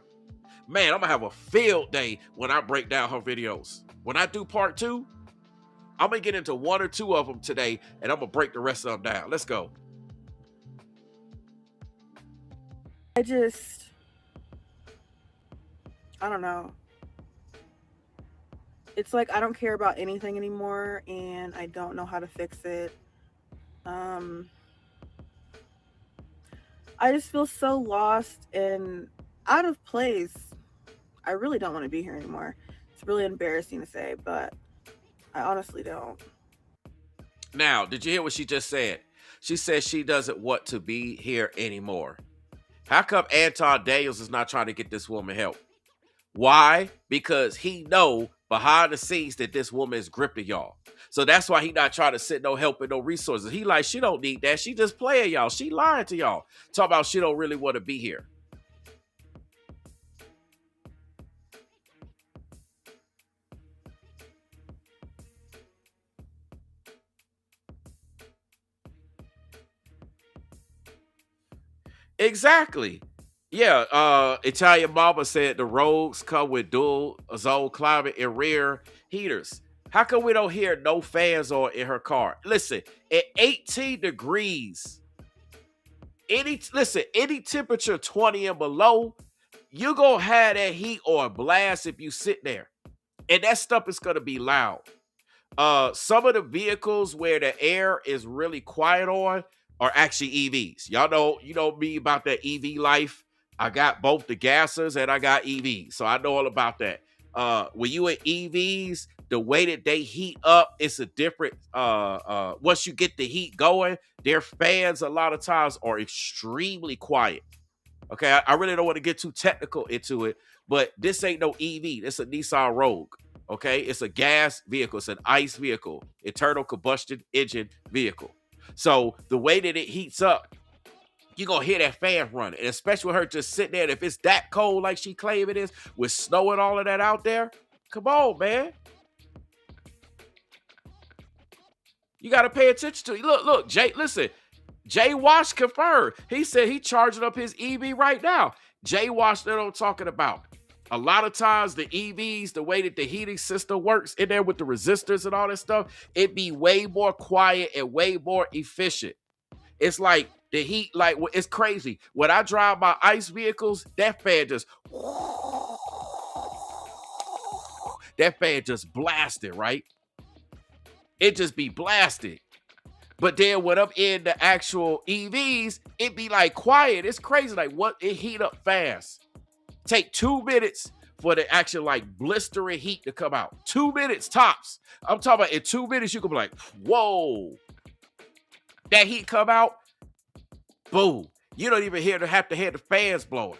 Man, I'm going to have a field day when I break down her videos. When I do part 2, I'm going to get into 1 or 2 of them today, and I'm going to break the rest of them down. Let's go. I don't know. It's like I don't care about anything anymore, and I don't know how to fix it. I just feel so lost and out of place. I really don't want to be here anymore. It's really embarrassing to say, but I honestly don't. Now, did you hear what she just said? She said she doesn't want to be here anymore. How come Anton Daniels is not trying to get this woman help? Why? Because he know behind the scenes that this woman is gripping y'all. So that's why he not trying to send no help and no resources. He like, she don't need that. She just playing y'all. She lying to y'all. Talk about she don't really want to be here. Exactly. Yeah, Italian Mama said the Rogues come with dual zone climate and rear heaters. How come we don't hear no fans on in her car? Listen, at 18 degrees, any temperature 20 and below, you gonna have that heat on blast if you sit there. And that stuff is gonna be loud. Some of the vehicles where the air is really quiet on, are actually EVs. Y'all know, you know me about that EV life. I got both the gassers and I got EVs, so I know all about that. When you at EVs, the way that they heat up, it's a different. Once you get the heat going, their fans a lot of times are extremely quiet. Okay, I really don't want to get too technical into it, but this ain't no EV. It's a Nissan Rogue. Okay, it's a gas vehicle. It's an ICE vehicle, internal combustion engine vehicle. So the way that it heats up, you're gonna hear that fan running, and especially with her just sitting there. And if it's that cold like she claims it is, with snow and all of that out there, come on, man. You got to pay attention to it. Look, Jay, listen. Jay Wash confirmed. He said he charging up his EV right now. Jay Wash, they're not talking about. A lot of times the EVs, the way that the heating system works in there with the resistors and all that stuff, it be way more quiet and way more efficient. It's like the heat, like it's crazy. When I drive my ICE vehicles, that fan just blasted, right? It just be blasted. But then when I'm in the actual EVs, it be like quiet. It's crazy. Like what? It heat up fast. Take 2 minutes for the actual like blistering heat to come out. 2 minutes tops. I'm talking about in 2 minutes, you can be like, whoa. That heat come out, boom. You don't even have to hear the fans blowing.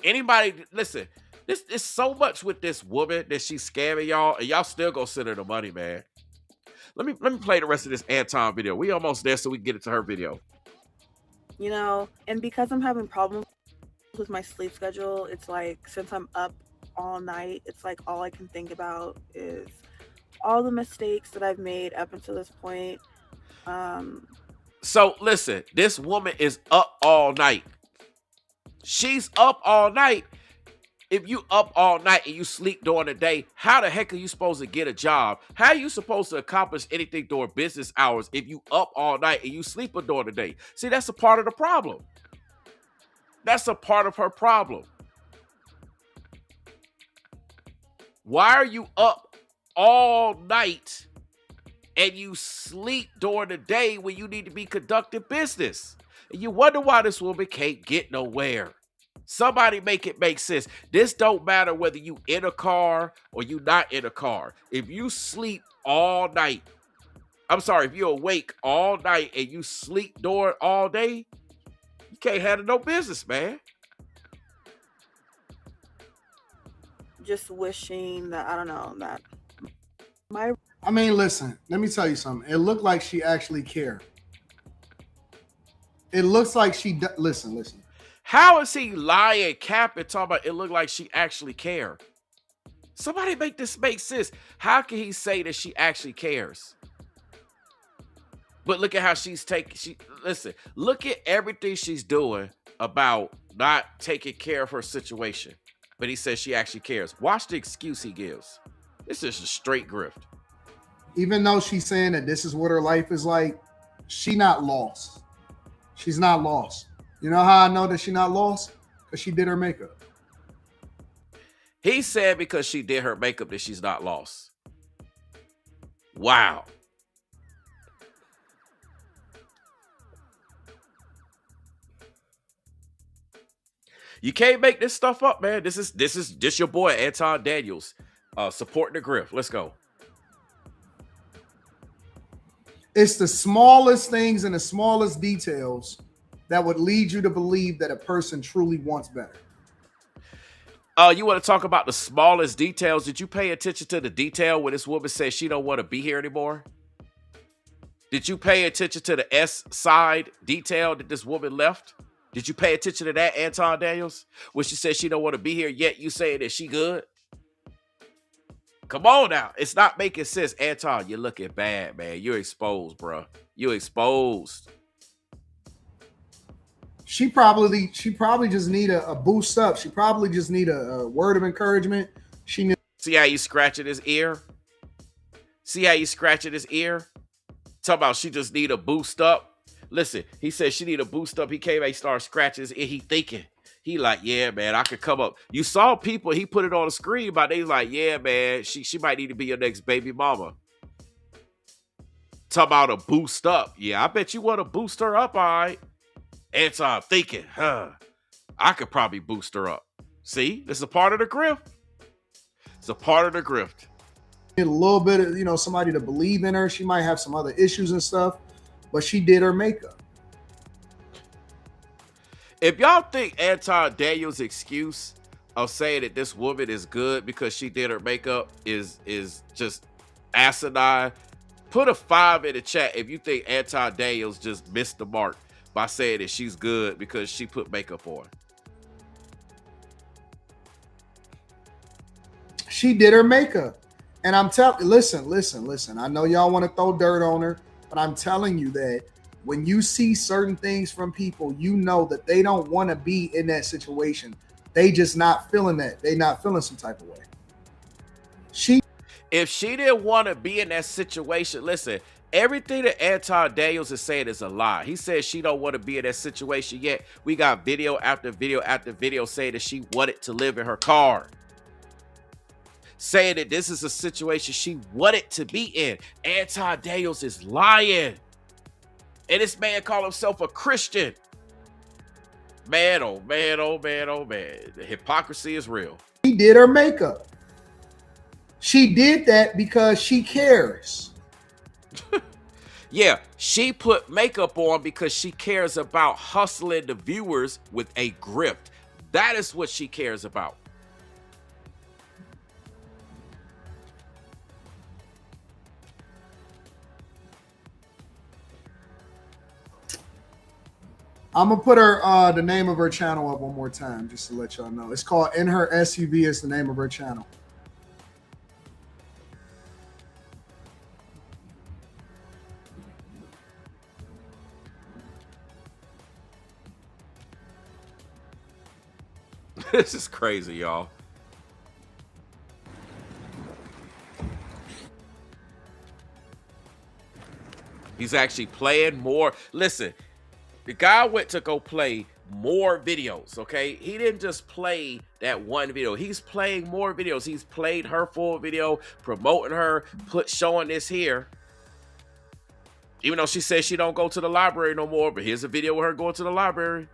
Anybody, listen, this is so much with this woman that she's scamming y'all, and y'all still gonna send her the money, man. Let me play the rest of this Anton video. We almost there, so we can get into her video. You know, and because I'm having problems with my sleep schedule, it's like since I'm up all night, it's like all I can think about is all the mistakes that I've made up until this point. So listen, this woman is up all night. She's up all night. If you up all night and you sleep during the day, how the heck are you supposed to get a job? How are you supposed to accomplish anything during business hours if you up all night and you sleeping during the day? See, that's a part of the problem. That's a part of her problem. Why are you up all night and you sleep during the day when you need to be conducting business? And you wonder why this woman can't get nowhere. Somebody make it make sense. This don't matter whether you in a car or you not in a car. If you sleep all night, if you're awake all night and you sleep during all day, you can't handle no business, man. Just wishing that, I don't know, that I mean, listen, let me tell you something. It looked like she actually cared. It looks like she, listen. How is he lying, capping, talking about it looked like she actually cared? Somebody make this make sense. How can he say that she actually cares? But look at how she's taking, look at everything she's doing about not taking care of her situation. But he says she actually cares. Watch the excuse he gives. This is a straight grift. Even though she's saying that this is what her life is like, she not lost. She's not lost. You know how I know that she's not lost? Because she did her makeup. He said because she did her makeup that she's not lost. Wow. You can't make this stuff up, man. This is your boy Anton Daniels supporting the grift. Let's go. It's the smallest things and the smallest details that would lead you to believe that a person truly wants better. You want to talk about the smallest details? Did you pay attention to the detail when this woman said she don't want to be here anymore? Did you pay attention to the S side detail that this woman left? Did you pay attention to that, Anton Daniels? When she said she don't want to be here, yet you saying that she good? Come on now. It's not making sense. Anton, you're looking bad, man. You're exposed, bro. You're exposed. She probably just need a boost up. She probably just need a word of encouragement. See how you scratching his ear? See how you scratching his ear? Talk about she just need a boost up. Listen, he said she need a boost up. He came and started scratching his ear. He thinking. He like, yeah, man, I could come up. You saw people, he put it on the screen, but they like, yeah, man, she might need to be your next baby mama. Talk about a boost up. Yeah, I bet you want to boost her up, all right. Anton thinking, I could probably boost her up. See, this is a part of the grift. It's a part of the grift. A little bit of, you know, somebody to believe in her. She might have some other issues and stuff, but she did her makeup. If y'all think Anton Daniels' excuse of saying that this woman is good because she did her makeup is just asinine, put a 5 in the chat if you think Anton Daniels just missed the mark by saying that she's good because she put makeup on. She did her makeup. And I'm telling, listen. I know y'all want to throw dirt on her, but I'm telling you that when you see certain things from people, you know that they don't want to be in that situation. They just not feeling that. They not feeling some type of way. If she didn't want to be in that situation, listen, everything that Anton Daniels is saying is a lie. He says she don't want to be in that situation yet. We got video after video after video saying that she wanted to live in her car. Saying that this is a situation she wanted to be in. Anton Daniels is lying. And this man called himself a Christian. Man, oh man, oh man, oh man. The hypocrisy is real. She did her makeup. She did that because she cares. Yeah, she put makeup on because she cares about hustling the viewers with a grift. That is what she cares about. I'm gonna put her the name of her channel up one more time just to let y'all know. It's called In Her SUV is the name of her channel. This is crazy, y'all. He's actually playing more. Listen, the guy went to go play more videos, okay? He didn't just play that one video. He's playing more videos. He's played her full video, promoting her, showing this here. Even though she says she don't go to the library no more, but here's a video of her going to the library.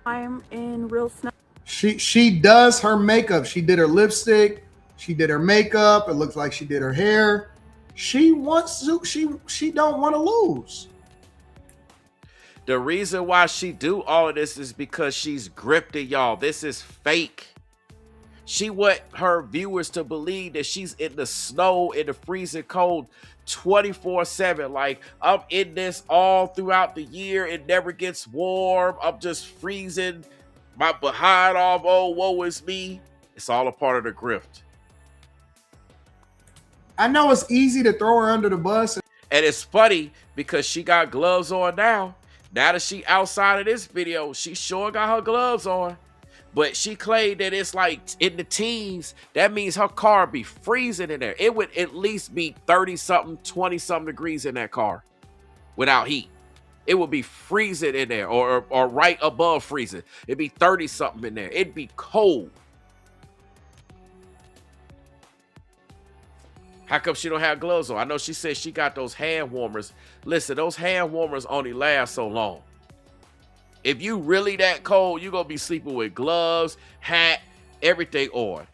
I'm in real snow. She does her makeup. She did her lipstick. She did her makeup. It looks like she did her hair. She wants to. She don't want to lose. The reason why she do all of this is because she's grifted, y'all. This is fake. She want her viewers to believe that she's in the snow, in the freezing cold, 24/7. Like, I'm in this all throughout the year. It never gets warm. I'm just freezing my behind off. Oh, woe is me. It's all a part of the grift. I know it's easy to throw her under the bus. And it's funny because she got gloves on now. Now that she outside of this video, she sure got her gloves on. But she claimed that it's like in the teens. That means her car be freezing in there. It would at least be 30-something, 20-something degrees in that car without heat. It would be freezing in there or right above freezing. It'd be 30-something in there. It'd be cold. How come she don't have gloves on? I know she said she got those hand warmers. Listen, those hand warmers only last so long. If you really that cold, you're going to be sleeping with gloves, hat, everything on.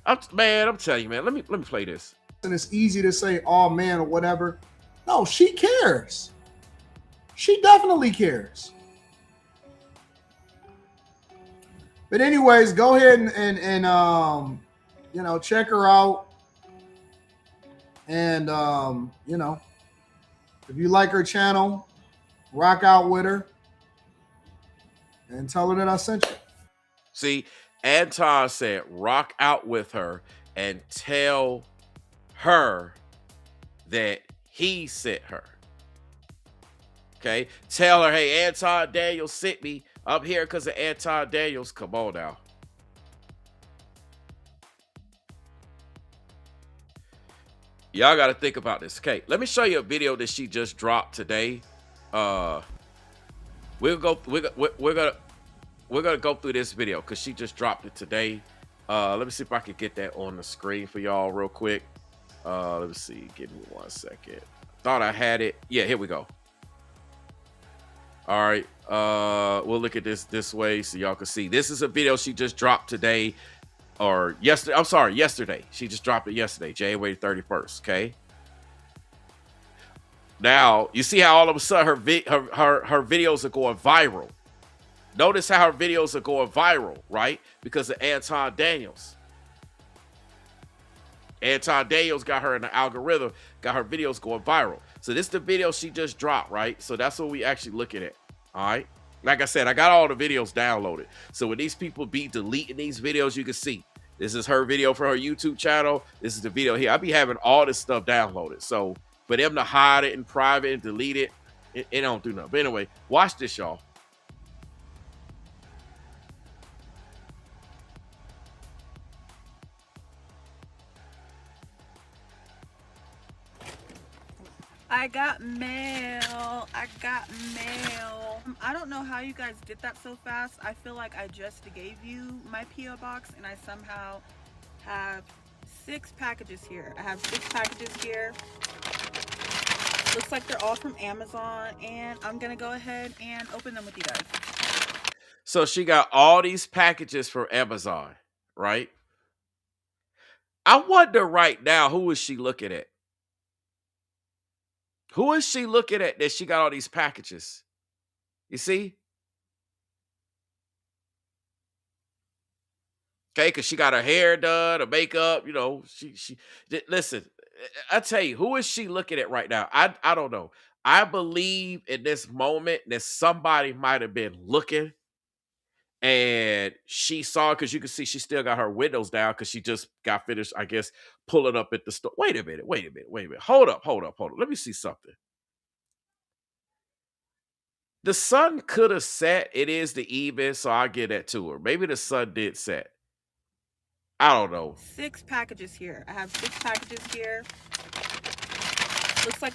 I'm telling you, man, let me play this. And it's easy to say, oh man, or whatever. No, she cares. She definitely cares. But anyways, go ahead and you know, check her out. And you know, if you like her channel, rock out with her. And tell her that I sent you. See, Anton said, rock out with her and tell her that he sent her. Okay? Tell her, hey, Anton Daniels sent me. I'm here because of Anton Daniels. Come on now. Y'all got to think about this. Okay, let me show you a video that she just dropped today. We're gonna go through this video because she just dropped it today. Let me see if I can get that on the screen for y'all real quick. Let me see. Give me 1 second. Thought I had it. Yeah, here we go. All right. We'll look at this way so y'all can see. This is a video she just dropped today or yesterday. I'm sorry, yesterday. She just dropped it yesterday, January 31st. Okay. Now you see how all of a sudden her videos are going viral. Notice how her videos are going viral, right? Because of Anton Daniels. Anton Daniels got her in the algorithm, got her videos going viral. So this is the video she just dropped, right? So that's what we actually looking at. All right. Like I said, I got all the videos downloaded. So when these people be deleting these videos, you can see this is her video for her YouTube channel. This is the video here. I be having all this stuff downloaded. So for them to hide it in private and delete it, it don't do nothing. But anyway, watch this, y'all. I got mail. I got mail. I don't know how you guys did that so fast. I feel like I just gave you my P.O. box and I somehow have 6 packages here. I have 6 packages here. Looks like they're all from Amazon, and I'm gonna go ahead and open them with you guys. So she got all these packages from Amazon, right? I wonder right now, who is she looking at? Who is she looking at that she got all these packages? You see? Okay, because she got her hair done, her makeup, you know. Listen, I tell you, who is she looking at right now? I don't know. I believe in this moment that somebody might have been looking and she saw, because you can see she still got her windows down because she just got finished, I guess, pulling up at the store. Wait a minute. Hold up. Let me see something. The sun could have set. It is the evening, so I'll give that to her. Maybe the sun did set. I don't know. 6 packages here. I have 6 packages here. Looks like.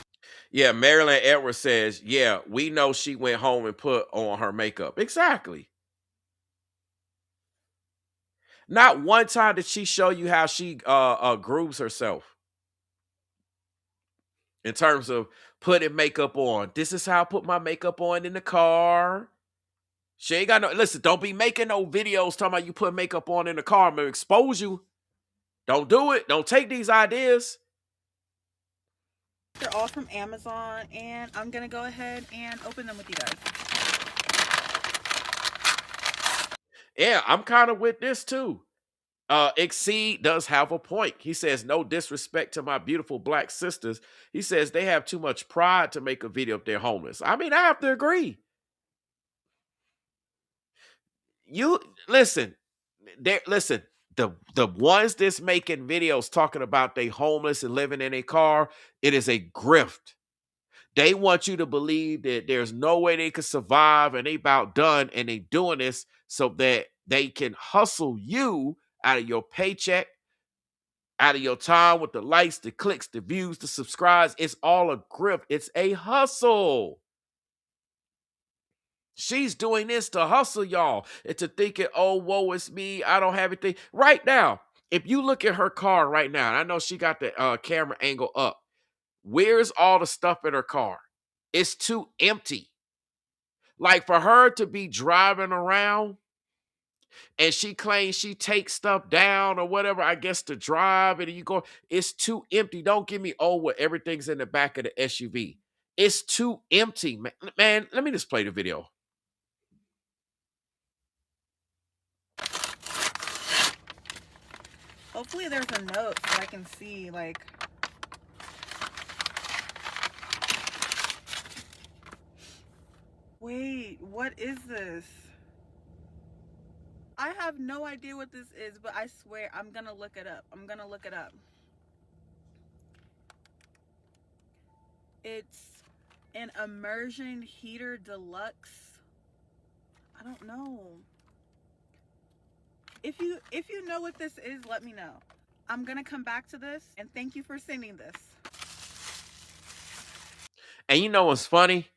Yeah, Marilyn Edwards says, yeah, we know she went home and put on her makeup. Exactly. Not one time did she show you how she grooves herself in terms of putting makeup on. This is how I put my makeup on in the car. She ain't got no. Listen, don't be making no videos talking about you put makeup on in the car. I'm gonna expose you. Don't do it. Don't take these ideas. They're all from Amazon, and I'm gonna go ahead and open them with you guys. Yeah, I'm kind of with this too. Exceed does have a point. He says, no disrespect to my beautiful black sisters. He says they have too much pride to make a video if they're homeless. I mean, I have to agree. You listen, listen, the ones that's making videos talking about they homeless and living in a car, it is a grift. They want you to believe that there's no way they could survive and they about done, and they doing this so that they can hustle you out of your paycheck, out of your time with the likes, the clicks, the views, the subscribes. It's all a grift. It's a hustle. She's doing this to hustle y'all into thinking, oh, woe is me. I don't have anything. Right now, if you look at her car right now, and I know she got the camera angle up, where's all the stuff in her car? It's too empty. Like for her to be driving around and she claims she takes stuff down or whatever, I guess, to drive, and you go, it's too empty. Don't give me, oh, well, everything's in the back of the SUV. It's too empty, man. Man, let me just play the video. Hopefully there's a note so I can see, like. Wait, what is this? I have no idea what this is, but I swear I'm gonna look it up. It's an immersion heater deluxe. I don't know. If you know what this is, let me know. I'm gonna come back to this, and thank you for sending this. And you know what's funny?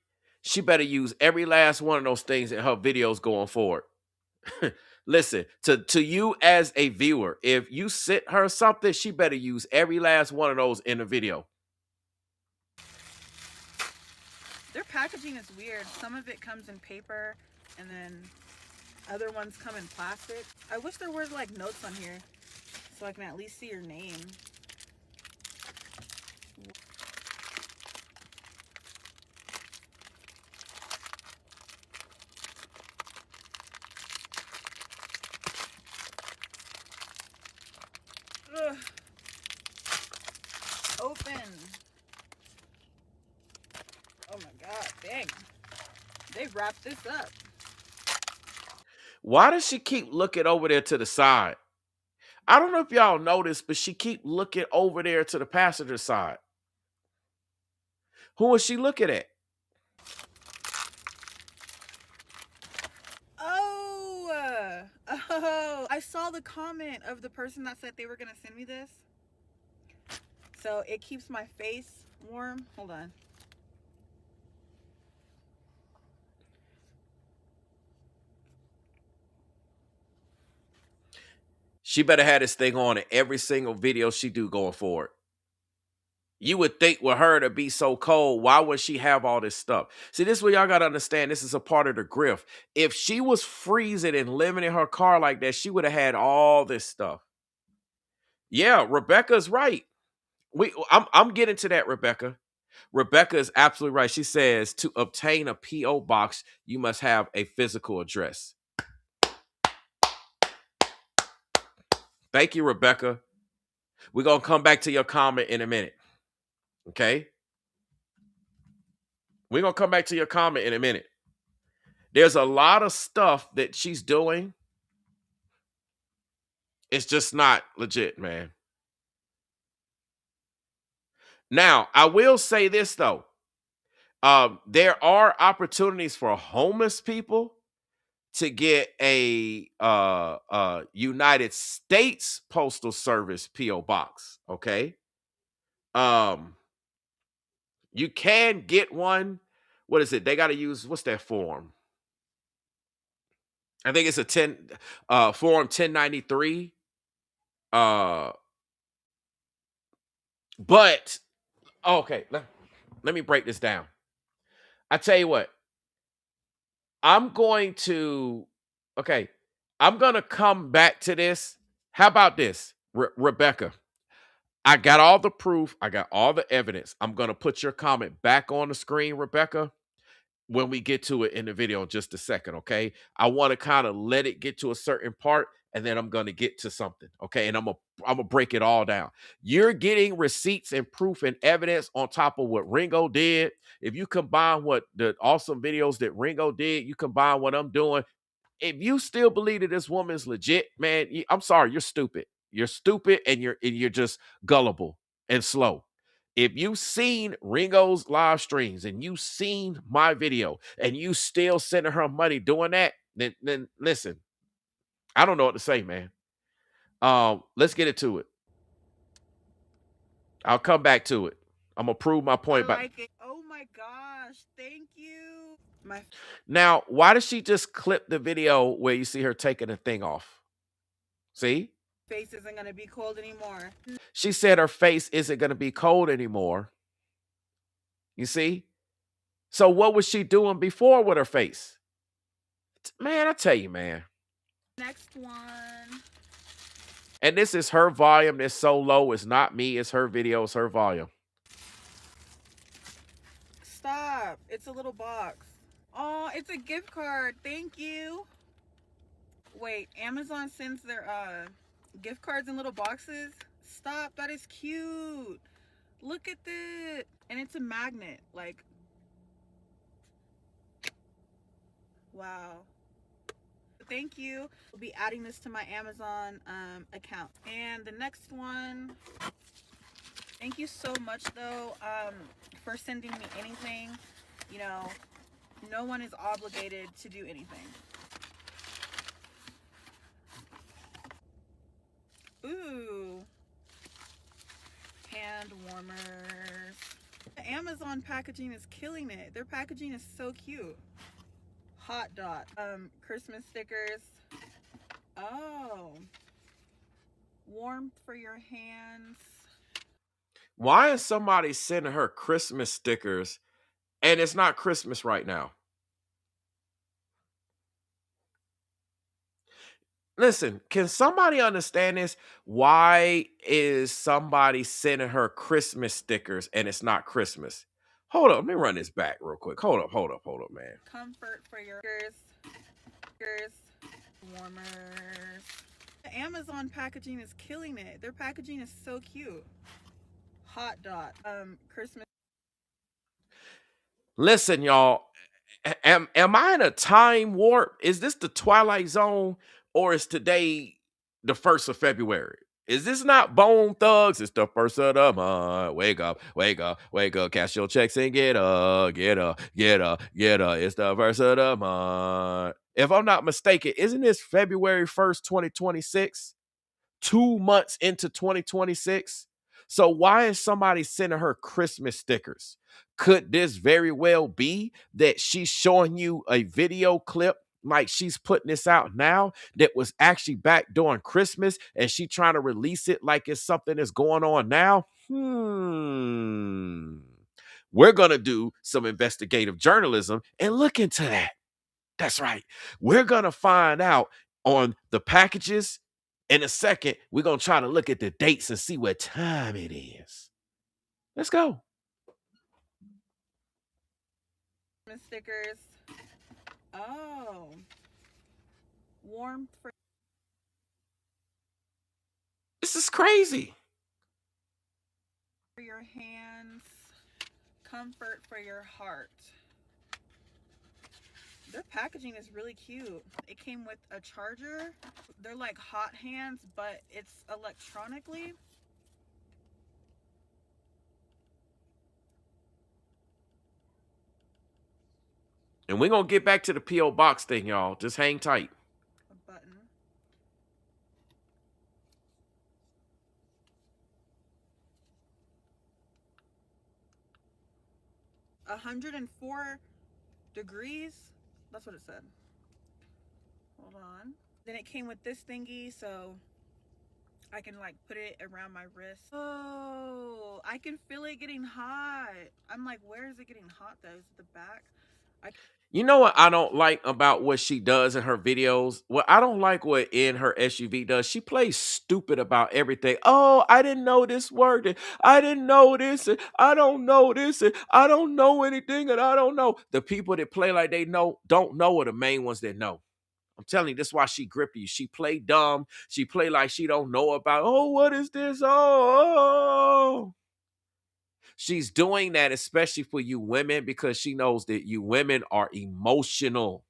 She better use every last one of those things in her videos going forward. Listen, to you as a viewer, if you sent her something, she better use every last one of those in the video. Their packaging is weird. Some of it comes in paper, and then other ones come in plastic. I wish there were like notes on here, so I can at least see your name. Ugh. Open. Oh my god, dang. They wrapped this up. Why does she keep looking over there to the side? I don't know if y'all noticed, but she keep looking over there to the passenger side. Who is she looking at? Oh, I saw the comment of the person that said they were gonna send me this. So it keeps my face warm. Hold on. She better have this thing on in every single video she do going forward. You would think with her to be so cold, why would she have all this stuff? See, this is what y'all got to understand. This is a part of the grift. If she was freezing and living in her car like that, she would have had all this stuff. Yeah, Rebecca's right. I'm getting to that, Rebecca. Rebecca is absolutely right. She says to obtain a P.O. box, you must have a physical address. Thank you, Rebecca. We're going to come back to your comment in a minute. Okay? We're going to come back to your comment in a minute. There's a lot of stuff that she's doing. It's just not legit, man. Now, I will say this, though. There are opportunities for homeless people to get a United States Postal Service P.O. box, okay? You can get one. What is it? They got to use, what's that form? I think it's a form 1093. But okay, let me break this down. I tell you what, I'm going to come back to this. How about this, Rebecca? I got all the proof. I got all the evidence. I'm going to put your comment back on the screen, Rebecca, when we get to it in the video in just a second, okay? I want to kind of let it get to a certain part, and then I'm going to get to something, okay? And I'm gonna break it all down. You're getting receipts and proof and evidence on top of what Ringo did. If you combine what the awesome videos that Ringo did, you combine what I'm doing. If you still believe that this woman's legit, man, I'm sorry, you're stupid. You're stupid, and you're just gullible and slow. If you've seen Ringo's live streams and you've seen my video and you still sending her money doing that, then listen, I don't know what to say, man. Let's get into it. I'll come back to it. I'm gonna prove my point. Oh my gosh, thank you. Now, why does she just clip the video where you see her taking the thing off? See? Face isn't gonna be cold anymore. She said her face isn't gonna be cold anymore. You see? So what was she doing before with her face? Man, I tell you, man. Next one. And this is her volume. It's so low. It's not me. It's her video. It's her volume. Stop. It's a little box. Oh, it's a gift card. Thank you. Wait, Amazon sends their gift cards in little boxes? Stop. That is cute. Look at this. And it's a magnet. Like, wow. Thank you. We'll be adding this to my Amazon account. And the next one, thank you so much though for sending me anything. You know, no one is obligated to do anything. Ooh, hand warmers. The Amazon packaging is killing it. Their packaging is so cute. Hot dot. Christmas stickers. Oh. Warmth for your hands. Why is somebody sending her Christmas stickers and it's not Christmas right now? Listen, can somebody understand this? Why is somebody sending her Christmas stickers and it's not Christmas? Hold up, let me run this back real quick. Hold up, man. Comfort for your stickers. Warmers. The Amazon packaging is killing it. Their packaging is so cute. Hot dot. Christmas. Listen, y'all. Am I in a time warp? Is this the Twilight Zone or is today the 1st of February? Is this not Bone Thugs? It's the 1st of the month. Wake up, wake up, wake up. Cash your checks and get up, get up, get up, get up. It's the 1st of the month. If I'm not mistaken, isn't this February 1st, 2026? 2 months into 2026. So why is somebody sending her Christmas stickers? Could this very well be that she's showing you a video clip like she's putting this out now that was actually back during Christmas and she trying to release it like it's something that's going on now? We're going to do some investigative journalism and look into that. That's right. We're going to find out on the packages. In a second, we're going to try to look at the dates and see what time it is. Let's go. Stickers. Oh. Warmth for This is crazy. your hands. Comfort for your heart. Their packaging is really cute. It came with a charger. They're like hot hands, but it's electronically. And we're going to get back to the P.O. Box thing, y'all. Just hang tight. A button. "104 degrees." That's what it said. Hold on. Then it came with this thingy, so I can like put it around my wrist. Oh, I can feel it getting hot. I'm like, where is it getting hot though? Is it the back? You know what I don't like about what she does in her videos? Well, I don't like what in her SUV does. She plays stupid about everything. Oh, I didn't know this worked. And I didn't know this. And I don't know this. And I don't know anything. And I don't know. The people that play like they know don't know are the main ones that know. I'm telling you, this is why she grip you. She play dumb. She play like she don't know about, oh, what is this? Oh. She's doing that especially for you women because she knows that you women are emotional.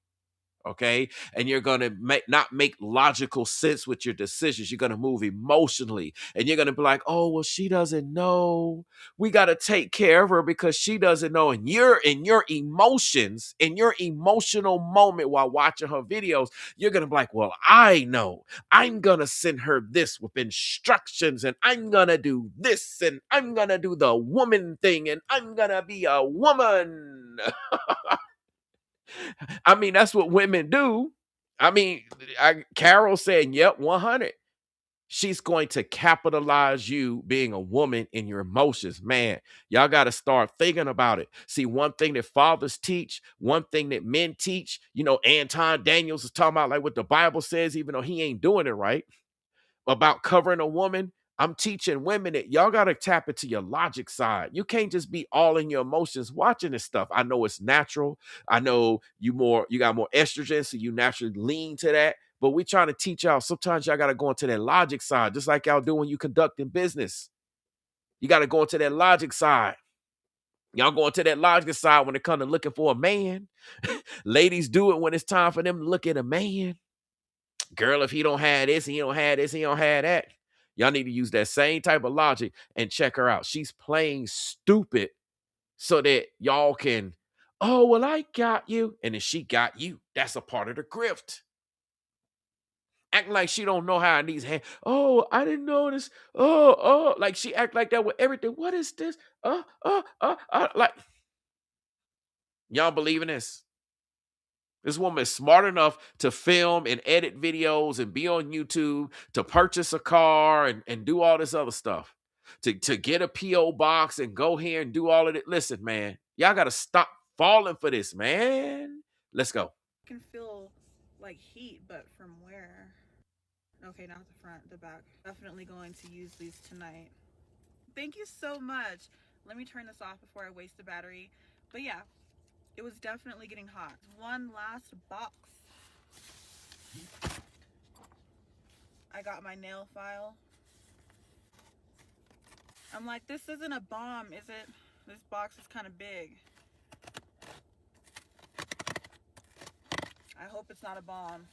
Okay. And you're going to not make logical sense with your decisions. You're going to move emotionally and you're going to be like, oh, well, she doesn't know. We got to take care of her because she doesn't know. And you're in your emotions, in your emotional moment while watching her videos, you're going to be like, well, I know. I'm going to send her this with instructions and I'm going to do this and I'm going to do the woman thing and I'm going to be a woman. I mean, that's what women do. I mean, Carol said, yep, 100. She's going to capitalize you being a woman in your emotions. Man, y'all got to start thinking about it. See, one thing that fathers teach, one thing that men teach, Anton Daniels is talking about like what the Bible says, even though he ain't doing it right, about covering a woman. I'm teaching women that y'all got to tap into your logic side. You can't just be all in your emotions watching this stuff. I know it's natural. I know you got more estrogen, so you naturally lean to that. But we trying to teach y'all, sometimes y'all got to go into that logic side, just like y'all do when you conducting business. You got to go into that logic side. Y'all go into that logic side when it comes to looking for a man. Ladies do it when it's time for them to look at a man. Girl, if he don't have this, he don't have this, he don't have that. Y'all need to use that same type of logic and check her out. She's playing stupid so that y'all can, oh, well, I got you. And then she got you. That's a part of the grift. Acting like she don't know how in these hands. Oh, I didn't know this. Oh, like she act like that with everything. What is this? Like, y'all believe in this? This woman is smart enough to film and edit videos and be on YouTube, to purchase a car and do all this other stuff, to get a P.O. box and go here and do all of it. Listen, man, y'all got to stop falling for this, man. Let's go. I can feel like heat, but from where? Okay, not the front, the back. Definitely going to use these tonight. Thank you so much. Let me turn this off before I waste the battery. But yeah, it was definitely getting hot. One last box. I got my nail file. I'm like, this isn't a bomb, is it? This box is kind of big. I hope it's not a bomb.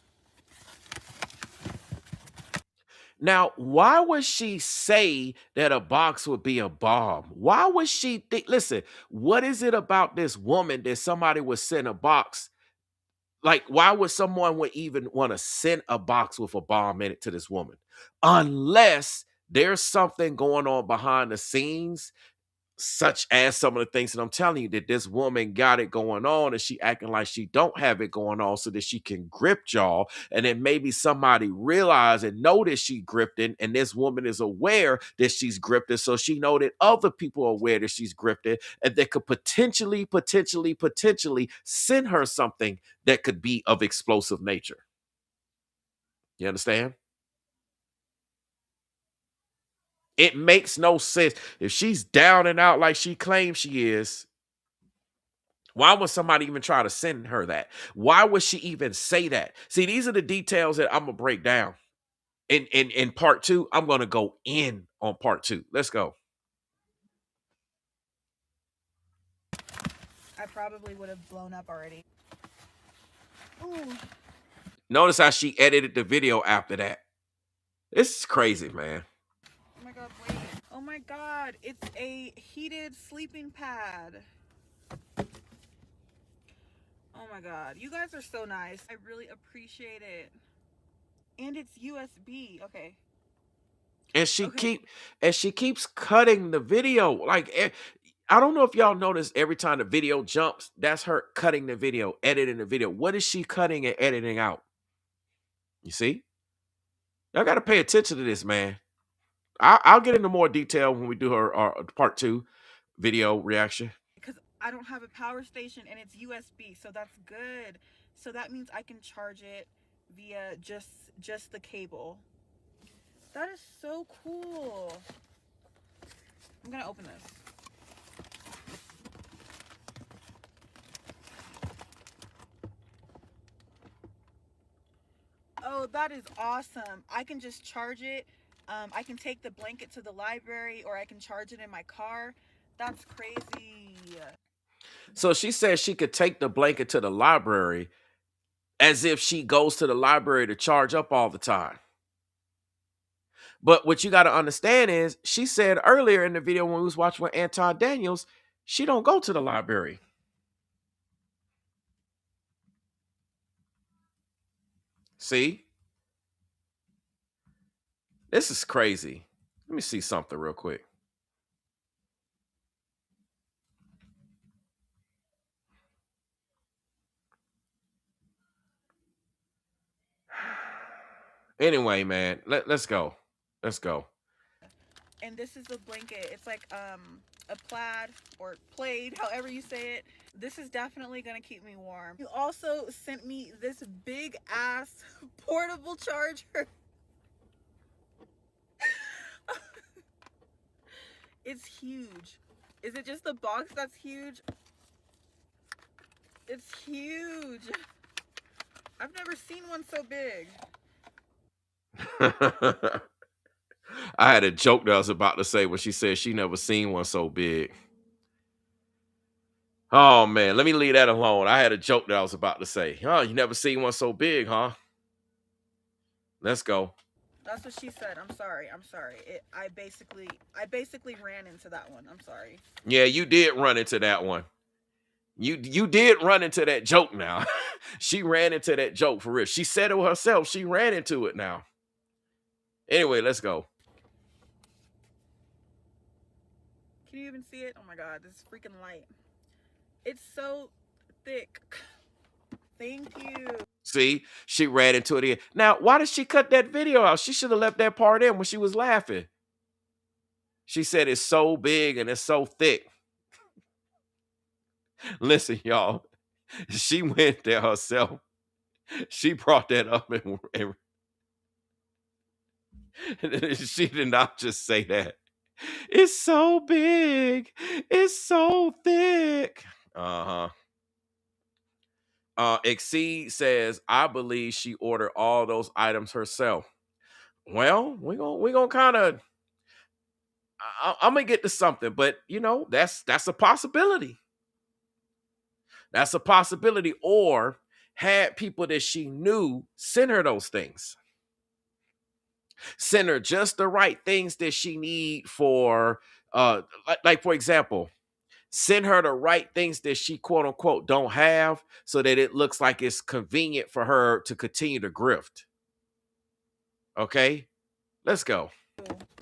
Now, why would she say that a box would be a bomb? Why would she think? Listen, what is it about this woman that somebody would send a box? Like, why would someone would even want to send a box with a bomb in it to this woman? Unless there's something going on behind the scenes, such as some of the things that I'm telling you, that this woman got it going on and she acting like she don't have it going on so that she can grip y'all. And then maybe somebody realize and know that she grifting, and this woman is aware that she's grifted, so she know that other people are aware that she's grifted, and they could potentially send her something that could be of explosive nature. You understand? It makes no sense. If she's down and out like she claims she is, why would somebody even try to send her that? Why would she even say that? See, these are the details that I'm gonna break down. In part two, I'm gonna go in on part two. Let's go. I probably would have blown up already. Ooh. Notice how she edited the video after that. This is crazy, man. Oh my god, wait. Oh my god, it's a heated sleeping pad. Oh my god, you guys are so nice. I really appreciate it. And it's USB. Okay. And she keeps cutting the video. Like, I don't know if y'all notice, every time the video jumps, that's her cutting the video, editing the video. What is she cutting and editing out? You see? Y'all got to pay attention to this, man. I'll get into more detail when we do our part two video reaction. Because I don't have a power station and it's USB, so that's good. So that means I can charge it via just the cable. That is so cool. I'm gonna open this. Oh, that is awesome. I can just charge it. I can take the blanket to the library, or I can charge it in my car. That's crazy. So she says she could take the blanket to the library, as if she goes to the library to charge up all the time. But what you got to understand is, she said earlier in the video when we was watching with Anton Daniels, she don't go to the library. See? This is crazy. Let me see something real quick. Anyway, man, let's go. Let's go. And this is a blanket. It's like a plaid or plaid, however you say it. This is definitely gonna keep me warm. You also sent me this big ass portable charger. It's huge. Is it just the box that's huge? It's huge. I've never seen one so big. I had a joke that I was about to say when she said she never seen one so big. Oh man, let me leave that alone. I had a joke that I was about to say. Oh, you never seen one so big, huh? Let's go. That's what she said. I'm sorry. I basically ran into that one. I'm sorry. Yeah, you did run into that one. You did run into that joke now. She ran into that joke for real. She said it herself. She ran into it now. Anyway, let's go. Can you even see it? Oh my god, this is freaking light. It's so thick. Thank you. See, she ran into it again. Now, why did she cut that video out? She should have left that part in when she was laughing. She said it's so big and it's so thick. Listen, y'all, she went there herself. She brought that up and she did not just say that. It's so big. It's so thick. Uh-huh. Exceed says, I believe she ordered all those items herself. Well, we're gonna kind of I'm gonna get to something, but you know, that's a possibility. That's a possibility. Or had people that she knew send her those things. Send her just the right things that she need for like for example, send her the right things that she quote unquote don't have so that it looks like it's convenient for her to continue to grift. Okay? Let's go.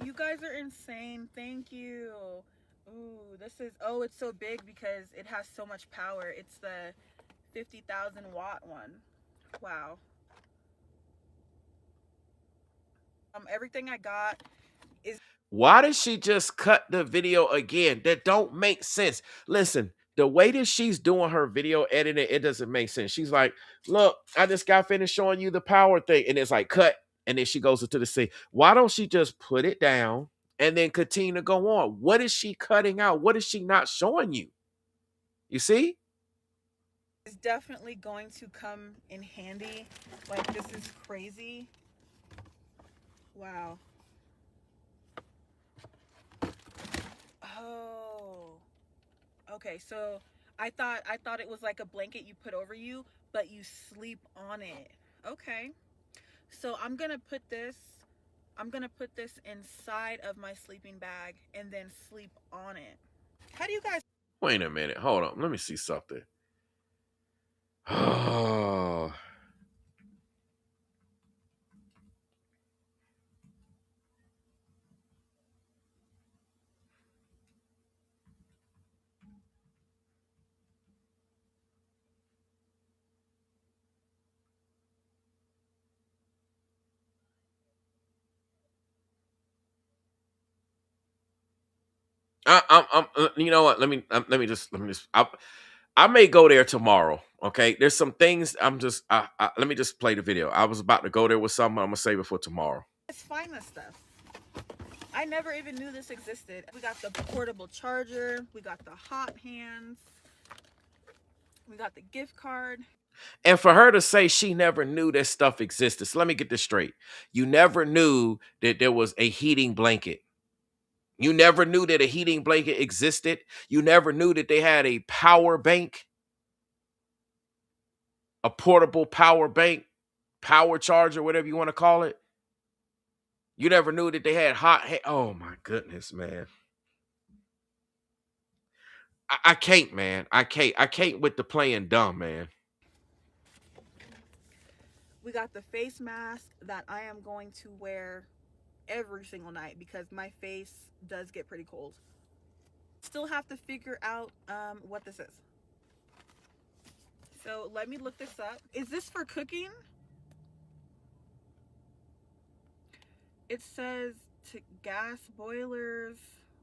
You guys are insane. Thank you. Ooh, this is, oh, it's so big because it has so much power. It's the 50,000 watt one. Wow. Everything I got is. Why did she just cut the video again? That don't make sense. Listen, the way that she's doing her video editing, it doesn't make sense. She's like, look, I just got finished showing you the power thing. And it's like, cut. And then she goes into the scene. Why don't she just put it down and then continue to go on? What is she cutting out? What is she not showing you? You see? Is definitely going to come in handy. Like, this is crazy. Wow. Oh. Okay, so I thought it was like a blanket you put over you, but you sleep on it. Okay. So I'm gonna put this inside of my sleeping bag and then sleep on it. How do you guys? Wait a minute. Hold on. Let me see something. Oh. You know what? Let me just. I may go there tomorrow. Okay, there's some things let me just play the video. I was about to go there with something. I'm gonna save it for tomorrow. Let's find this stuff. I never even knew this existed. We got the portable charger. We got the hot hands. We got the gift card. And for her to say she never knew that stuff existed. So let me get this straight. You never knew that there was a heating blanket. You never knew that a heating blanket existed. You never knew that they had a power bank, a portable power bank, power charger, whatever you want to call it. You never knew that they had oh my goodness, man. I can't, man. I can't with the playing dumb, man. We got the face mask that I am going to wear every single night because my face does get pretty cold. Still have to figure out what this is. So let me look this up. Is this for cooking? It says to gas boilers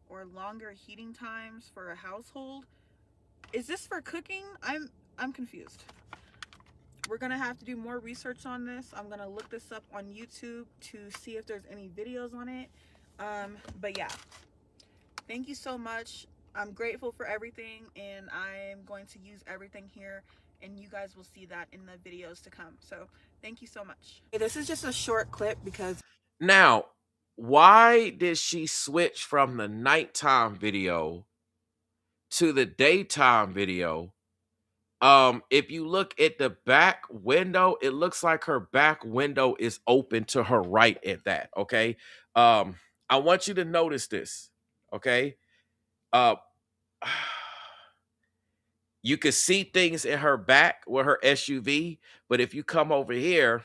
or longer heating times for a household. Is this for cooking? I'm confused. We're gonna have to do more research on this. I'm gonna look this up on YouTube to see if there's any videos on it. But yeah, thank you so much. I'm grateful for everything, and I'm going to use everything here, and you guys will see that in the videos to come. So thank you so much. This is just a short clip because now, why did she switch from the nighttime video to the daytime video? If you look at the back window, it looks like her back window is open to her right at that. Okay. I want you to notice this. Okay. Uh you can see things in her back with her SUV, but if you come over here,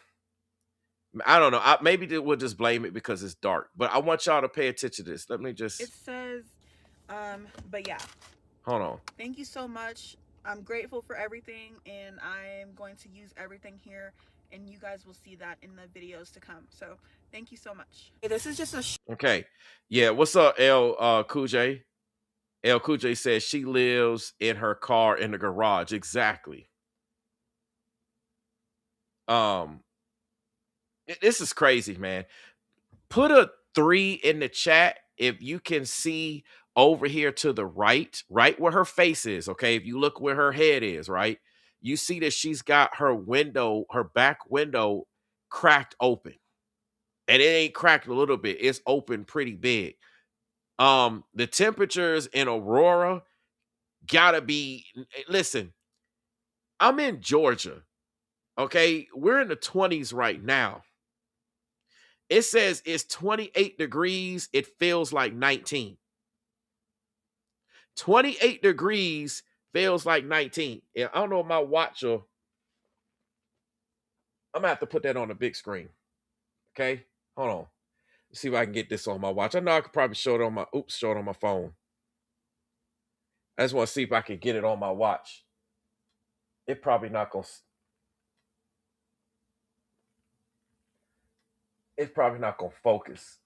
I don't know. Maybe we'll just blame it because it's dark. But I want y'all to pay attention to this. Let me just. it says, but yeah. Hold on. Thank you so much. I'm grateful for everything, and I'm going to use everything here, and you guys will see that in the videos to come. So thank you so much. This is just a Okay. Yeah. What's up, L Cool J? L Cool J says she lives in her car in the garage. Exactly. Um, this is crazy, man. Put a 3 in the chat if you can see over here to the right where her face is. Okay, if you look where her head is, right, you see that she's got her window, her back window, cracked open, and it ain't cracked a little bit; it's open pretty big. The temperatures in Aurora gotta be. Listen, I'm in Georgia. Okay, we're in the 20s right now. It says it's 28 degrees. It feels like 19. 28 degrees feels like 19. And I don't know if my watch will. I'm gonna have to put that on the big screen. Okay. Hold on. Let's see if I can get this on my watch. I know I could probably show it on my show it on my phone. I just want to see if I can get it on my watch. It probably not gonna it's probably not gonna focus.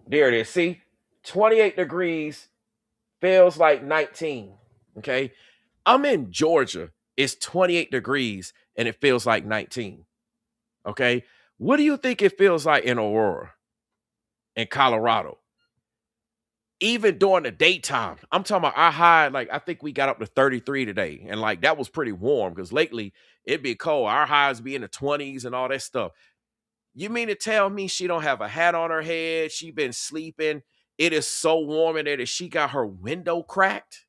There it is. See, 28 degrees feels like 19. Okay. I'm in Georgia. It's 28 degrees and it feels like 19. Okay. What do you think it feels like in Aurora, in Colorado? Even during the daytime, I'm talking about our high, like I think we got up to 33 today. And like that was pretty warm because lately it'd be cold. Our highs be in the 20s and all that stuff. You mean to tell me she don't have a hat on her head? She been sleeping. It is so warm in there that she got her window cracked.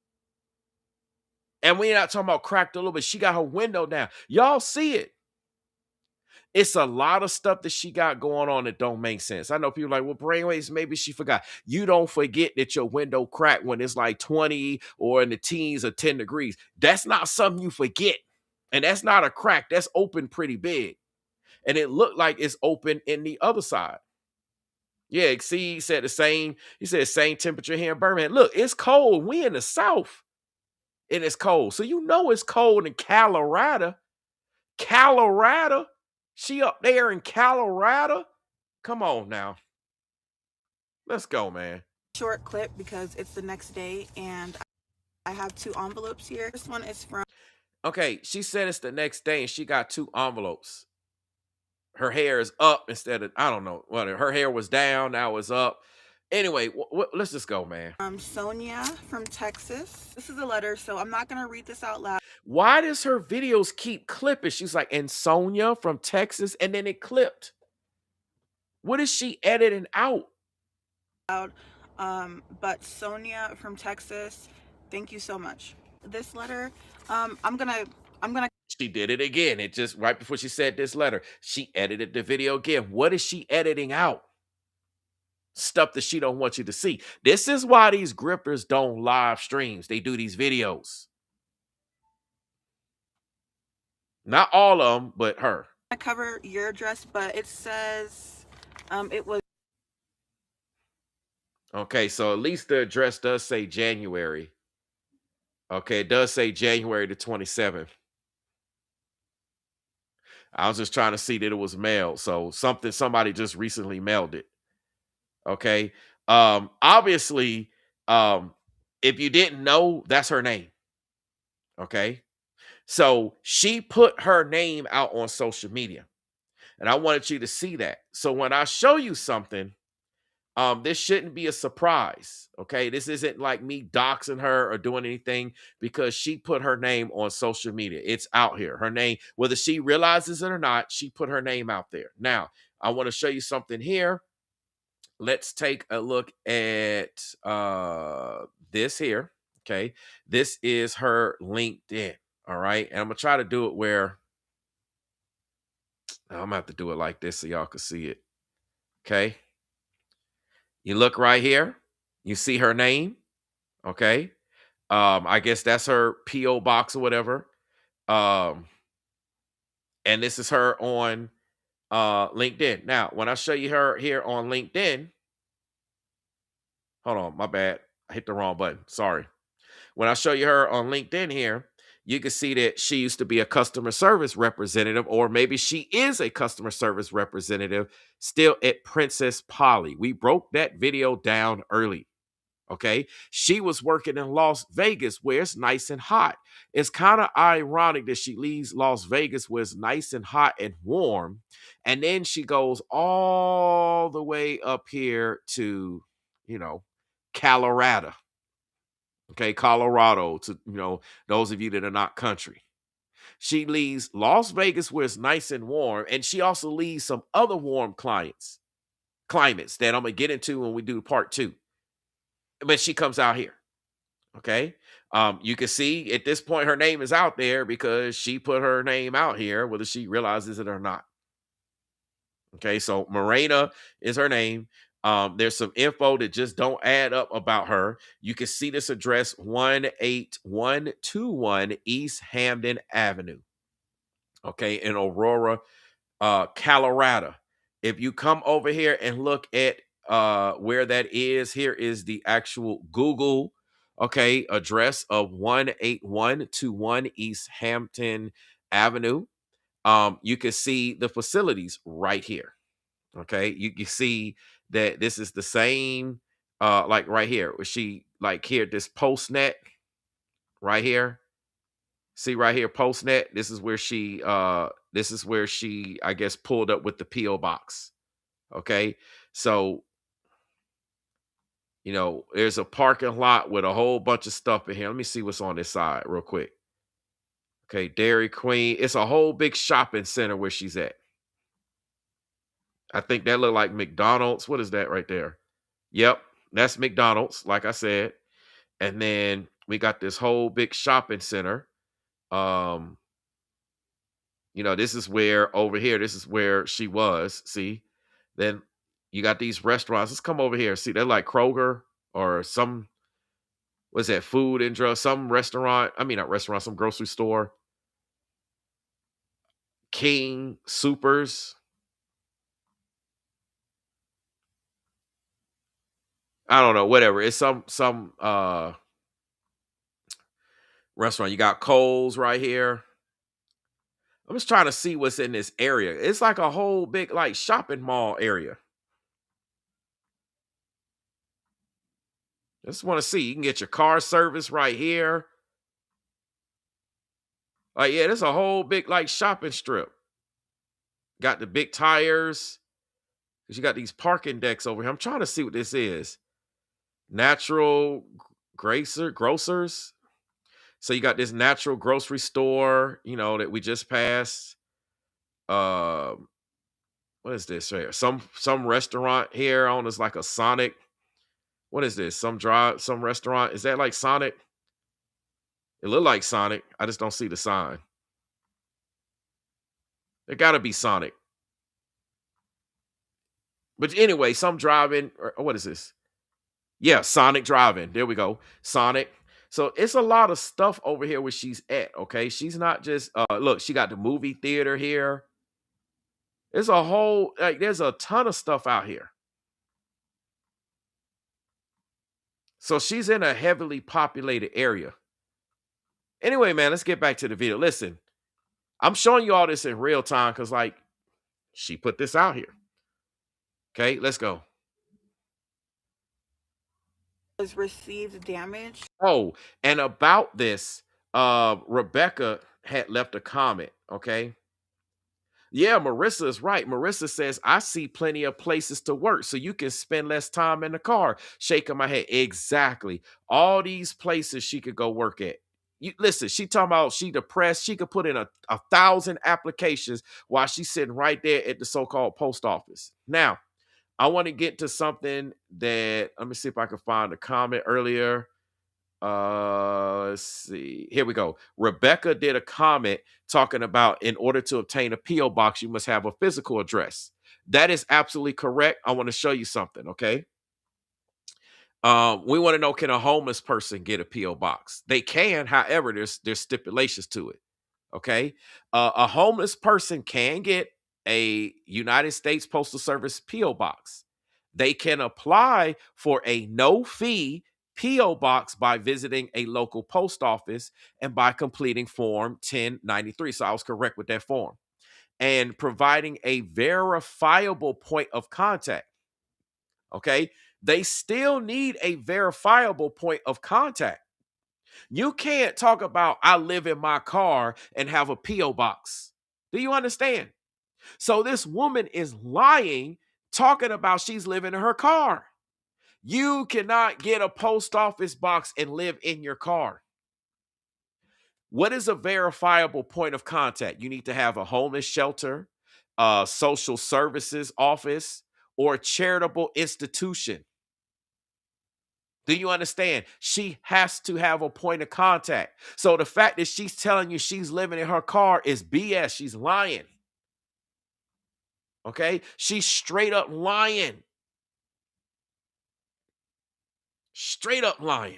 And we're not talking about cracked a little bit. She got her window down. Y'all see it. It's a lot of stuff that she got going on that don't make sense. I know people are like, well, Brainwavezz, maybe she forgot. You don't forget that your window cracked when it's like 20 or in the teens or 10 degrees. That's not something you forget. And that's not a crack. That's open pretty big. And it looked like it's open in the other side. Yeah, see, he said same temperature here in Birmingham. Look, it's cold. We in the South. And it's cold. So you know it's cold in Colorado. Colorado? She up there in Colorado? Come on now. Let's go, man. short clip because it's the next day, and I have 2 envelopes here. This one is from Okay, she said it's the next day and she got 2 envelopes. Her hair is up instead of, I don't know, what her hair was down, now it's up. Anyway, let's just go, man. Sonia from Texas. This is a letter, so I'm not going to read this out loud. Why does her videos keep clipping? She's like, and Sonia from Texas, and then it clipped. What is she editing out? But Sonia from Texas, thank you so much. This letter, I'm gonna. She did it again. It just right before she said this letter, she edited the video again. What is she editing out? Stuff that she don't want you to see. This is why these grifters don't live streams. They do these videos. Not all of them, but her. I cover your address, but it says it was. Okay, so at least the address does say January. Okay, it does say January the 27th. I was just trying to see that it was mailed. So somebody just recently mailed it. Okay. Obviously, if you didn't know, that's her name. Okay. So she put her name out on social media. And I wanted you to see that. So when I show you something, this shouldn't be a surprise. Okay. This isn't like me doxing her or doing anything because she put her name on social media. It's out here. Her name, whether she realizes it or not, she put her name out there. Now, I want to show you something here. Let's take a look at this here. Okay. This is her LinkedIn. All right. And I'm going to try to do it where I'm going to have to do it like this so y'all can see it. Okay. You look right here. You see her name. Okay. I guess that's her P.O. box or whatever. And this is her on LinkedIn. Now, when I show you her here on LinkedIn, hold on, my bad. I hit the wrong button. Sorry. When I show you her on LinkedIn here, you can see that she used to be a customer service representative, or maybe she is a customer service representative still at Princess Polly. We broke that video down early. Okay. She was working in Las Vegas where it's nice and hot. It's kind of ironic that she leaves Las Vegas where it's nice and hot and warm. And then she goes all the way up here to, Colorado. Okay. Colorado, to, those of you that are not country. She leaves Las Vegas where it's nice and warm. And she also leaves some other warm climates that I'm going to get into when we do part 2. But she comes out here. Okay. You can see at this point her name is out there because she put her name out here, whether she realizes it or not. Okay, so Morena is her name. There's some info that just don't add up about her. You can see this address 18121 East Hampden Avenue. Okay, in Aurora, Colorado. If you come over here and look at where that is, here is the actual Google address of 18121 East Hampton Avenue. You can see the facilities right here. Okay, you can see that this is the same, like right here, where she like here, this postnet right here. See right here, postnet. This is where she I guess pulled up with the P.O. box. Okay. So, there's a parking lot with a whole bunch of stuff in here. Let me see what's on this side real quick. Okay, Dairy Queen. It's a whole big shopping center where she's at. I think that looked like McDonald's. What is that right there? Yep, that's McDonald's, like I said. And then we got this whole big shopping center. This is where over here, this is where she was. See, then you got these restaurants. Let's come over here. See, they're like Kroger or some, what's that, food and drug, some restaurant. I mean, not restaurant, some grocery store. King Supers. I don't know, whatever. It's some restaurant. You got Kohl's right here. I'm just trying to see what's in this area. It's like a whole big like shopping mall area. I just want to see. You can get your car service right here. Like, yeah, there's a whole big like shopping strip. Got the big tires. Because you got these parking decks over here. I'm trying to see what this is. Natural grocers. So you got this natural grocery store, that we just passed. What is this right here? Some restaurant here on is like a Sonic. What is this? Some restaurant. Is that like Sonic? It looked like Sonic. I just don't see the sign. It gotta be Sonic. But anyway, some driving, or what is this? Yeah, Sonic driving. There we go. Sonic. So it's a lot of stuff over here where she's at. Okay. She's not just look, she got the movie theater here. There's a whole there's a ton of stuff out here. So she's in a heavily populated area. Anyway, man, let's get back to the video. Listen, I'm showing you all this in real time because she put this out here. Okay, let's go. Was received damage. Oh, and about this, Rebecca had left a comment. Okay. Yeah, Marissa is right. Marissa says, I see plenty of places to work so you can spend less time in the car. Shaking my head. Exactly. All these places she could go work at. Listen, she talking about she depressed. She could put in a 1,000 applications while she's sitting right there at the so-called post office. Now, I want to get to something that, let me see if I can find a comment earlier. Let's see. Here we go. Rebecca did a comment talking about in order to obtain a P.O. box, you must have a physical address. That is absolutely correct. I want to show you something, okay? We want to know, can a homeless person get a P.O. box? They can, however, there's stipulations to it, okay? A homeless person can get a United States Postal Service P.O. box. They can apply for a no-fee P.O. Box by visiting a local post office and by completing Form 1093. So I was correct with that form. And providing a verifiable point of contact. Okay. They still need a verifiable point of contact. You can't talk about I live in my car and have a P.O. box. Do you understand? So this woman is lying, talking about she's living in her car. You cannot get a post office box and live in your car. What is a verifiable point of contact? You need to have a homeless shelter, a social services office, or a charitable institution. Do you understand? She has to have a point of contact. So the fact that she's telling you she's living in her car is BS. She's lying. Okay? She's straight up lying. Straight up lying.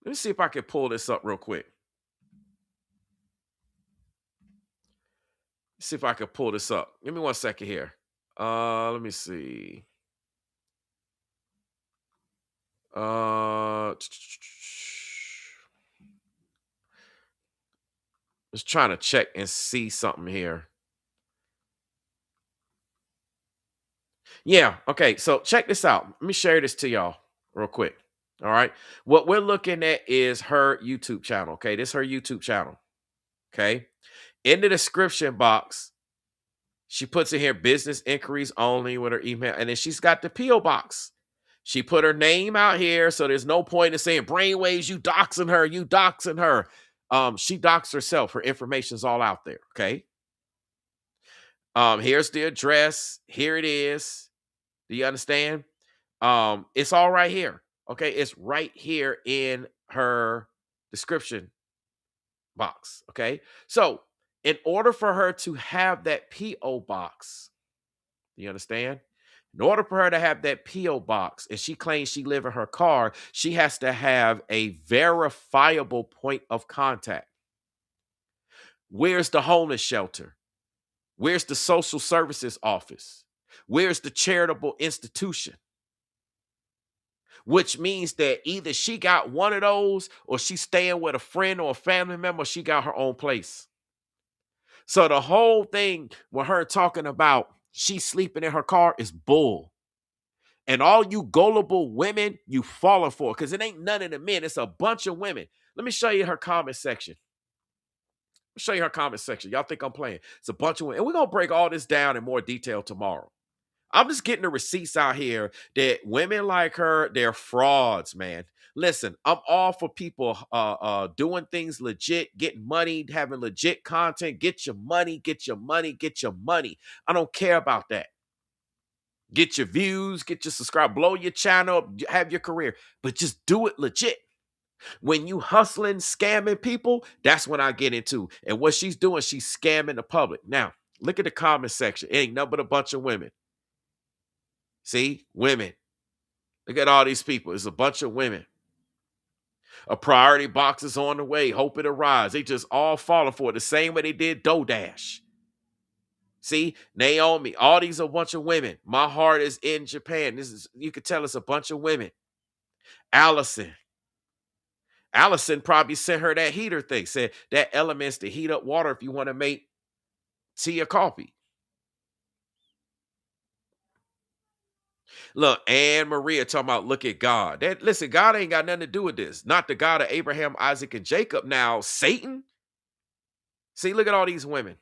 Let me see if I can pull this up real quick. See if I can pull this up. Give me 1 second here. Let me see. Just trying to check and see something here. Yeah, okay. So check this out. Let me share this to y'all real quick. All right. What we're looking at is her YouTube channel. Okay. This is her YouTube channel. Okay. In the description box, she puts in here business inquiries only with her email. And then she's got the P.O. box. She put her name out here. So there's no point in saying Brainwavezz, you doxing her, you doxing her. She doxed herself. Her information's all out there. Okay. Here's the address. Here it is. Do you understand? It's all right here. Okay, it's right here in her description box. Okay, so in order for her to have that P.O. box, you understand? In order for her to have that P.O. box, and she claims she live in her car, she has to have a verifiable point of contact. Where's the homeless shelter? Where's the social services office? Where's the charitable institution? Which means that either she got one of those or she's staying with a friend or a family member, or she got her own place. So the whole thing with her talking about she's sleeping in her car is bull. And all you gullible women, you falling for, because it ain't none of the men. It's a bunch of women. Let me show you her comment section. Show you her comment section. Y'all think I'm playing. It's a bunch of women. And we're going to break all this down in more detail tomorrow. I'm just getting the receipts out here that women like her, they're frauds, man. Listen, I'm all for people doing things legit, getting money, having legit content. Get your money, get your money, get your money. I don't care about that. Get your views, get your subscribe, blow your channel up, have your career, but just do it legit. When you hustling, scamming people, that's when I get into. And what she's doing, she's scamming the public. Now, look at the comment section. It ain't nothing but a bunch of women. See, women. Look at all these people. It's a bunch of women. A priority box is on the way. Hope it arrives. They just all falling for it the same way they did DoorDash. See, Naomi, all these are a bunch of women. My heart is in Japan. You could tell it's a bunch of women. Allison probably sent her that heater thing. Said that elements to heat up water if you want to make tea or coffee. Look, Anne Maria talking about look at God. Listen, God ain't got nothing to do with this. Not the God of Abraham, Isaac, and Jacob. Now, Satan. See, look at all these women.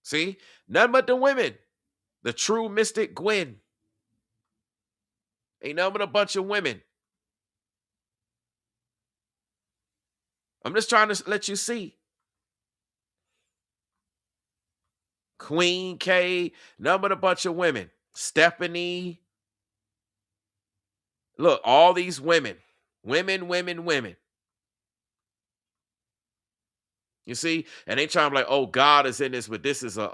See, none but the women. The true mystic Gwen. Ain't nothing but a bunch of women. I'm just trying to let you see. Queen K, nothing but a bunch of women. Stephanie. Look, all these women. Women. You see? And they trying to be like, oh, God is in this, but this is a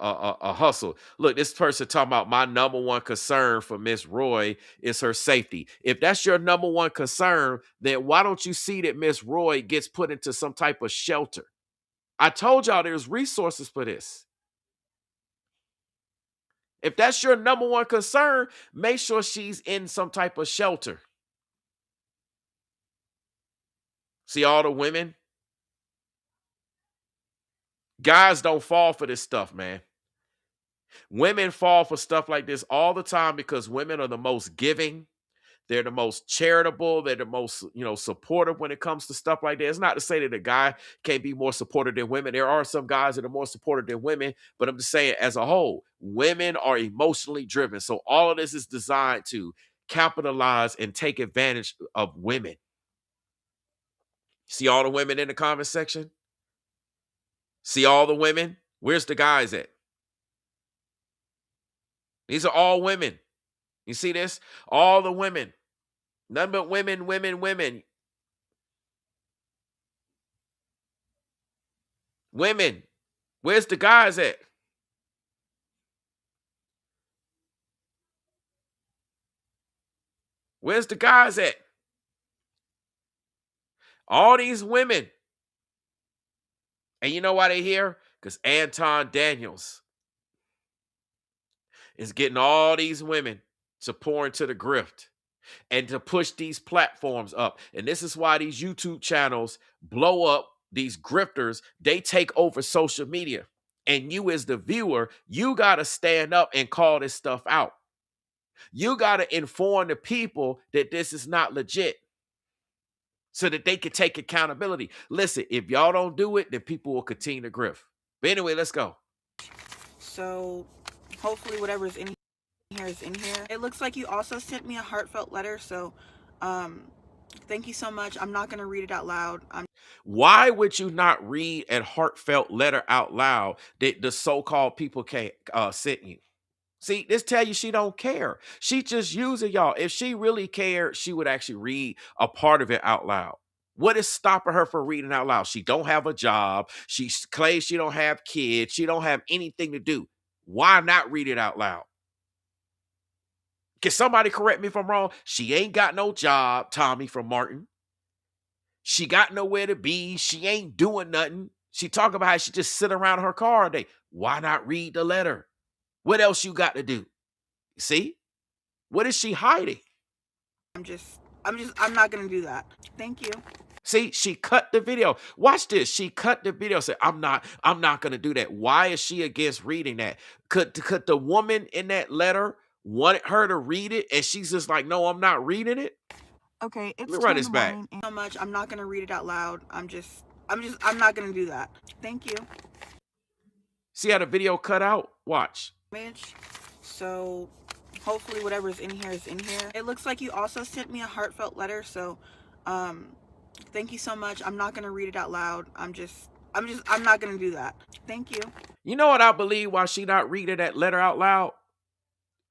hustle. Look, this person talking about my number one concern for Miss Roy is her safety. If that's your number one concern, then why don't you see that Miss Roy gets put into some type of shelter? I told y'all there's resources for this. If that's your number one concern, make sure she's in some type of shelter. See all the women? Guys don't fall for this stuff, man. Women fall for stuff like this all the time because women are the most giving. They're the most charitable. They're the most, supportive when it comes to stuff like that. It's not to say that a guy can't be more supportive than women. There are some guys that are more supportive than women, but I'm just saying as a whole, women are emotionally driven. So all of this is designed to capitalize and take advantage of women. See all the women in the comment section? See all the women? Where's the guys at? These are all women. You see this? All the women. None but women, women, women. Women. Where's the guys at? Where's the guys at? All these women. And you know why they're here? Because Anton Daniels is getting all these women to pour into the grift and to push these platforms up. And this is why these YouTube channels blow up. These grifters, they take over social media. And you as the viewer, you got to stand up and call this stuff out. You got to inform the people that this is not legit so that they can take accountability. Listen, if y'all don't do it, then people will continue to grift. But anyway, let's go. So hopefully whatever's in here is in here. It looks like you also sent me a heartfelt letter. So thank you so much. I'm not going to read it out loud. Why would you not read a heartfelt letter out loud that the so-called people sent you? See, this tell you she don't care. She just using y'all. If she really cared, she would actually read a part of it out loud. What is stopping her from reading out loud? She don't have a job. She claims she don't have kids. She don't have anything to do. Why not read it out loud? Can somebody correct me if I'm wrong? She ain't got no job, Tommy from Martin. She got nowhere to be. She ain't doing nothing. She talk about how she just sit around her car all day. Why not read the letter? What else you got to do? See? What is she hiding? I'm not going to do that. Thank you. See, she cut the video. Watch this. She cut the video. Said, I'm not going to do that. Why is she against reading that? Could the woman in that letter wanted her to read it and she's just like, no, I'm not reading it? Okay, it's 2 in the back. So much. I'm not going to read it out loud. I'm not going to do that. Thank you. See how the video cut out? Watch. So hopefully whatever's in here is in here. It looks like you also sent me a heartfelt letter. So thank you so much. I'm not going to read it out loud. I'm not going to do that. Thank you. You know what I believe why she not reading that letter out loud?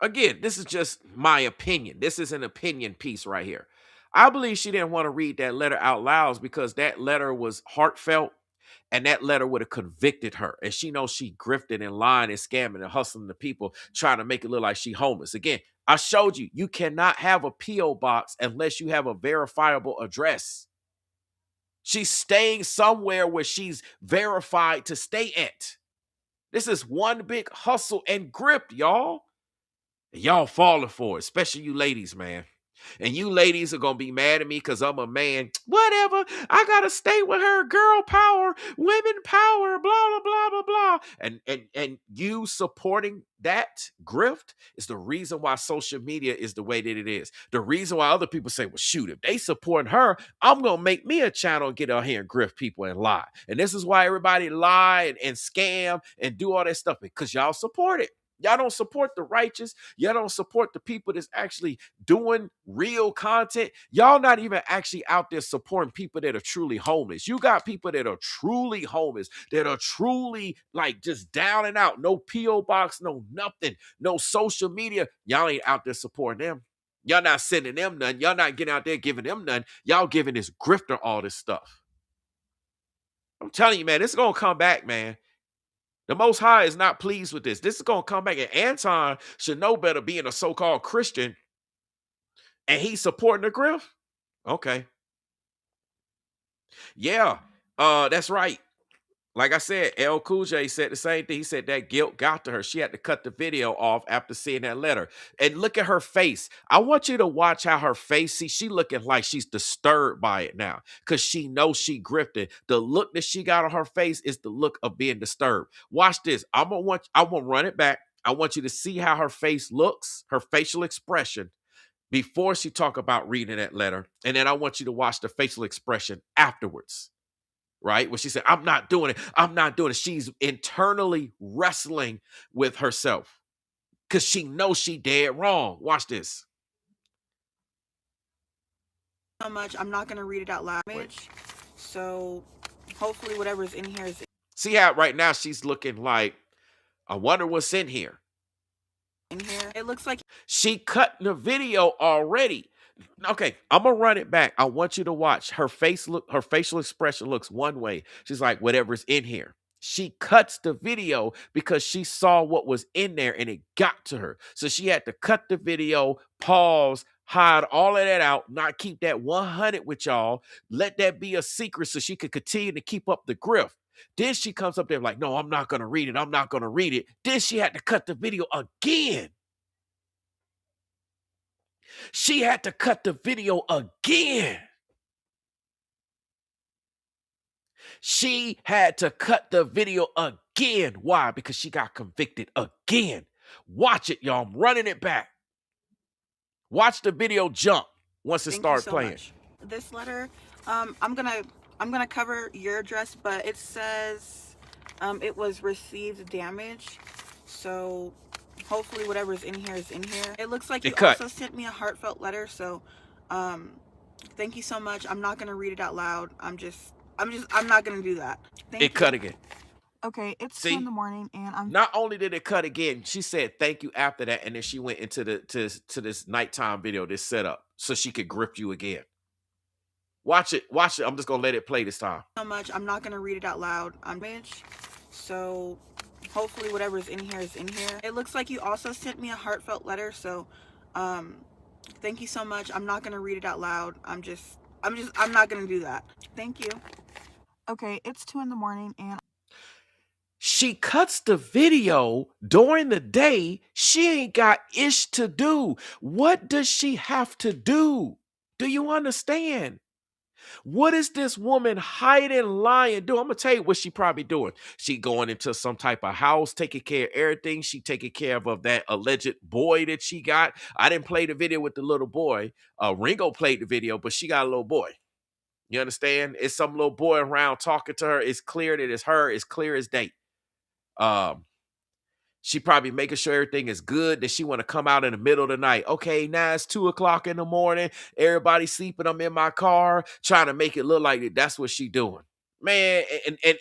Again, this is just my opinion. This is an opinion piece right here. I believe she didn't want to read that letter out loud because that letter was heartfelt and that letter would have convicted her. And she knows she grifted and lying and scamming and hustling the people, trying to make it look like she homeless. Again, I showed you, you cannot have a P.O. box unless you have a verifiable address. She's staying somewhere where she's verified to stay at. This is one big hustle and grift, y'all. And y'all falling for it, especially you ladies, man. And you ladies are going to be mad at me because I'm a man. Whatever. I got to stay with her. Girl power, women power, blah, blah, blah, blah, blah. And you supporting that grift is the reason why social media is the way that it is. The reason why other people say, well, shoot, if they support her, I'm going to make me a channel and get out here and grift people and lie. And this is why everybody lie and scam and do all that stuff because y'all support it. Y'all don't support the righteous. Y'all don't support the people that's actually doing real content. Y'all not even actually out there supporting people that are truly homeless. You got people that are truly homeless, that are truly like just down and out. No P.O. box, no nothing, no social media. Y'all ain't out there supporting them. Y'all not sending them none. Y'all not getting out there giving them none. Y'all giving this grifter all this stuff. I'm telling you, man, this is going to come back, man. The Most High is not pleased with this. This is going to come back, and Anton should know better being a so-called Christian, and he's supporting the grift. Okay. Yeah, that's right. Like I said, L. Cool J said the same thing. He said that guilt got to her. She had to cut the video off after seeing that letter. And look at her face. I want you to watch how her face. See, she looking like she's disturbed by it now because she knows she grifted. The look that she got on her face is the look of being disturbed. Watch this. I'm gonna run it back. I want you to see how her face looks, her facial expression before she talk about reading that letter, and then I want you to watch the facial expression afterwards. Right? When she said, I'm not doing it. I'm not doing it. She's internally wrestling with herself because she knows she dead wrong. Watch this. So much. I'm not going to read it out loud. So hopefully whatever's in here is See how right now she's looking like, I wonder what's in here. in here. It looks like she cut the video already. Okay, I'm gonna run it back. I want you to watch her face. Look, her facial expression looks one way. She's like, whatever's in here. She cuts the video because she saw what was in there and it got to her. So she had to cut the video, pause, hide all of that out, not keep that 100 with y'all. Let that be a secret so she could continue to keep up the grift. Then she comes up there like, no, I'm not gonna read it. I'm not gonna read it. Then she had to cut the video again. She had to cut the video again. She had to cut the video again. Why? Because she got convicted again. Watch it, y'all. I'm running it back. Watch the video jump once it starts playing. Much. This letter, I'm gonna cover your address, but it says it was received damage. So hopefully whatever's in here is in here. It looks like you also sent me a heartfelt letter, so thank you so much. I'm not gonna read it out loud. I'm not gonna do that. Thank you. Cut again. Okay, it's 2 in the morning, and I'm not only did it cut again, she said thank you after that, and then she went into the to this nighttime video, this setup, so she could grip you again. Watch it. Watch it. I'm just gonna let it play this time. So much. I'm not gonna read it out loud. So hopefully whatever's in here is in here. It looks like you also sent me a heartfelt letter, so thank you so much. I'm not gonna read it out loud. I'm not gonna do that. Thank you. Okay, it's 2 in the morning, and she cuts the video during the day. She ain't got ish to do. What does she have to do? Do you understand? What is this woman hiding, lying, doing? I'm going to tell you what she probably doing. She going into some type of house, taking care of everything. She taking care of that alleged boy that she got. I didn't play the video with the little boy. Ringo played the video, but she got a little boy. You understand? It's some little boy around talking to her. It's clear that it's her. It's clear as day. She probably making sure everything is good, that she want to come out in the middle of the night. Okay, now it's 2:00 in the morning. Everybody sleeping. I'm in my car trying to make it look like that's what she doing. Man,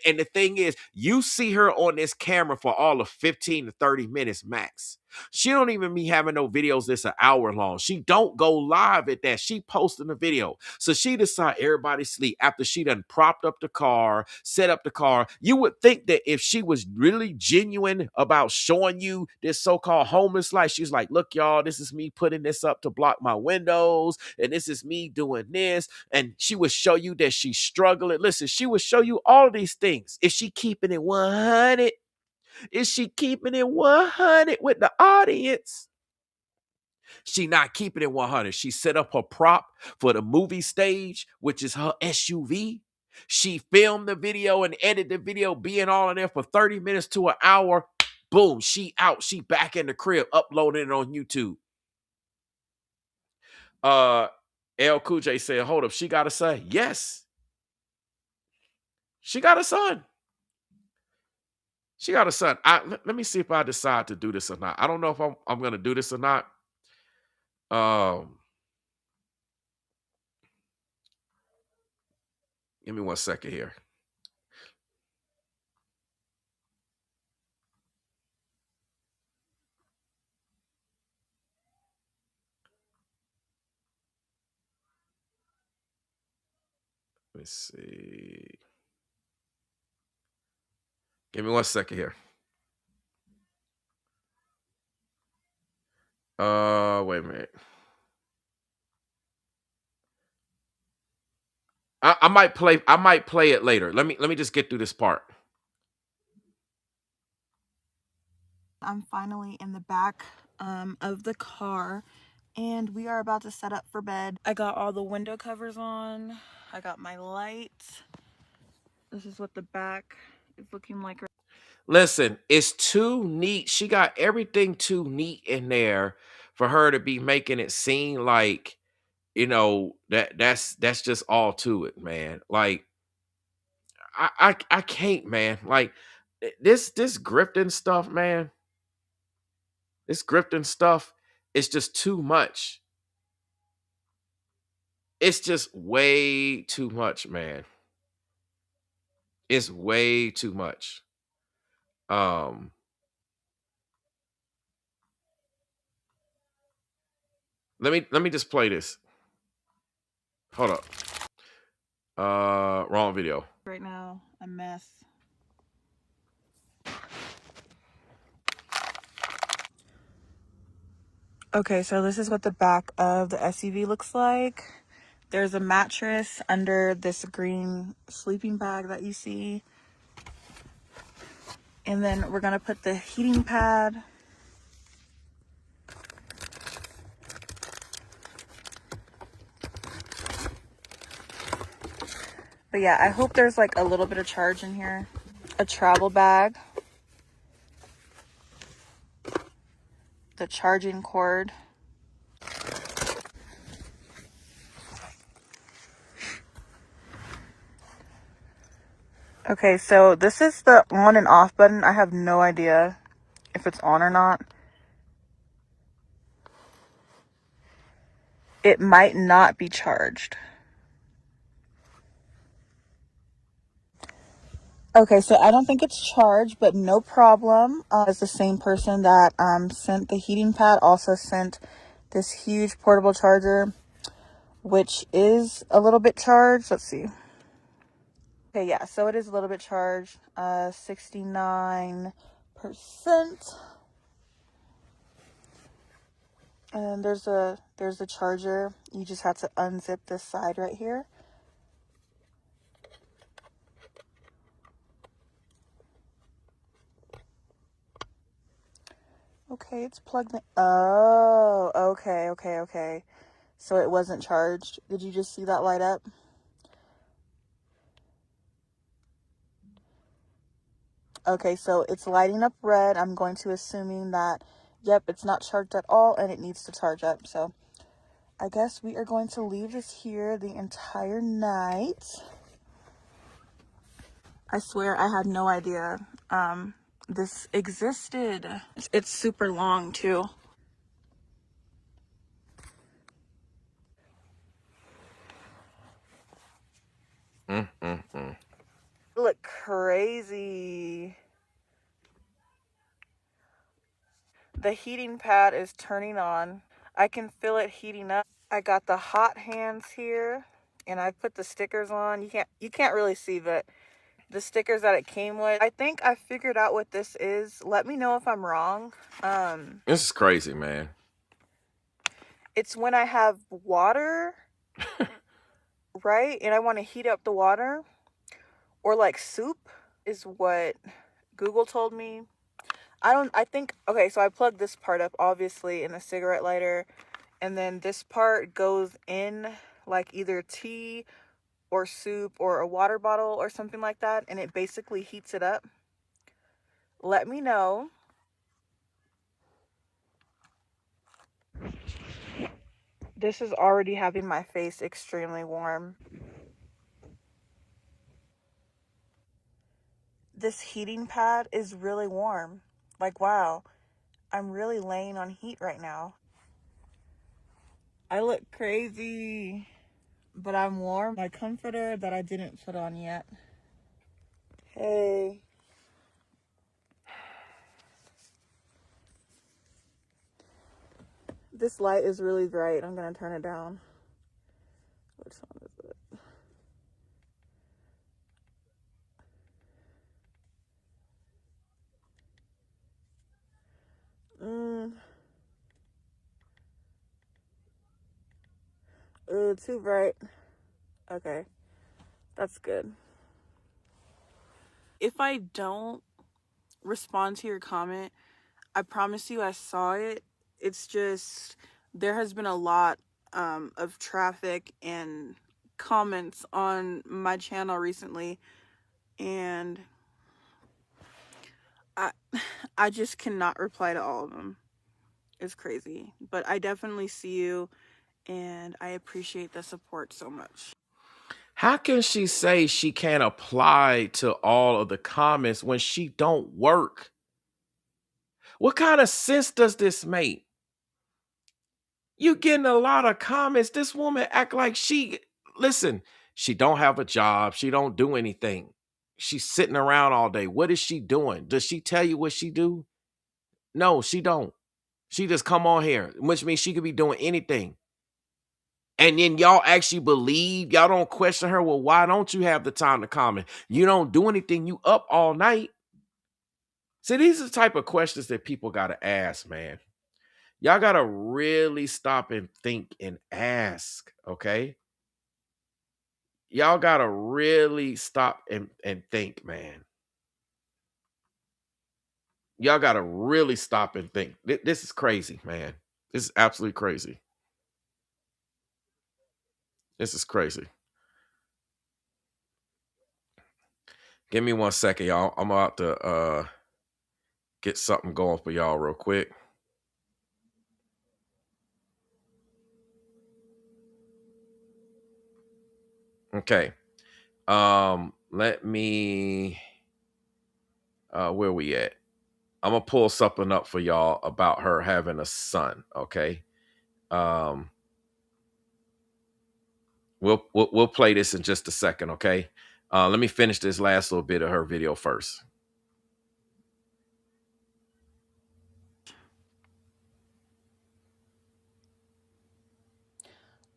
and the thing is, you see her on this camera for all of 15 to 30 minutes max. She don't even be having no videos that's an hour long. She don't go live at that. She posting the video. So she decide everybody sleep after she done propped up the car, set up the car. You would think that if she was really genuine about showing you this so-called homeless life, she's like, look, y'all, this is me putting this up to block my windows, and this is me doing this. And she would show you that she's struggling. Listen, she would show you all these things. Is she keeping it 100? Is she keeping it 100 with the audience? She not keeping it 100. She set up her prop for the movie stage, which is her SUV. She filmed the video and edited the video, being all in there for 30 minutes to an hour. Boom, she out. She back in the crib, uploading it on YouTube. L. Cool J said, hold up, she got a son? Yes. She got a son. She got a son. Let me see if I decide to do this or not. I don't know if I'm going to do this or not. Give me 1 second here. Let's see. Give me 1 second here. Wait a minute. I might play it later. Let me just get through this part. I'm finally in the back of the car and we are about to set up for bed. I got all the window covers on. I got my lights. This is what the back is looking like. Listen, it's too neat. She got everything too neat in there for her to be making it seem like, you know, that's just all to it, man. Like I can't, man. Like this grifting stuff, man. This grifting stuff is just too much. It's just way too much, man. It's way too much. Um, let me just play this. Hold up. Wrong video. Right now, a mess. Okay, so this is what the back of the SUV looks like. There's a mattress under this green sleeping bag that you see. And then we're gonna put the heating pad. But yeah, I hope there's like a little bit of charge in here. A travel bag. The charging cord. Okay, so this is the on and off button. I have no idea if it's on or not. It might not be charged. Okay, so I don't think it's charged, but no problem. It's the same person that sent the heating pad also sent this huge portable charger, which is a little bit charged. Let's see. Okay, yeah, so it is a little bit charged, 69%. And there's the charger. You just have to unzip this side right here. Okay, it's plugged in. Oh, okay. So it wasn't charged. Did you just see that light up? Okay, so it's lighting up red. I'm going to assuming that, yep, it's not charged at all and it needs to charge up. So I guess we are going to leave this here the entire night. I swear I had no idea this existed. It's super long too. Look crazy. The heating pad is turning on. I can feel it heating up. I got the hot hands here and I put the stickers on. You can't really see, but the stickers that it came with. I think I figured out what this is. Let me know if I'm wrong. This is crazy, man. It's when I have water, right? And I want to heat up the water, or like soup is what Google told me. Okay, so I plugged this part up, obviously, in a cigarette lighter. And then this part goes in like either tea or soup or a water bottle or something like that. And it basically heats it up. Let me know. This is already having my face extremely warm. This heating pad is really warm. Like, wow, I'm really laying on heat right now. I look crazy, but I'm warm. My comforter that I didn't put on yet. Hey. This light is really bright. I'm going to turn it down. Which one is it? Ooh, too bright. Okay. That's good. If I don't respond to your comment, I promise you I saw it. It's just there has been a lot of traffic and comments on my channel recently, and I I just cannot reply to all of them. It's crazy. But I definitely see you, and I appreciate the support so much. How can she say she can't apply to all of the comments when she don't work? What kind of sense does this make? You getting a lot of comments. This woman act like listen, she don't have a job. She don't do anything. She's sitting around all day. What is she doing? Does she tell you what she do? No, she don't. She just come on here, which means she could be doing anything. And then y'all actually believe, y'all don't question her. Well, why don't you have the time to comment? You don't do anything. You up all night. See, these are the type of questions that people got to ask, man. Y'all got to really stop and think and ask, okay? Y'all got to really stop and think, man. Y'all got to really stop and think. This is crazy, man. This is absolutely crazy. This is crazy. Give me 1 second, y'all. I'm about to get something going for y'all real quick. Okay. Let me where we at? I'm gonna pull something up for y'all about her having a son, okay? We'll play this in just a second, okay? Let me finish this last little bit of her video first.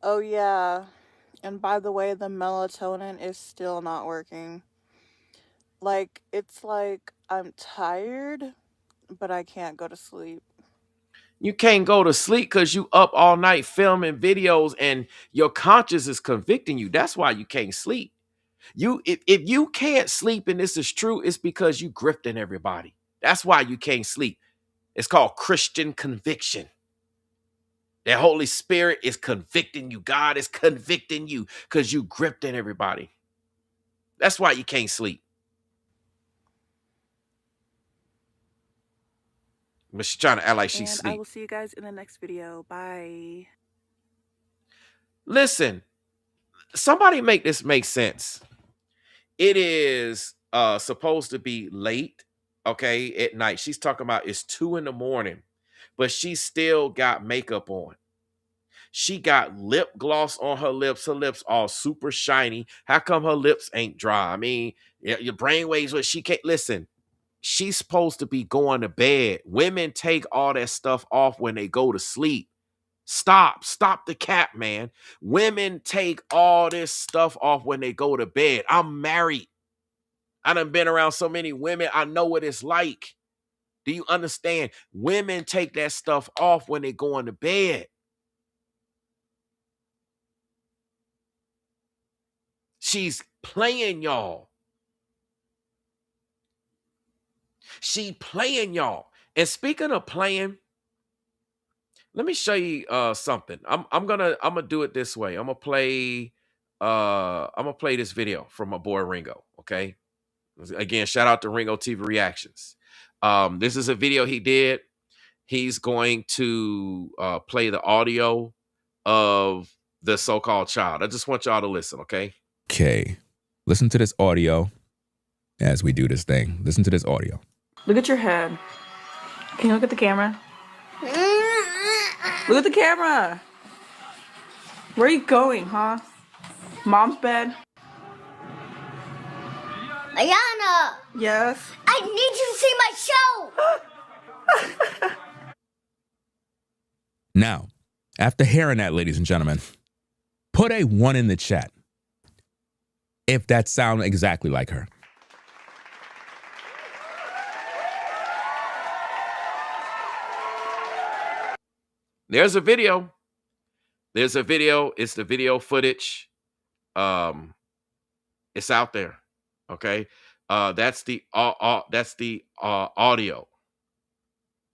Oh yeah. And by the way, the melatonin is still not working. Like, it's like I'm tired, but I can't go to sleep. You can't go to sleep because you up all night filming videos and your conscience is convicting you. That's why you can't sleep. If you can't sleep and this is true, it's because you grifting everybody. That's why you can't sleep. It's called Christian conviction. The Holy Spirit is convicting you. God is convicting you because you grifting everybody. That's why you can't sleep. But she's trying to act like she's And I asleep. will see you guys in the next video. Bye. Listen, somebody make this make sense. It is supposed to be late, okay, at night. She's talking about it's 2 a.m, but she still got makeup on. She got lip gloss on her lips. Her lips all super shiny. How come her lips ain't dry? I mean, your brainwaves, what she can't listen. She's supposed to be going to bed. Women take all that stuff off when they go to sleep. Stop the cap, man. Women take all this stuff off when they go to bed. I'm married. I done been around so many women. I know what it's like. Do you understand? Women take that stuff off when they go into bed. She's playing y'all. She playing y'all. And speaking of playing, let me show you something. I'm gonna do it this way. I'm gonna play this video from my boy Ringo. Okay. Again, shout out to Ringo TV Reactions. This is a video he did. He's going to play the audio of the so-called child. I just want y'all to listen, okay? Okay. Listen to this audio as we do this thing. Listen to this audio. Look at your head. Can you look at the camera? Look at the camera. Where are you going, huh? Mom's bed? Ayana! Yes. I need you to see my show! Now, after hearing that, ladies and gentlemen, put a 1 in the chat if that sounds exactly like her. There's a video. There's a video. It's the video footage. It's out there. Okay. That's the audio.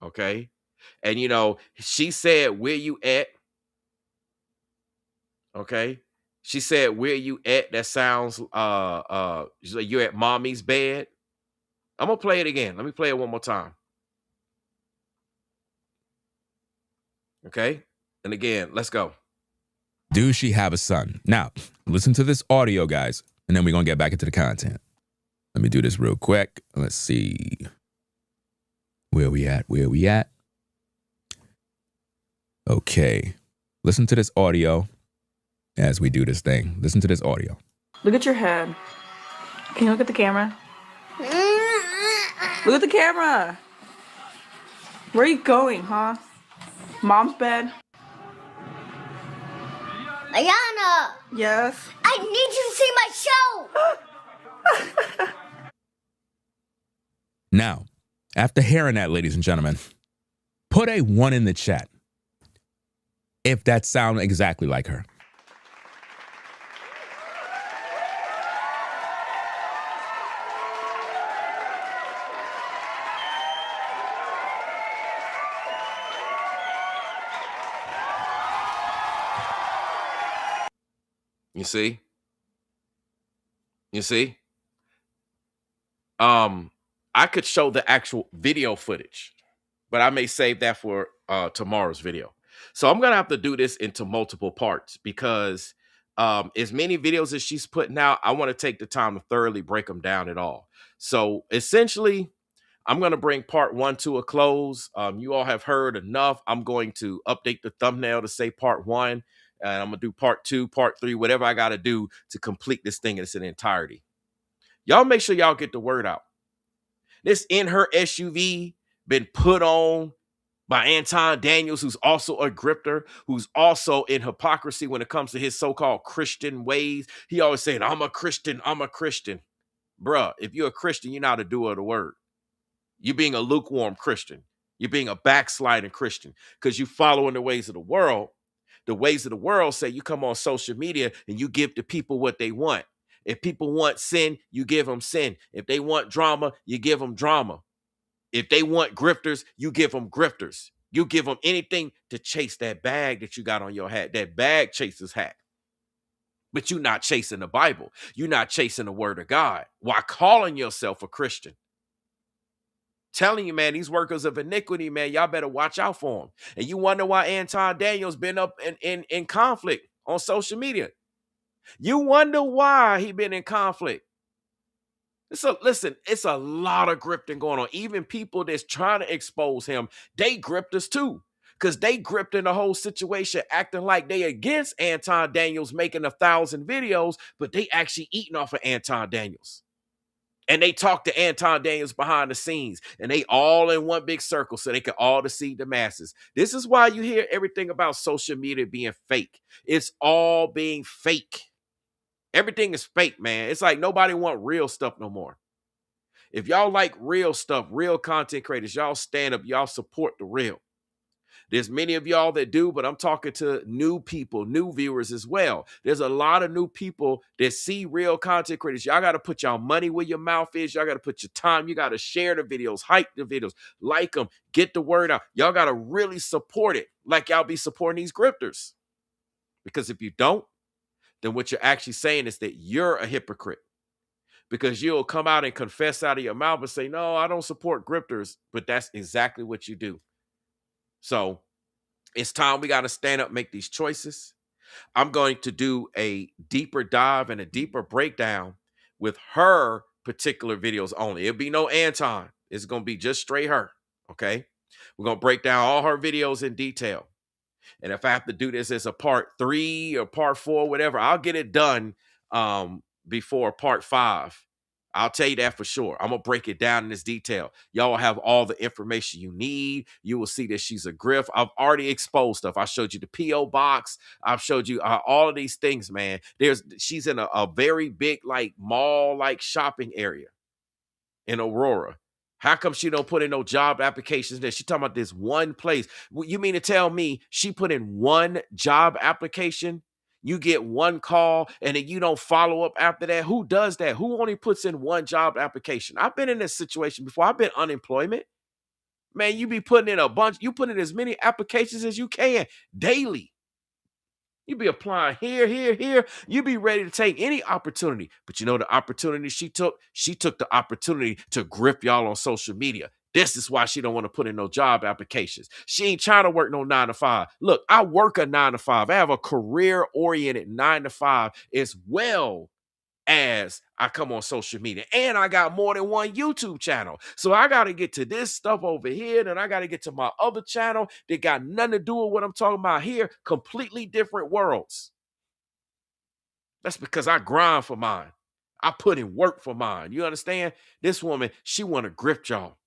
Okay. And you know, she said, "Where you at?" Okay. She said, "Where you at?" That sounds she's like, "You're at mommy's bed." I'm gonna play it again. Let me play it one more time. Okay. And again, let's go. Does she have a son? Now, listen to this audio, guys, and then we're going to get back into the content. Let me do this real quick. Let's see. Where we at? Where we at? Okay. Listen to this audio as we do this thing. Listen to this audio. Look at your head. Can you look at the camera? Look at the camera. Where are you going, huh? Mom's bed? Ayana, Yes. I need you to see my show. Now, after hearing that, ladies and gentlemen, put a 1 in the chat if that sounds exactly like her. You see? You see? I could show the actual video footage, but I may save that for tomorrow's video. So I'm gonna have to do this into multiple parts because as many videos as she's putting out, I want to take the time to thoroughly break them down at all. So essentially, I'm going to bring part 1 to a close. You all have heard enough. I'm going to update the thumbnail to say part 1. And I'm going to do part 2, part 3, whatever I got to do to complete this thing in its entirety. Y'all make sure y'all get the word out. This In Her SUV been put on by Anton Daniels, who's also a grifter, who's also in hypocrisy when it comes to his so-called Christian ways. He always saying, I'm a Christian, I'm a Christian. Bruh, if you're a Christian, you're not a doer of the word. You're being a lukewarm Christian. You're being a backsliding Christian because you following the ways of the world. The ways of the world say you come on social media and you give the people what they want. If people want sin, you give them sin. If they want drama, you give them drama. If they want grifters, you give them grifters. You give them anything to chase that bag that you got on your hat. That bag chases hat. But you're not chasing the Bible. You're not chasing the word of God while calling yourself a Christian. Telling you, man, these workers of iniquity, man, y'all better watch out for them. And you wonder why Anton Daniels been up in conflict on social media. You wonder why he been in conflict. Listen, it's a lot of grifting going on. Even people that's trying to expose him, they grifters too. Because they gripped in the whole situation, acting like they against Anton Daniels making 1,000 videos, but they actually eating off of Anton Daniels. And they talk to Anton Daniels behind the scenes, and they all in one big circle so they can all deceive the masses. This is why you hear everything about social media being fake. It's all being fake. Everything is fake, man. It's like nobody want real stuff no more. If y'all like real stuff, real content creators, y'all stand up, y'all support the real. There's many of y'all that do, but I'm talking to new people, new viewers as well. There's a lot of new people that see real content creators. Y'all got to put y'all money where your mouth is. Y'all got to put your time. You got to share the videos, hype the videos, like them, get the word out. Y'all got to really support it like y'all be supporting these grifters. Because if you don't, then what you're actually saying is that you're a hypocrite. Because you'll come out and confess out of your mouth and say, no, I don't support grifters. But that's exactly what you do. So it's time we got to stand up, make these choices. I'm going to do a deeper dive and a deeper breakdown with her particular videos only. It'll be no Anton. It's going to be just straight her. Okay. We're going to break down all her videos in detail. And if I have to do this as a part 3 or part 4, whatever, I'll get it done before part 5. I'll tell you that for sure. I'm going to break it down in this detail. Y'all will have all the information you need. You will see that she's a grift. I've already exposed stuff. I showed you the P.O. box. I've showed you all of these things, man. She's in a very big, like, mall-like shopping area in Aurora. How come she don't put in no job applications there? She talking about this one place. You mean to tell me she put in one job application? You get one call and then you don't follow up after that. Who does that? Who only puts in one job application? I've been in this situation before. I've been unemployment. Man, you be putting in a bunch, you put in as many applications as you can daily. You be applying here, here, here. You be ready to take any opportunity. But you know the opportunity she took? She took the opportunity to grip y'all on social media. This is why she don't want to put in no job applications. She ain't trying to work no 9 to 5. Look, I work a 9 to 5. I have a career-oriented 9 to 5 as well as I come on social media. And I got more than one YouTube channel. So I got to get to this stuff over here. Then I got to get to my other channel that got nothing to do with what I'm talking about here. Completely different worlds. That's because I grind for mine. I put in work for mine. You understand? This woman, she want to grift y'all.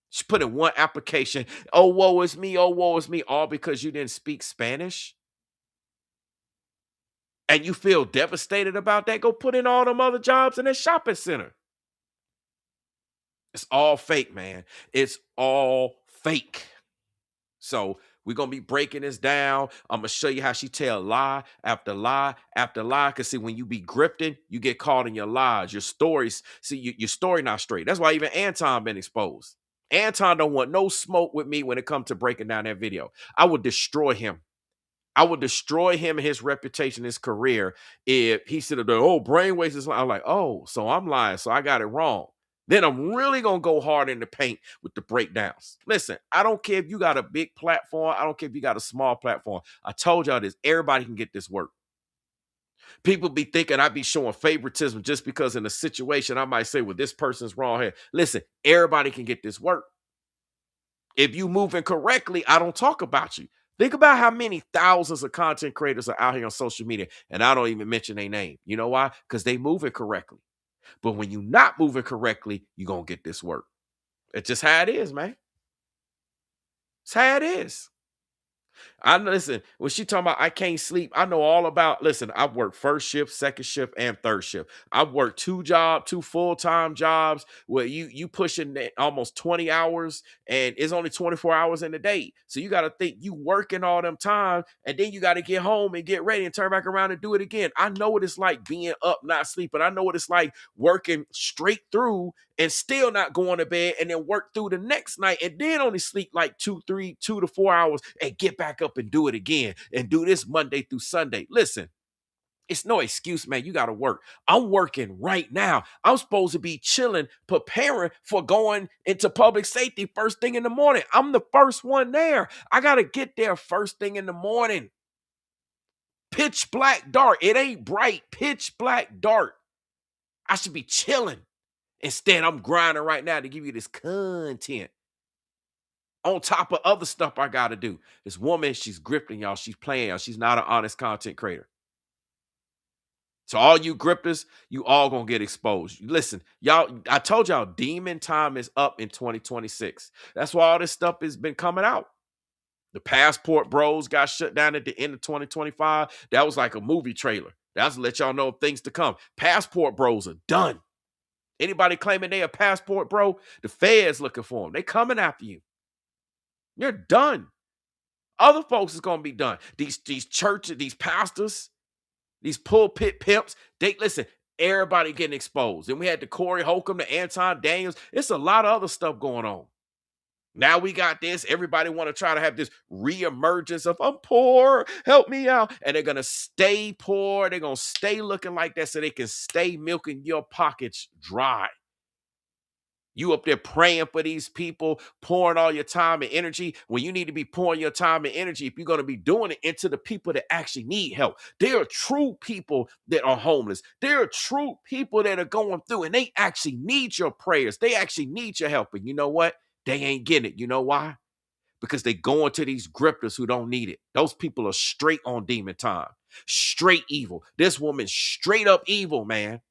She put in one application. Oh, woe is me. Oh, woe is me. All because you didn't speak Spanish. And you feel devastated about that, go put in all them other jobs in that shopping center. It's all fake, man. It's all fake. So we're going to be breaking this down. I'm going to show you how she tell lie after lie after lie. Because see, when you be grifting, you get caught in your lies. Your stories, see, your story not straight. That's why even Anton been exposed. Anton don't want no smoke with me when it comes to breaking down that video. I would destroy him. I would destroy him and his reputation, his career, if he said, oh, Brainwavezz is lying. I'm like, oh, so I'm lying, so I got it wrong. Then I'm really going to go hard in the paint with the breakdowns. Listen, I don't care if you got a big platform. I don't care if you got a small platform. I told y'all this. Everybody can get this work. People be thinking I be showing favoritism just because in a situation I might say, well, this person's wrong here. Listen, everybody can get this work. If you moving correctly, I don't talk about you. Think about how many thousands of content creators are out here on social media, and I don't even mention their name. You know why? Because they moving correctly. But when you're not moving correctly, you're going to get this work. It's just how it is, man. It's how it is. I listen, when she talking about I can't sleep, I know all about, listen, I've worked first shift, second shift, and third shift. I've worked two full-time jobs where you pushing almost 20 hours and it's only 24 hours in a day. So you got to think you working all them time and then you got to get home and get ready and turn back around and do it again. I know what it's like being up, not sleeping. I know what it's like working straight through and still not going to bed and then work through the next night and then only sleep like 2 to 4 hours and get back up and do it again and do this Monday through Sunday. Listen, it's no excuse, man. You got to work. I'm working right now. I'm supposed to be chilling, preparing for going into public safety first thing in the morning. I'm the first one there. I got to get there first thing in the morning. Pitch black dark. It ain't bright. Pitch black dark. I should be chilling. Instead, I'm grinding right now to give you this content. On top of other stuff I got to do. This woman, she's grifting y'all. She's playing y'all. She's not an honest content creator. So all you grifters, you all going to get exposed. Listen, y'all, I told y'all demon time is up in 2026. That's why all this stuff has been coming out. The Passport Bros got shut down at the end of 2025. That was like a movie trailer. That's to let y'all know things to come. Passport Bros are done. Anybody claiming they a passport bro, the feds looking for them. They coming after you. You're done. Other folks is going to be done. These churches, these pastors, these pulpit pimps, listen, everybody getting exposed. And we had the Corey Holcomb, the Anton Daniels. It's a lot of other stuff going on. Now we got this. Everybody want to try to have this reemergence of I'm poor, help me out. And they're going to stay poor. They're going to stay looking like that so they can stay milking your pockets dry. You up there praying for these people, pouring all your time and energy when you need to be pouring your time and energy if you're going to be doing it into the people that actually need help. There are true people that are homeless. There are true people that are going through and they actually need your prayers. They actually need your help. And you know what? They ain't getting it. You know why? Because they going to these grifters who don't need it. Those people are straight on demon time. Straight evil. This woman's straight up evil, man.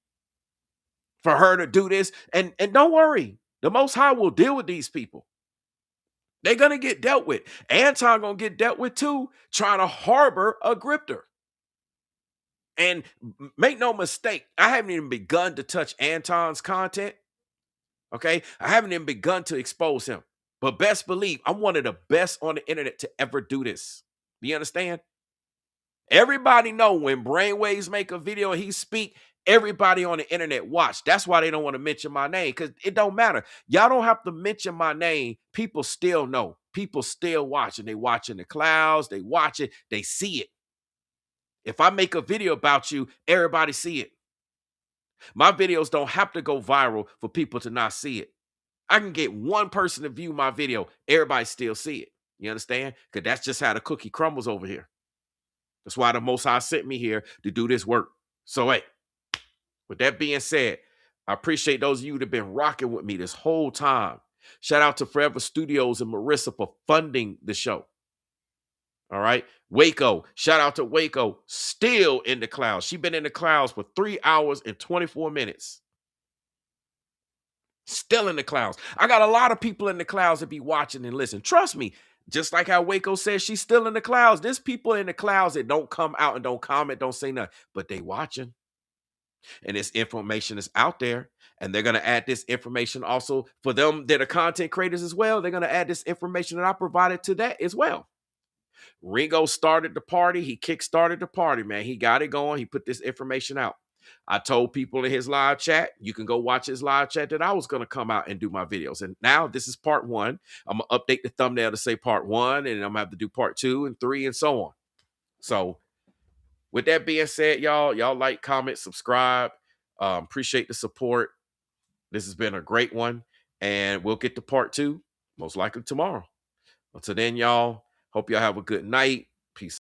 For her to do this. And don't worry. The Most High will deal with these people. They're going to get dealt with. Anton going to get dealt with too, trying to harbor a grifter. And make no mistake, I haven't even begun to touch Anton's content. Okay? I haven't even begun to expose him. But best believe, I'm one of the best on the internet to ever do this. Do you understand? Everybody know when Brainwavezz make a video and he speak, Everybody on the internet watch. That's why they don't want to mention my name, because it don't matter. Y'all don't have to mention my name. People still know. People still watching. They watching the clouds. They watch it. They see it. If I make a video about you, everybody see it. My videos don't have to go viral for people to not see it. I can get one person to view my video. Everybody still see it. You understand? Because that's just how the cookie crumbles over here. That's why the Most High sent me here to do this work. So, hey, with that being said, I appreciate those of you that have been rocking with me this whole time. Shout out to Forever Studios and Marissa for funding the show. All right. Waco. Shout out to Waco. Still in the clouds. She's been in the clouds for 3 hours and 24 minutes. Still in the clouds. I got a lot of people in the clouds that be watching and listen. Trust me. Just like how Waco says she's still in the clouds. There's people in the clouds that don't come out and don't comment, don't say nothing, but they watching. And this information is out there. And they're going to add this information also for them that are content creators as well. They're going to add this information that I provided to that as well. Ringo started the party. He kickstarted the party, man. He got it going. He put this information out. I told people in his live chat, you can go watch his live chat, that I was going to come out and do my videos. And now this is part 1. I'm going to update the thumbnail to say part 1, and I'm going to have to do part 2 and 3 and so on. So with that being said, y'all like, comment, subscribe. Appreciate the support. This has been a great one, and we'll get to part 2 most likely tomorrow. Until then, y'all, hope y'all have a good night.